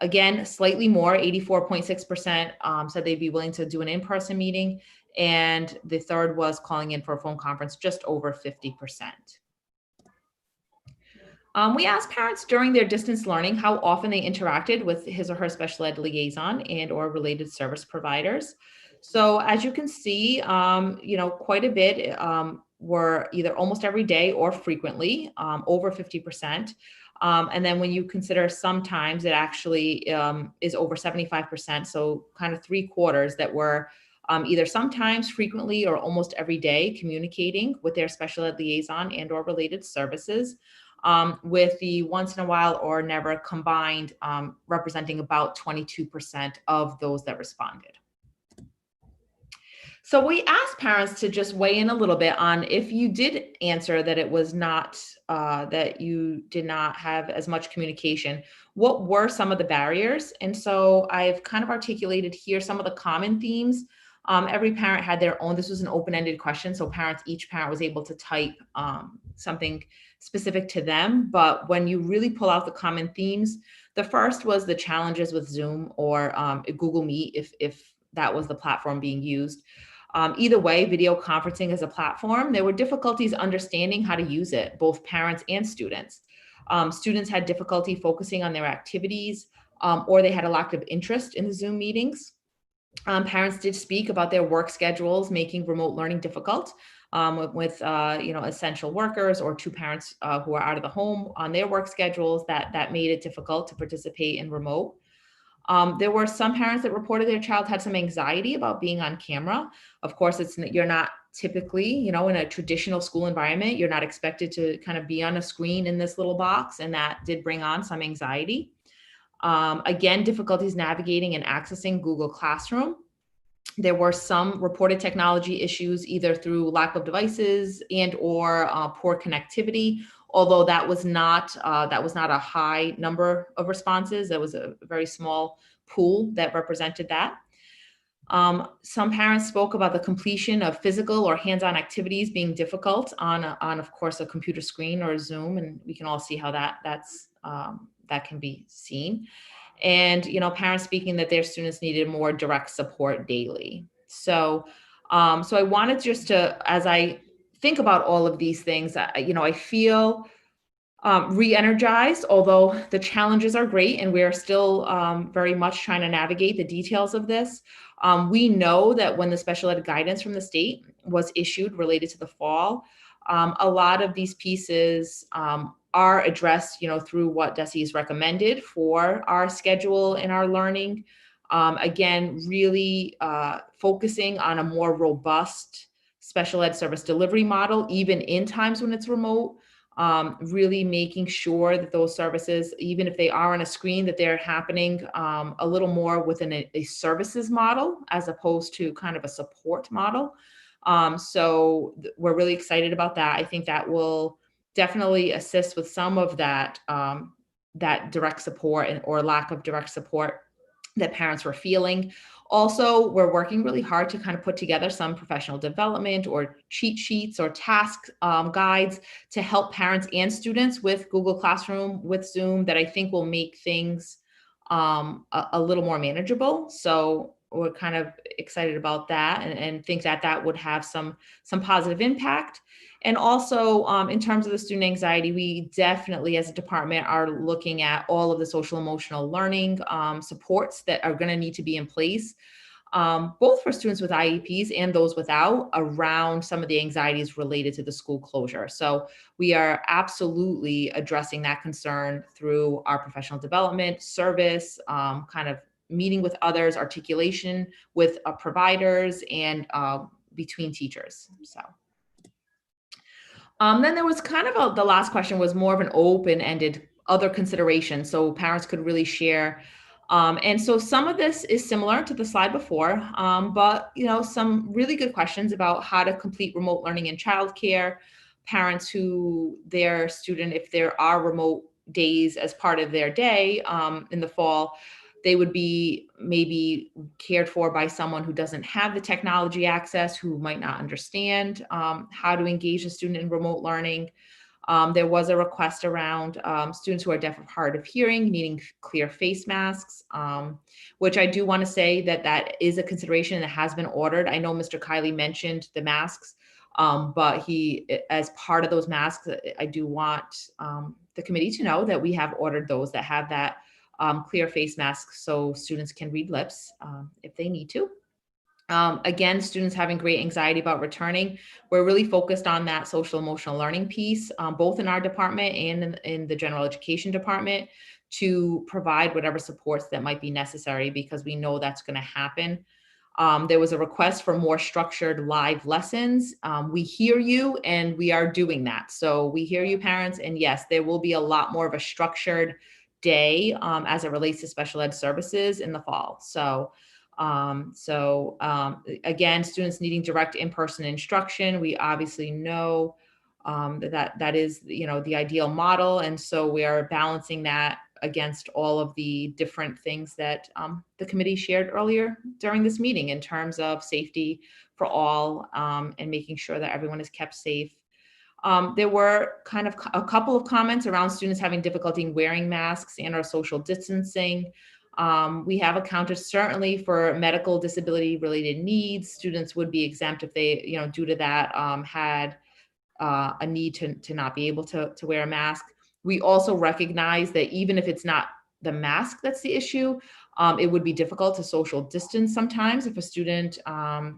Speaker 9: Again, slightly more, 84.6% said they'd be willing to do an in-person meeting. And the third was calling in for a phone conference, just over 50%. We asked parents during their distance learning how often they interacted with his or her special ed liaison and or related service providers. So as you can see, quite a bit were either almost every day or frequently, over 50%. And then when you consider sometimes, it actually is over 75%. So kind of 3/4 that were either sometimes, frequently, or almost every day communicating with their special ed liaison and or related services, with the once in a while or never combined representing about 22% of those that responded. So we asked parents to just weigh in a little bit on if you did answer that it was not, that you did not have as much communication, what were some of the barriers? And so I've kind of articulated here some of the common themes. Every parent had their own, this was an open-ended question. So each parent was able to type something specific to them. But when you really pull out the common themes, the first was the challenges with Zoom or Google Meet, if that was the platform being used. Either way, video conferencing as a platform, there were difficulties understanding how to use it, both parents and students. Students had difficulty focusing on their activities, or they had a lack of interest in the Zoom meetings. Parents did speak about their work schedules, making remote learning difficult with essential workers or 2 parents who are out of the home on their work schedules that made it difficult to participate in remote. There were some parents that reported their child had some anxiety about being on camera. Of course, you're not typically, in a traditional school environment, you're not expected to kind of be on a screen in this little box, and that did bring on some anxiety. Again, difficulties navigating and accessing Google Classroom. There were some reported technology issues, either through lack of devices and or poor connectivity. Although that was not a high number of responses, that was a very small pool that represented that. Some parents spoke about the completion of physical or hands-on activities being difficult on of course, a computer screen or a Zoom, and we can all see how that can be seen. And, parents speaking that their students needed more direct support daily. So I wanted just to, as I think about all of these things, I feel re-energized, although the challenges are great and we're still very much trying to navigate the details of this. We know that when the special ed guidance from the state was issued related to the fall, a lot of these pieces are addressed, through what DESE has recommended for our schedule and our learning. Again, really focusing on a more robust special ed service delivery model, even in times when it's remote. Really making sure that those services, even if they are on a screen, that they're happening a little more within a services model as opposed to kind of a support model. So we're really excited about that. I think that will definitely assist with some of that, that direct support or lack of direct support that parents were feeling. Also, we're working really hard to kind of put together some professional development or cheat sheets or task guides to help parents and students with Google Classroom, with Zoom, that I think will make things a little more manageable. So we're kind of excited about that and think that that would have some positive impact. And also in terms of the student anxiety, we definitely as a department are looking at all of the social emotional learning supports that are going to need to be in place, both for students with IEPs and those without, around some of the anxieties related to the school closure. So we are absolutely addressing that concern through our professional development service, kind of meeting with others, articulation with providers, and between teachers. So. Then there was kind of the last question was more of an open-ended other consideration, so parents could really share. And so some of this is similar to the slide before, but some really good questions about how to complete remote learning in childcare, parents who their student, if there are remote days as part of their day in the fall, they would be maybe cared for by someone who doesn't have the technology access, who might not understand how to engage a student in remote learning. There was a request around students who are deaf or hard of hearing needing clear face masks, which I do want to say that is a consideration that has been ordered. I know Mr. Kiley mentioned the masks, but as part of those masks, I do want the committee to know that we have ordered those that have that clear face masks so students can read lips if they need to. Again, students having great anxiety about returning. We're really focused on that social emotional learning piece, both in our department and in the general education department, to provide whatever supports that might be necessary, because we know that's going to happen. There was a request for more structured live lessons. We hear you and we are doing that. So we hear you, parents, and yes, there will be a lot more of a structured day as it relates to special ed services in the fall. So again, students needing direct in-person instruction, we obviously know that is, the ideal model. And so we are balancing that against all of the different things that the committee shared earlier during this meeting in terms of safety for all and making sure that everyone is kept safe. There were kind of a couple of comments around students having difficulty wearing masks and or social distancing. We have accounted certainly for medical disability related needs. Students would be exempt if they, due to that, had a need to not be able to wear a mask. We also recognize that even if it's not the mask that's the issue, it would be difficult to social distance sometimes if a student,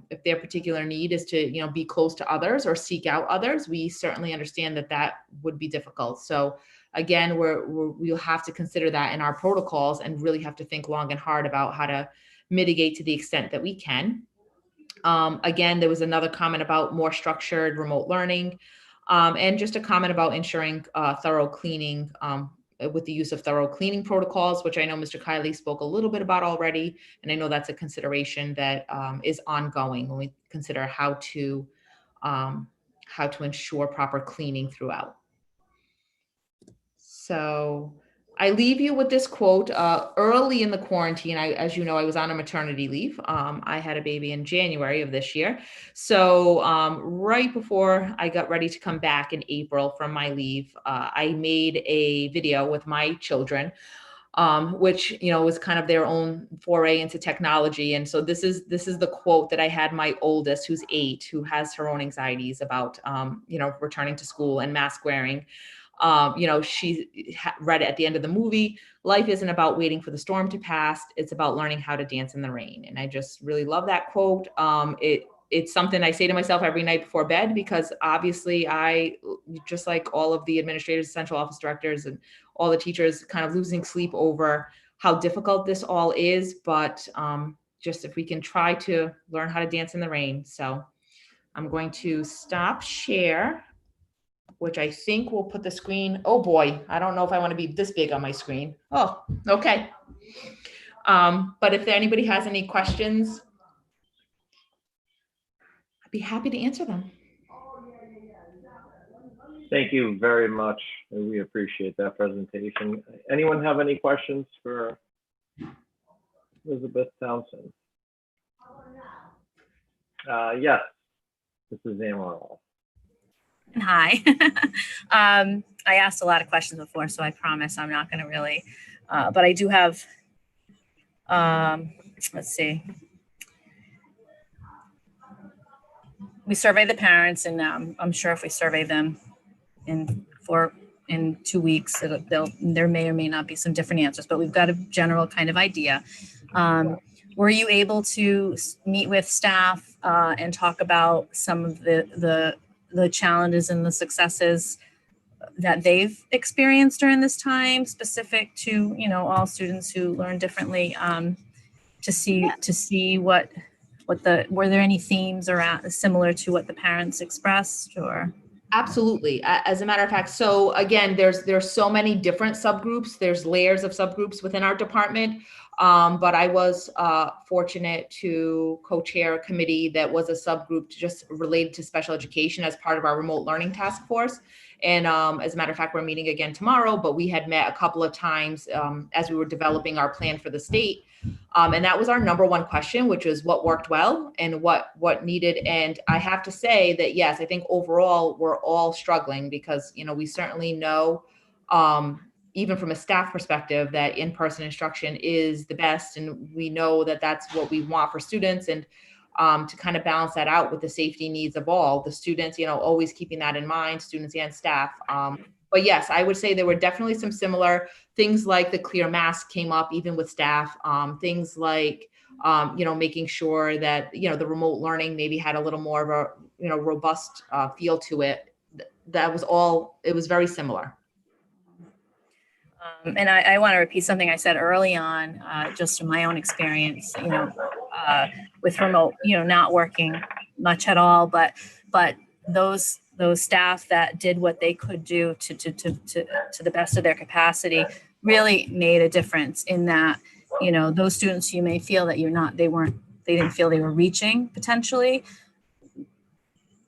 Speaker 9: if their particular need is to, be close to others or seek out others. We certainly understand that would be difficult. So again, we'll have to consider that in our protocols and really have to think long and hard about how to mitigate to the extent that we can. Again, there was another comment about more structured remote learning, and just a comment about ensuring thorough cleaning with the use of thorough cleaning protocols, which I know Mr. Kiley spoke a little bit about already. And I know that's a consideration that is ongoing when we consider how to ensure proper cleaning throughout. So I leave you with this quote. Early in the quarantine, as you know, I was on a maternity leave. I had a baby in January of this year. So right before I got ready to come back in April from my leave, I made a video with my children, which, you know, was kind of their own foray into technology. And so this is the quote that I had my oldest, who's 8, who has her own anxieties about, you know, returning to school and mask wearing. You know, she read it at the end of the movie. Life isn't about waiting for the storm to pass. It's about learning how to dance in the rain. And I just really love that quote. It's something I say to myself every night before bed, because obviously I, just like all of the administrators, central office directors, and all the teachers, kind of losing sleep over how difficult this all is. But just if we can try to learn how to dance in the rain. So I'm going to stop share, which I think will put the screen, oh boy, I don't know if I want to be this big on my screen. Oh, okay. But if anybody has any questions, I'd be happy to answer them.
Speaker 1: Thank you very much. We appreciate that presentation. Anyone have any questions for Elizabeth Townsend? Yes, this is Amaral.
Speaker 8: Hi. I asked a lot of questions before, so I promise I'm not going to really, but I do have, let's see. We survey the parents, and I'm sure if we survey them in 2 weeks, there may or may not be some different answers, but we've got a general kind of idea. Were you able to meet with staff and talk about some of the challenges and the successes that they've experienced during this time, specific to, you know, all students who learn differently, to see what were there any themes around similar to what the parents expressed? Or
Speaker 9: Absolutely. As a matter of fact, so again, there's so many different subgroups. There's layers of subgroups within our department. But I was fortunate to co-chair a committee that was a subgroup just related to special education as part of our remote learning task force. And as a matter of fact, we're meeting again tomorrow, but we had met a couple of times as we were developing our plan for the state. And that was our number one question, which was what worked well and what needed. And I have to say that, yes, I think overall we're all struggling because, you know, we certainly know, even from a staff perspective, that in-person instruction is the best. And we know that that's what we want for students. And to kind of balance that out with the safety needs of all the students, you know, always keeping that in mind, students and staff. But yes, I would say there were definitely some similar things, like the clear mask came up even with staff, things like, you know, making sure that, you know, the remote learning maybe had a little more of a, you know, robust feel to it. That was all, it was very similar.
Speaker 8: And I want to repeat something I said early on, just from my own experience, you know, with remote, you know, not working much at all, but those staff that did what they could do to the best of their capacity really made a difference in that, you know, those students you may feel that they didn't feel they were reaching potentially,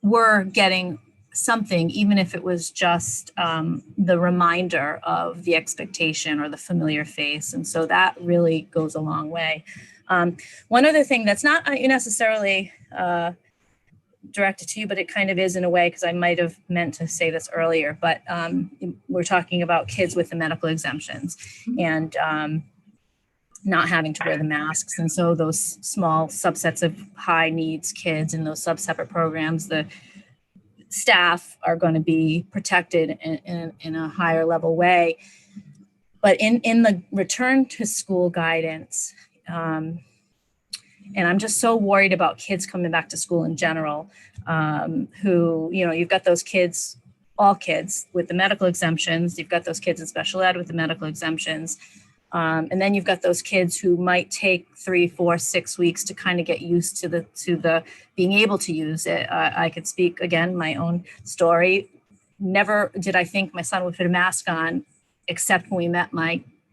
Speaker 8: were getting something, even if it was just the reminder of the expectation or the familiar face. And so that really goes a long way. One other thing that's not necessarily directed to you, but it kind of is in a way, because I might have meant to say this earlier, but we're talking about kids with the medical exemptions and not having to wear the masks. And so those small subsets of high needs kids in those sub-separate programs, the staff are going to be protected in a higher level way. But in the return to school guidance, and I'm just so worried about kids coming back to school in general, who, you know, you've got those kids, all kids with the medical exemptions, you've got those kids in special ed with the medical exemptions, and then you've got those kids who might take 3, 4, 6 weeks to kind of get used to the being able to use it. I could speak again, my own story. Never did I think my son would put a mask on, except when we met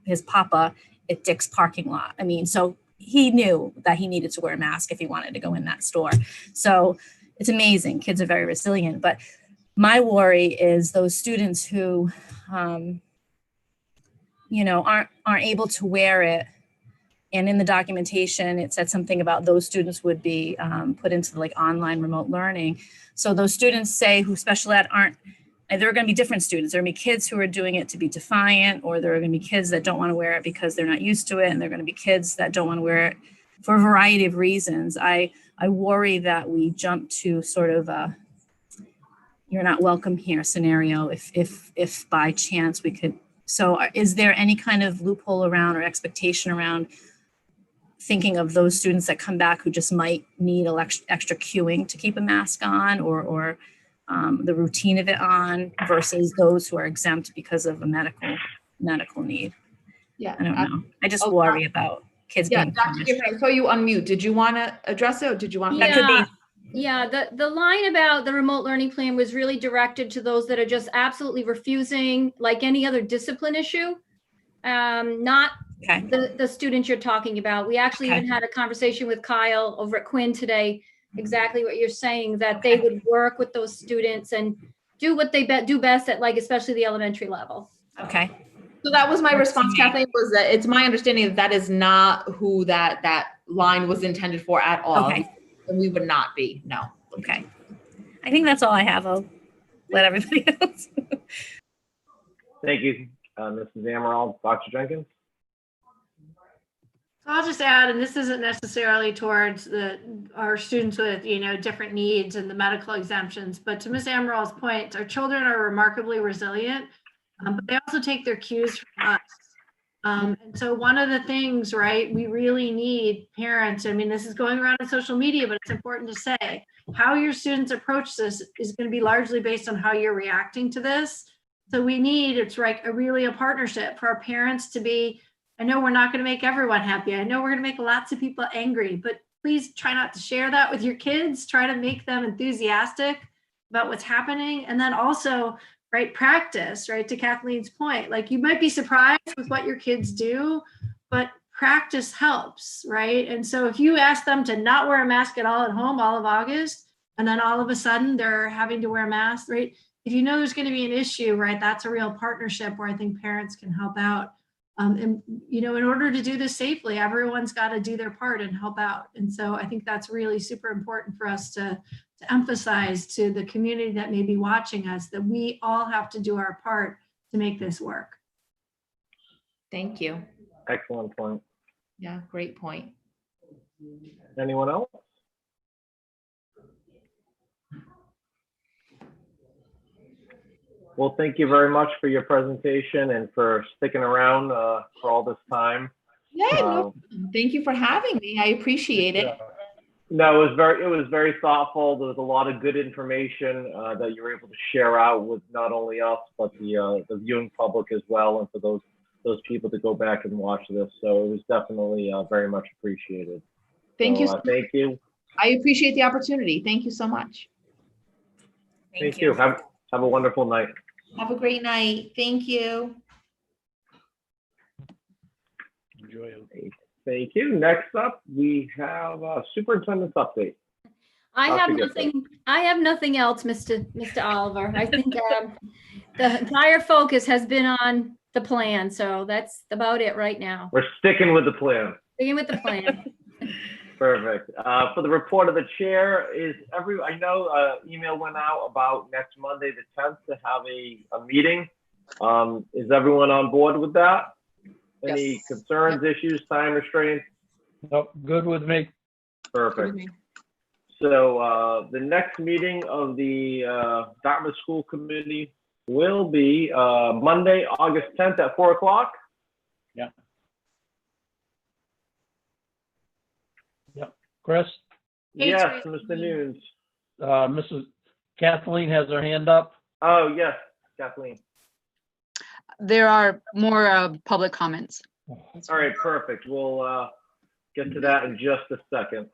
Speaker 8: his papa at Dick's parking lot. I mean, so he knew that he needed to wear a mask if he wanted to go in that store. So it's amazing. Kids are very resilient. But my worry is those students who, aren't able to wear it. And in the documentation, it said something about those students would be put into like online remote learning. So those students say who special ed aren't, there are going to be different students. There are going to be kids who are doing it to be defiant, or there are going to be kids that don't want to wear it because they're not used to it. And there are going to be kids that don't want to wear it for a variety of reasons. I worry that we jump to sort of a you're not welcome here scenario if by chance we could. So is there any kind of loophole around or expectation around thinking of those students that come back who just might need extra cueing to keep a mask on, or the routine of it on, versus those who are exempt because of a medical need?
Speaker 9: Yeah.
Speaker 8: I don't know. I just worry about kids
Speaker 9: Yeah,
Speaker 8: being
Speaker 9: Dr.
Speaker 8: punished.
Speaker 9: Gifford, I saw you unmute. Did you want to address it, or did you want?
Speaker 8: That could be.
Speaker 6: Yeah, the line about the remote learning plan was really directed to those that are just absolutely refusing, like any other discipline issue. Not
Speaker 8: Okay.
Speaker 6: the students you're talking about. We actually
Speaker 8: Okay.
Speaker 6: even had a conversation with Kyle over at Quinn today, exactly what you're saying, that they would work with those students and do what they do best at, like, especially the elementary level.
Speaker 8: Okay.
Speaker 9: So that was my
Speaker 8: Works for
Speaker 9: response,
Speaker 8: me.
Speaker 9: Kathleen, was that it's my understanding that that is not who that line was intended for at all.
Speaker 8: Okay.
Speaker 9: And we would not be, no.
Speaker 8: Okay. I think that's all I have. I'll let everybody else.
Speaker 1: Thank you, Mrs. Amaral. Dr. Jenkins?
Speaker 5: So I'll just add, and this isn't necessarily towards our students with, different needs and the medical exemptions, but to Ms. Amaral's point, our children are remarkably resilient, but they also take their cues from us. And so one of the things, right, we really need parents, I mean, this is going around on social media, but it's important to say how your students approach this is going to be largely based on how you're reacting to this. So we need, it's like really a partnership for our parents to be, I know we're not going to make everyone happy. I know we're going to make lots of people angry, but please try not to share that with your kids. Try to make them enthusiastic about what's happening. And then also, right, practice, right, to Kathleen's point, like you might be surprised with what your kids do, but practice helps, right? And so if you ask them to not wear a mask at all at home all of August, and then all of a sudden they're having to wear a mask, right? If you know there's going to be an issue, right, that's a real partnership where I think parents can help out. And, in order to do this safely, everyone's got to do their part and help out. And so I think that's really super important for us to emphasize to the community that may be watching us, that we all have to do our part to make this work.
Speaker 9: Thank you.
Speaker 1: Excellent point.
Speaker 9: Yeah, great point.
Speaker 1: Anyone else? Well, thank you very much for your presentation and for sticking around for all this time.
Speaker 9: Yeah, no, thank you for having me. I appreciate it.
Speaker 1: No, it was very thoughtful. There was a lot of good information that you were able to share out with not only us, but the viewing public as well, and for those people to go back and watch this. So it was definitely very much appreciated.
Speaker 9: Thank you.
Speaker 1: Thank you.
Speaker 9: I appreciate the opportunity. Thank you so much.
Speaker 1: Thank you. Have a wonderful night.
Speaker 9: Have a great night. Thank you.
Speaker 4: Enjoy it.
Speaker 1: Thank you. Next up, we have superintendent's update.
Speaker 6: I
Speaker 1: Dr.
Speaker 6: have
Speaker 1: Gifford.
Speaker 6: nothing. I have nothing else, Mr. Oliver. I think the entire focus has been on the plan, so that's about it right now.
Speaker 1: We're sticking with the plan.
Speaker 6: Sticking with the plan.
Speaker 1: Perfect. For the report of the chair, I know email went out about next Monday, the 10th, to have a meeting. Is everyone on board with that? Any
Speaker 9: Yes.
Speaker 1: concerns, issues, time restraints?
Speaker 4: Nope, good with me.
Speaker 1: Perfect. So the next meeting of the Dartmouth School Committee will be Monday, August 10th at 4 o'clock.
Speaker 4: Chris,
Speaker 1: Yes, Mr. Nunes.
Speaker 4: Mrs. Kathleen has her hand up.
Speaker 1: Oh, yes, Kathleen.
Speaker 2: There are more public comments.
Speaker 1: All right, perfect. We'll get to that in just a second.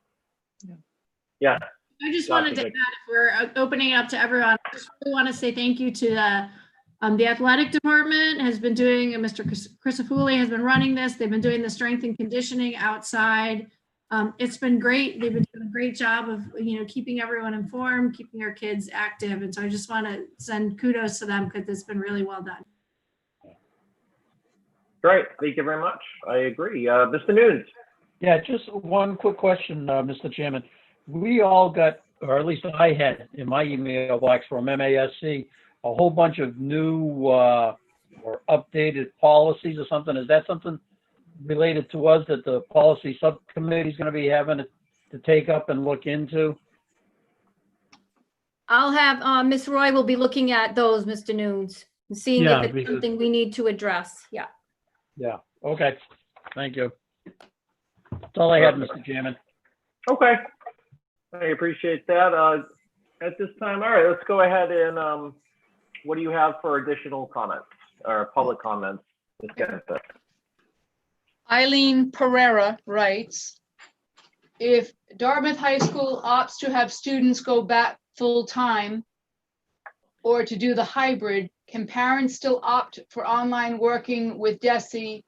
Speaker 1: Yeah.
Speaker 5: I just wanted to add, if we're opening it up to everyone, I just really want to say thank you to the athletic department has been doing, Mr. Crisafulli has been running this. They've been doing the strength and conditioning outside. It's been great. They've been doing a great job of, keeping everyone informed, keeping our kids active. And so I just want to send kudos to them because it's been really well done.
Speaker 1: Great, thank you very much. I agree. Mr. Nunes?
Speaker 4: Yeah, just one quick question, Mr. Chairman. We all got, or at least I had in my email box from MASC, a whole bunch of new or updated policies or something. Is that something related to us that the policy subcommittee is going to be having to take up and look into?
Speaker 6: I'll have, Ms. Roy will be looking at those, Mr. Nunes, and seeing
Speaker 4: Yeah,
Speaker 6: if it's
Speaker 4: because-
Speaker 6: something we need to address. Yeah.
Speaker 4: Yeah, okay. Thank you. That's all I had, Mr. Chairman.
Speaker 1: Okay, I appreciate that. At this time, all right, let's go ahead and what do you have for additional comments or public comments? Ms. Genther?
Speaker 2: Eileen Pereira writes, if Dartmouth High School opts to have students go back full-time or to do the hybrid, can parents still opt for online working with DESE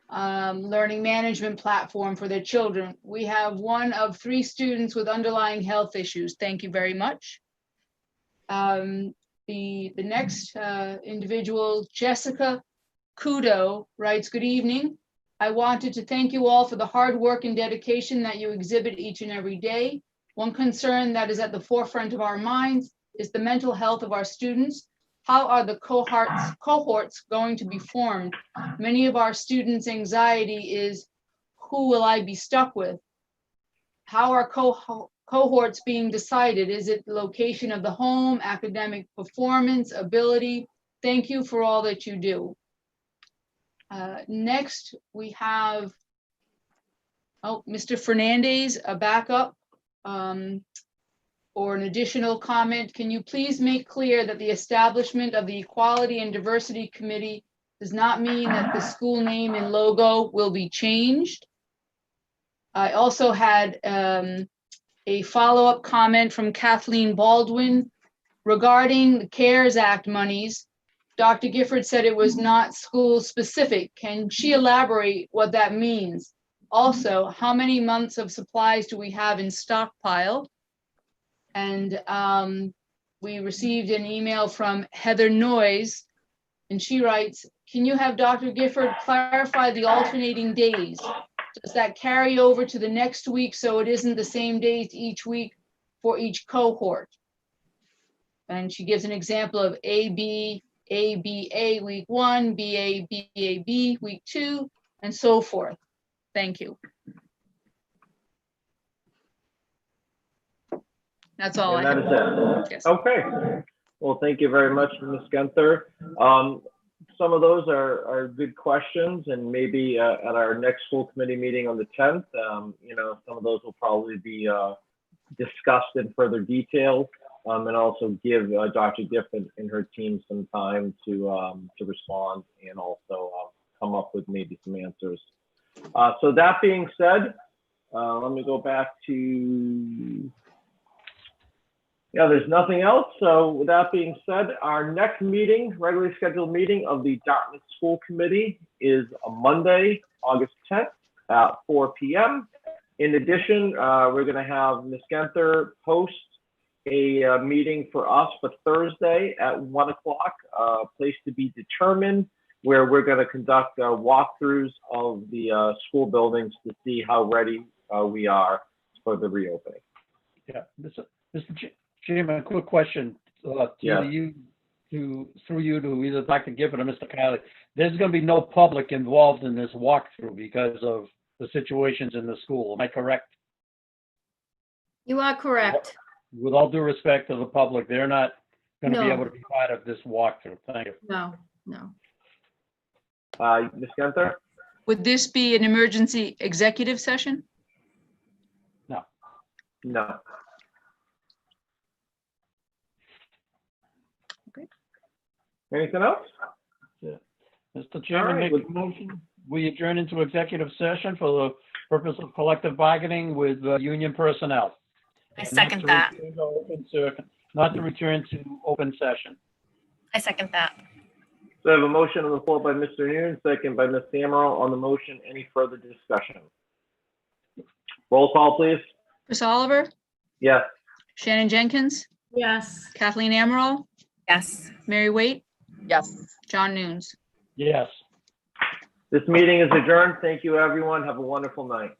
Speaker 2: learning management platform for their children? We have one of 3 students with underlying health issues. Thank you very much. The next individual, Jessica Kudo, writes, good evening. I wanted to thank you all for the hard work and dedication that you exhibit each and every day. One concern that is at the forefront of our minds is the mental health of our students. How are the cohorts going to be formed? Many of our students' anxiety is, who will I be stuck with? How are cohorts being decided? Is it the location of the home, academic performance, ability? Thank you for all that you do. Next, we have, Mr. Fernandez, a backup or an additional comment. Can you please make clear that the establishment of the Equality and Diversity Committee does not mean that the school name and logo will be changed? I also had a follow-up comment from Kathleen Baldwin regarding the CARES Act monies. Dr. Gifford said it was not school specific. Can she elaborate what that means? Also, how many months of supplies do we have in stockpile? And we received an email from Heather Noyes, and she writes, can you have Dr. Gifford clarify the alternating days? Does that carry over to the next week so it isn't the same days each week for each cohort? And she gives an example of ABA week 1, BAB week 2, and so forth. Thank you. That's all I
Speaker 1: And that
Speaker 2: have.
Speaker 1: is it.
Speaker 2: Yes.
Speaker 1: Okay. Well, thank you very much, Ms. Genther. Some of those are good questions, and maybe at our next school committee meeting on the 10th, some of those will probably be discussed in further detail, and also give Dr. Gifford and her team some time to respond and also come up with maybe some answers. So that being said, let me go back to. Yeah, there's nothing else. So with that being said, our next meeting, regularly scheduled meeting of the Dartmouth School Committee is a Monday, August 10th at 4 p.m. In addition, we're going to have Ms. Genther post a meeting for us for Thursday at 1 o'clock, place to be determined, where we're going to conduct walkthroughs of the school buildings to see how ready we are for the reopening.
Speaker 4: Yeah, Mr. Chairman, a quick question
Speaker 1: Yeah.
Speaker 4: through you to either Dr. Gifford or Mr. Kiley. There's going to be no public involved in this walkthrough because of the situations in the school. Am I correct?
Speaker 6: You are correct.
Speaker 4: With all due respect to the public, they're not going to be
Speaker 6: No.
Speaker 4: able to be part of this walkthrough. Thank you.
Speaker 6: No.
Speaker 1: Ms. Genther?
Speaker 2: Would this be an emergency executive session?
Speaker 1: No.
Speaker 2: Okay.
Speaker 1: Anything else?
Speaker 4: Mr. Chairman,
Speaker 1: right,
Speaker 4: make a motion. We adjourn into executive session for the purpose of collective bargaining with union personnel.
Speaker 8: I second that.
Speaker 4: Not to return to open session.
Speaker 8: I second that.
Speaker 1: So I have a motion on the floor by Mr. Noon, second by Ms. Amaral. On the motion, any further discussion? Roll call, please.
Speaker 2: Chris Oliver,
Speaker 1: Yes.
Speaker 2: Shannon Jenkins,
Speaker 5: Yes.
Speaker 2: Kathleen Amaral,
Speaker 8: Yes.
Speaker 2: Mary Waite,
Speaker 3: Yes.
Speaker 2: John Nunes.
Speaker 4: Yes.
Speaker 1: This meeting is adjourned. Thank you, everyone. Have a wonderful night.